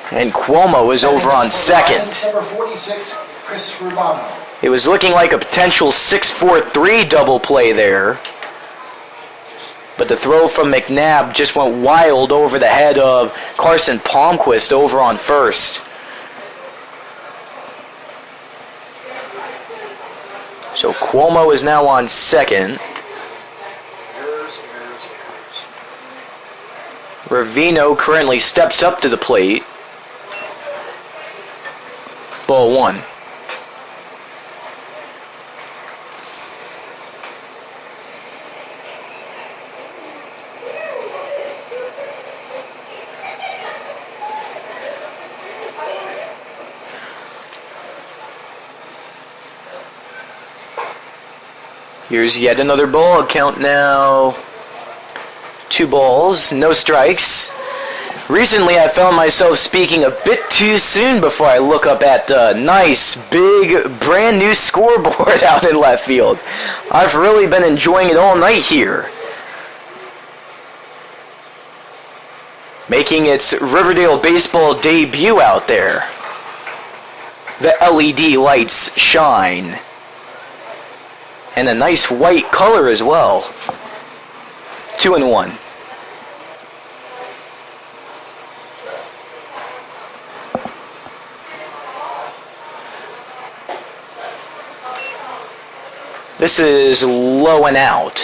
And Cuomo is over on second. Number 46, Chris Rubano. It was looking like a potential 6-4-3 double play there. But the throw from McNabb just went wild over the head of Carson Palmquist over on first. So Cuomo is now on second. Ravino currently steps up to the plate. Ball one. Here's yet another ball. Count now 2 balls, no strikes. Recently, I found myself speaking a bit too soon before I look up at the nice, big, brand new scoreboard out in left field. I've really been enjoying it all night here. Making its Riverdale baseball debut out there. The LED lights shine. And a nice white color as well. 2-1. This is low and out.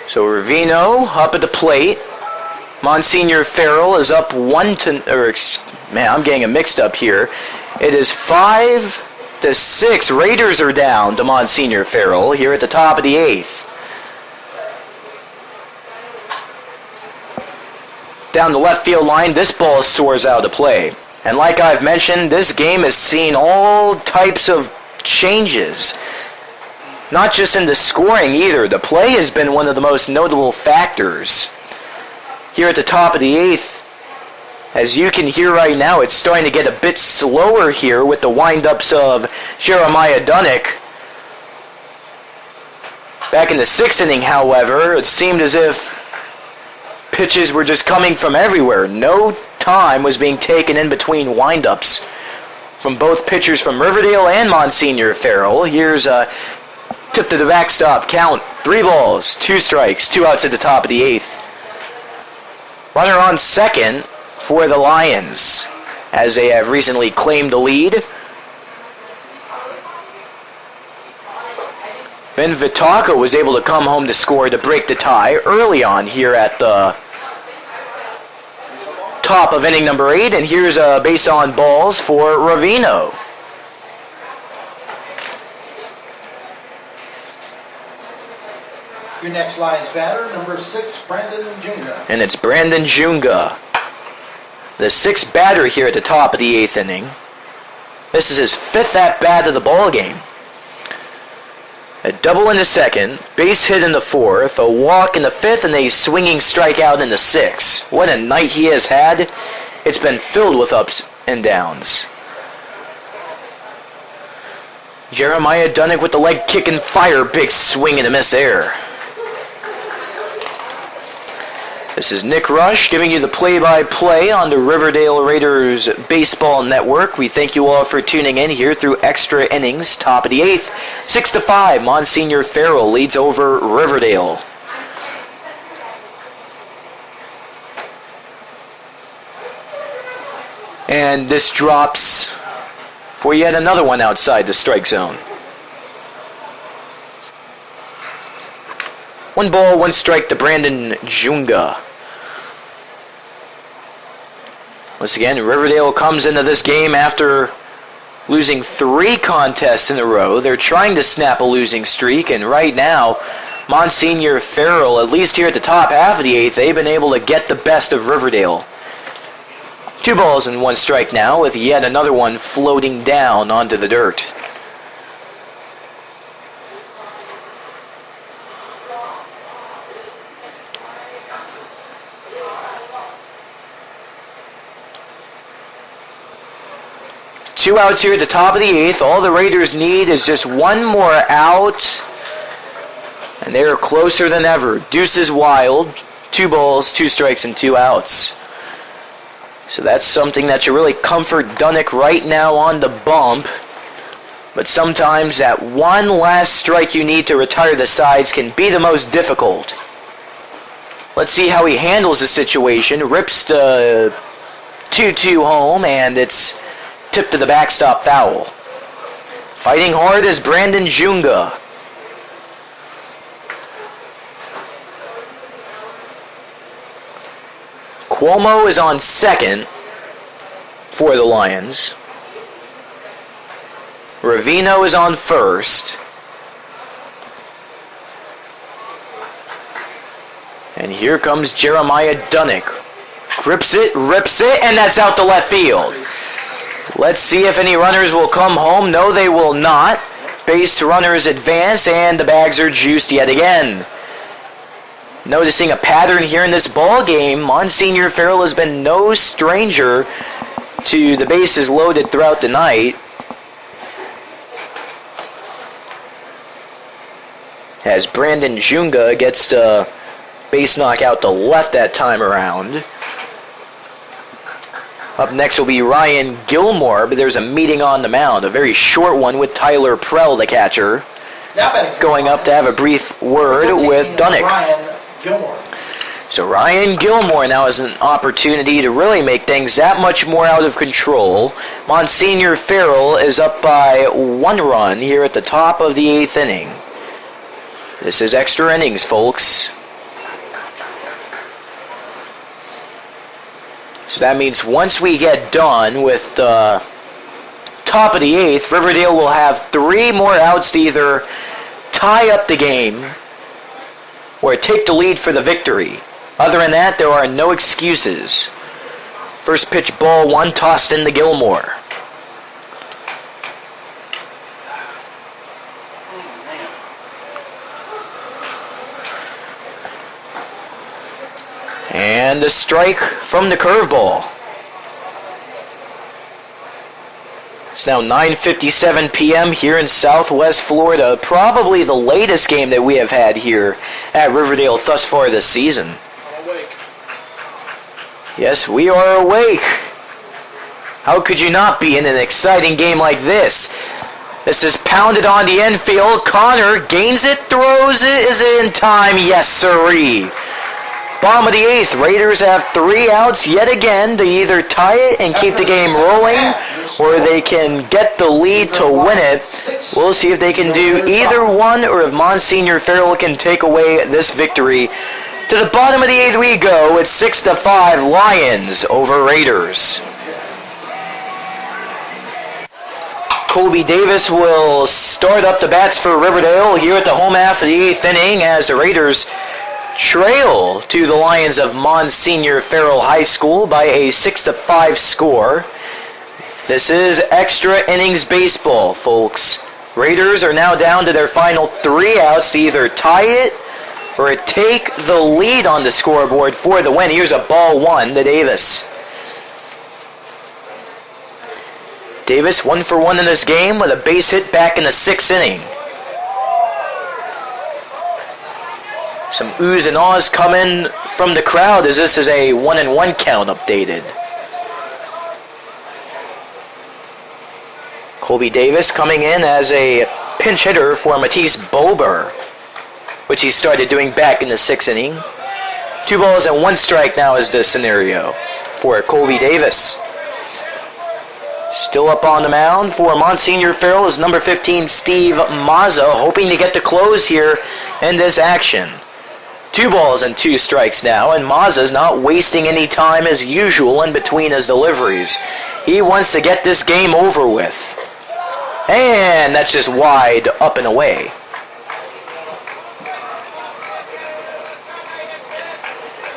So Ravino up at the plate. Monsignor Farrell is up 1-0. Man, I'm getting it mixed up here. It is 5-6. Raiders are down to Monsignor Farrell here at the top of the 8th. Down the left field line, this ball soars out of play. And like I've mentioned, this game has seen all types of changes. Not just in the scoring either. The play has been one of the most notable factors. Here at the top of the 8th, as you can hear right now, it's starting to get a bit slower here with the windups of Jeremiah Dunnick. Back in the 6th inning, however, it seemed as if pitches were just coming from everywhere. No time was being taken in between windups from both pitchers from Riverdale and Monsignor Farrell. Here's a tip to the backstop. Count 3 balls, 2 strikes, 2 outs at the top of the 8th. Runner on second for the Lions, as they have recently claimed the lead. Ben Vitaka was able to come home to score to break the tie early on here at the top of inning number 8, and here's a base on balls for Ravino. Your next Lions batter, number 6, Brandon Junga. And it's Brandon Junga, the 6th batter here at the top of the 8th inning. This is his 5th at-bat of the ball game. A double in the 2nd, base hit in the 4th, a walk in the 5th, and a swinging strikeout in the 6th. What a night he has had. It's been filled with ups and downs. Jeremiah Dunnick with the leg kick and fire. Big swing and a miss there. This is Nick Rush giving you the play-by-play on the Riverdale Raiders Baseball Network. We thank you all for tuning in here through extra innings, top of the 8th. 6-5, Monsignor Farrell leads over Riverdale. And this drops for yet another one outside the strike zone. 1 ball, 1 strike to Brandon Junga. Once again, Riverdale comes into this game after losing 3 contests in a row. They're trying to snap a losing streak, and right now, Monsignor Farrell, at least here at the top half of the 8th, they've been able to get the best of Riverdale. 2 balls and 1 strike now, with yet another one floating down onto the dirt. Two outs here at the top of the 8th. All the Raiders need is just one more out. And they're closer than ever. Deuces wild. 2 balls, 2 strikes, and 2 outs. So that's something that should really comfort Dunnick right now on the bump. But sometimes that one last strike you need to retire the sides can be the most difficult. Let's see how he handles the situation. Rips the 2-2 home, and it's tipped to the backstop foul. Fighting hard is Brandon Junga. Cuomo is on second for the Lions. Ravino is on first. And here comes Jeremiah Dunnick. Grips it, rips it, and that's out to left field. Let's see if any runners will come home. No, they will not. Base runners advance, and the bags are juiced yet again. Noticing a pattern here in this ball game, Monsignor Farrell has been no stranger to the bases loaded throughout the night. As Brandon Junga gets the base knock out to left that time around. Up next will be Ryan Gilmore, but there's a meeting on the mound, a very short one with Tyler Prell, the catcher, going up to have a brief word with Dunnick. Ryan Gilmore. So Ryan Gilmore now has an opportunity to really make things that much more out of control. Monsignor Farrell is up by 1 run here at the top of the 8th inning. This is extra innings, folks. So that means once we get done with the top of the 8th, Riverdale will have 3 more outs to either tie up the game or take the lead for the victory. Other than that, there are no excuses. First pitch, ball 1, tossed in to Gilmore. And a strike from the curveball. It's now 9:57 p.m. here in Southwest Florida. Probably the latest game that we have had here at Riverdale thus far this season. I'm awake. Yes, we are awake. How could you not be in an exciting game like this? This is pounded on the infield. Connor gains it, throws it. Is it in time? Yes, sirree. Bottom of the 8th, Raiders have 3 outs yet again to either tie it and keep the game rolling, or they can get the lead to win it. We'll see if they can do either one, or if Monsignor Farrell can take away this victory. To the bottom of the 8th we go. It's 6-5 Lions over Raiders. Colby Davis will start up the bats for Riverdale here at the home half of the 8th inning as the Raiders trail to the Lions of Monsignor Farrell High School by a 6-5 score. This is extra innings baseball, folks. Raiders are now down to their final 3 outs to either tie it or take the lead on the scoreboard for the win. Here's a ball 1 to Davis. Davis 1 for 1 in this game with a base hit back in the 6th inning. Some oohs and ahs coming from the crowd as this is a 1-1 count updated. Colby Davis coming in as a pinch hitter for Matisse Bober, which he started doing back in the 6th inning. 2 balls and 1 strike now is the scenario for Colby Davis. Still up on the mound for Monsignor Farrell is number 15, Steve Mazza, hoping to get the close here in this action. 2 balls and 2 strikes now, and Mazza's not wasting any time as usual in between his deliveries. He wants to get this game over with. And that's just wide up and away.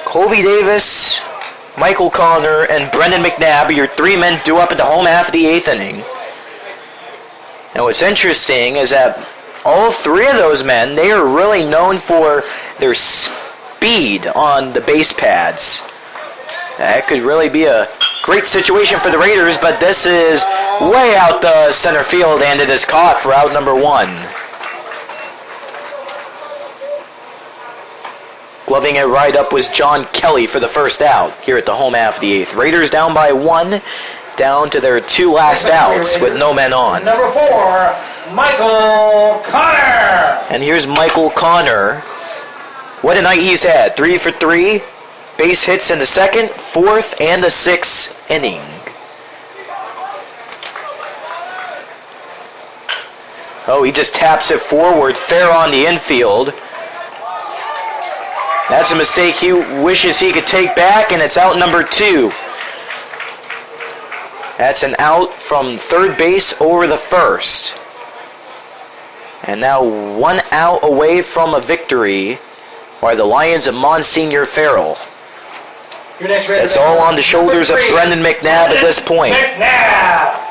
Colby Davis, Michael Connor, and Brendan McNabb are your three men due up at the home half of the 8th inning. And what's interesting is that all three of those men, they are really known for their speed on the base pads. That could really be a great situation for the Raiders, but this is way out the center field, and it is caught for out number 1. Gloving it right up was John Kelly for the first out here at the home half of the 8th. Raiders down by 1, down to their 2 last outs with no men on. Number 4, Michael Connor. And here's Michael Connor. What a night he's had. 3 for 3. Base hits in the 2nd, 4th, and the 6th inning. Oh, he just taps it forward, fair on the infield. That's a mistake he wishes he could take back, and it's out number 2. That's an out from third base over the first. And now 1 out away from a victory are the Lions of Monsignor Farrell. Your next It's all on the shoulders of Brendan McNabb at this point. McNabb.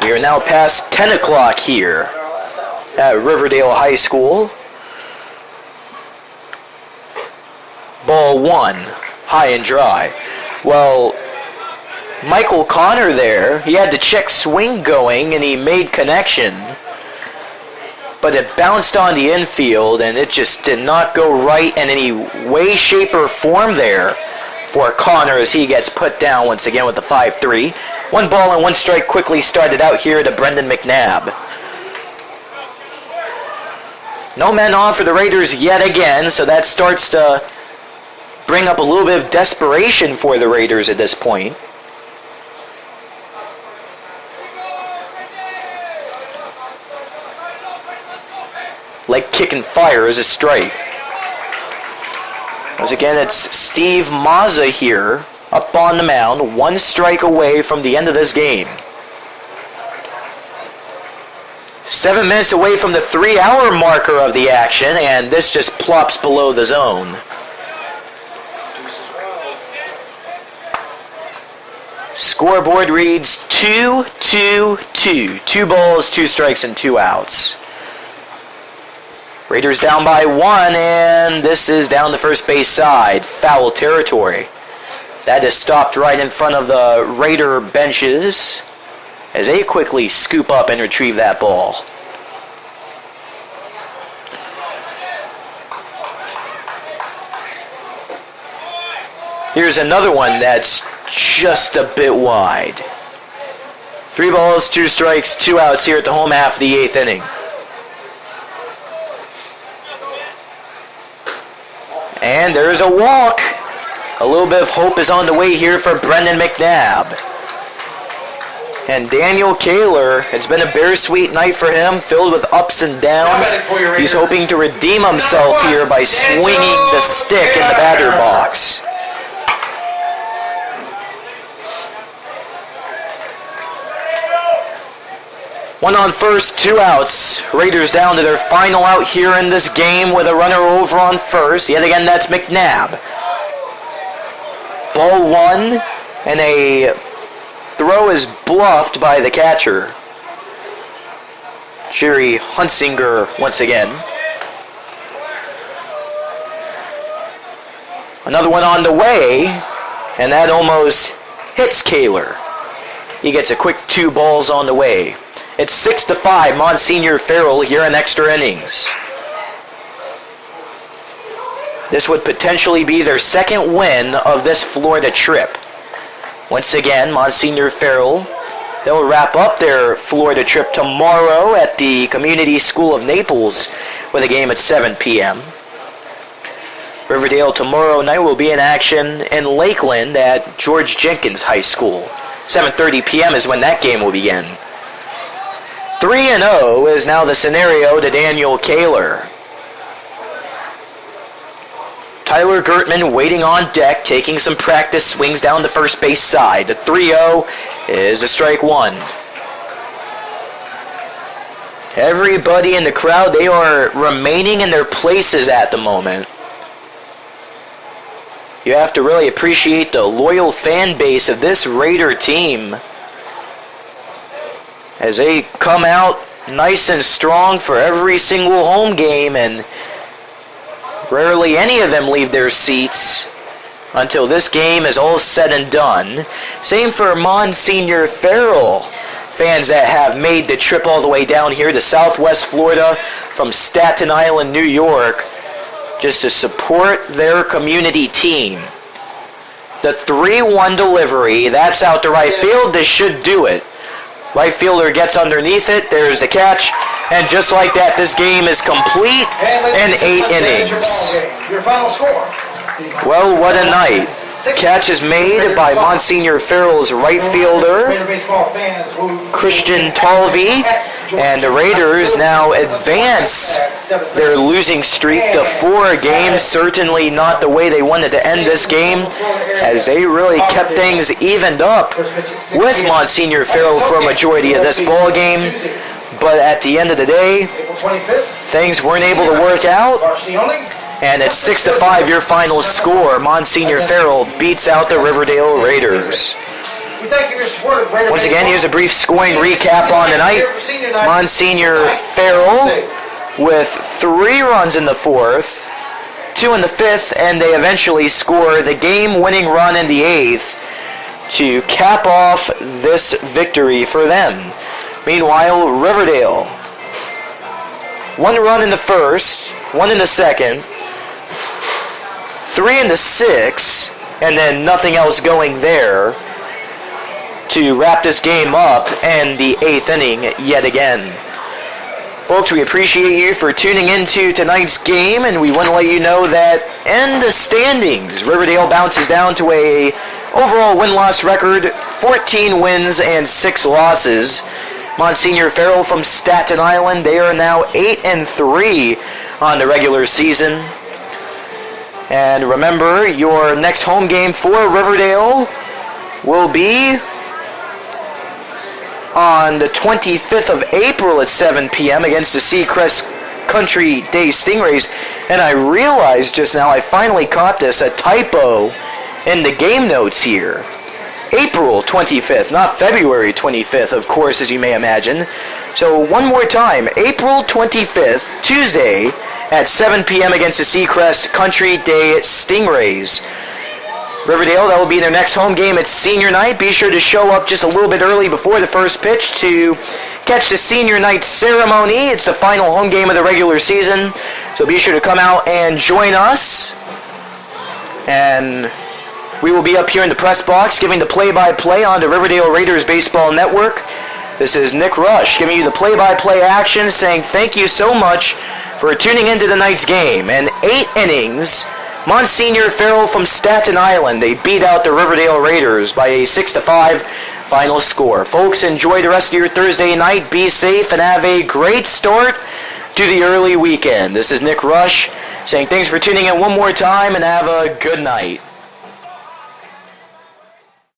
We are now past 10 o'clock here at Riverdale High School. Ball 1, high and dry. Well, Michael Connor there, he had the check swing going and he made connection. But it bounced on the infield and it just did not go right in any way, shape, or form there for Connor as he gets put down once again with the 5-3. 1 ball and 1 strike quickly started out here to Brendan McNabb. No men on for the Raiders yet again, so that starts to bring up a little bit of desperation for the Raiders at this point. Leg kick and fire is a strike. Once again, it's Steve Mazza here, up on the mound, 1 strike away from the end of this game. 7 minutes away from the 3-hour marker of the action, and this just plops below the zone. Scoreboard reads 2-2-2. 2 balls, 2 strikes, and 2 outs. Raiders down by 1, and this is down the first base side. Foul territory. That is stopped right in front of the Raider benches as they quickly scoop up and retrieve that ball. Here's another one that's just a bit wide. 3 balls, 2 strikes, 2 outs here at the home half of the 8th inning. And there's a walk. A little bit of hope is on the way here for Brendan McNabb. And Daniel Kaler, it's been a bittersweet night for him, filled with ups and downs. He's hoping to redeem himself here by swinging the stick in the batter box. One on first, 2 outs. Raiders down to their final out here in this game with a runner over on first. Yet again, that's McNabb. Ball 1, and a throw is bluffed by the catcher. Jerry Hunsinger once again. Another one on the way, and that almost hits Kaler. He gets a quick 2 balls on the way. It's 6-5, Monsignor Farrell here in extra innings. This would potentially be their 2nd win of this Florida trip. Once again, Monsignor Farrell, they'll wrap up their Florida trip tomorrow at the Community School of Naples with a game at 7 p.m. Riverdale tomorrow night will be in action in Lakeland at George Jenkins High School. 7:30 p.m. is when that game will begin. 3-0 is now the scenario to Daniel Kaler. Tyler Gertman waiting on deck, taking some practice swings down the first base side. The 3-0 is a strike 1. Everybody in the crowd, they are remaining in their places at the moment. You have to really appreciate the loyal fan base of this Raider team as they come out nice and strong for every single home game, and rarely any of them leave their seats until this game is all said and done. Same for Monsignor Farrell fans that have made the trip all the way down here to Southwest Florida from Staten Island, New York, just to support their community team. The 3-1 delivery, that's out to right field. This should do it. Right fielder gets underneath it. There's the catch. And just like that, this game is complete in 8 innings. Your final score. Well, what a night. Catch is made by Monsignor Farrell's right fielder, Christian Talvey, and the Raiders now advance their losing streak to 4 games. Certainly not the way they wanted to end this game, as they really kept things evened up with Monsignor Farrell for a majority of this ball game. But at the end of the day, things weren't able to work out. And it's 6-5 your final score. Monsignor Farrell beats out the Riverdale Raiders. Once again, here's a brief scoring recap on the night. Monsignor Farrell with 3 runs in the 4th, 2 in the 5th, and they eventually score the game-winning run in the 8th to cap off this victory for them. Meanwhile, Riverdale, 1 run in the 1st, 1 in the 2nd, 3 in the 6th, and then nothing else going there to wrap this game up and the 8th inning yet again. Folks, we appreciate you for tuning into tonight's game, and we want to let you know that in the standings, Riverdale bounces down to a overall win-loss record, 14 wins and 6 losses. Monsignor Farrell from Staten Island, they are now 8-3 on the regular season. And remember, your next home game for Riverdale will be on the 25th of April at 7 p.m. against the Seacrest Country Day Stingrays. And I realized just now, I finally caught this, a typo in the game notes here. April 25th, not February 25th, of course, as you may imagine. So one more time, April 25th, Tuesday, at 7 p.m. against the Seacrest Country Day Stingrays. Riverdale, that will be their next home game at senior night. Be sure to show up just a little bit early before the first pitch to catch the senior night ceremony. It's the final home game of the regular season, so be sure to come out and join us. And we will be up here in the press box giving the play-by-play on the Riverdale Raiders Baseball Network. This is Nick Rush giving you the play-by-play action, saying thank you so much for tuning into tonight's game. And 8 innings, Monsignor Farrell from Staten Island, they beat out the Riverdale Raiders by a 6-5 final score. Folks, enjoy the rest of your Thursday night. Be safe and have a great start to the early weekend. This is Nick Rush saying thanks for tuning in one more time and have a good night.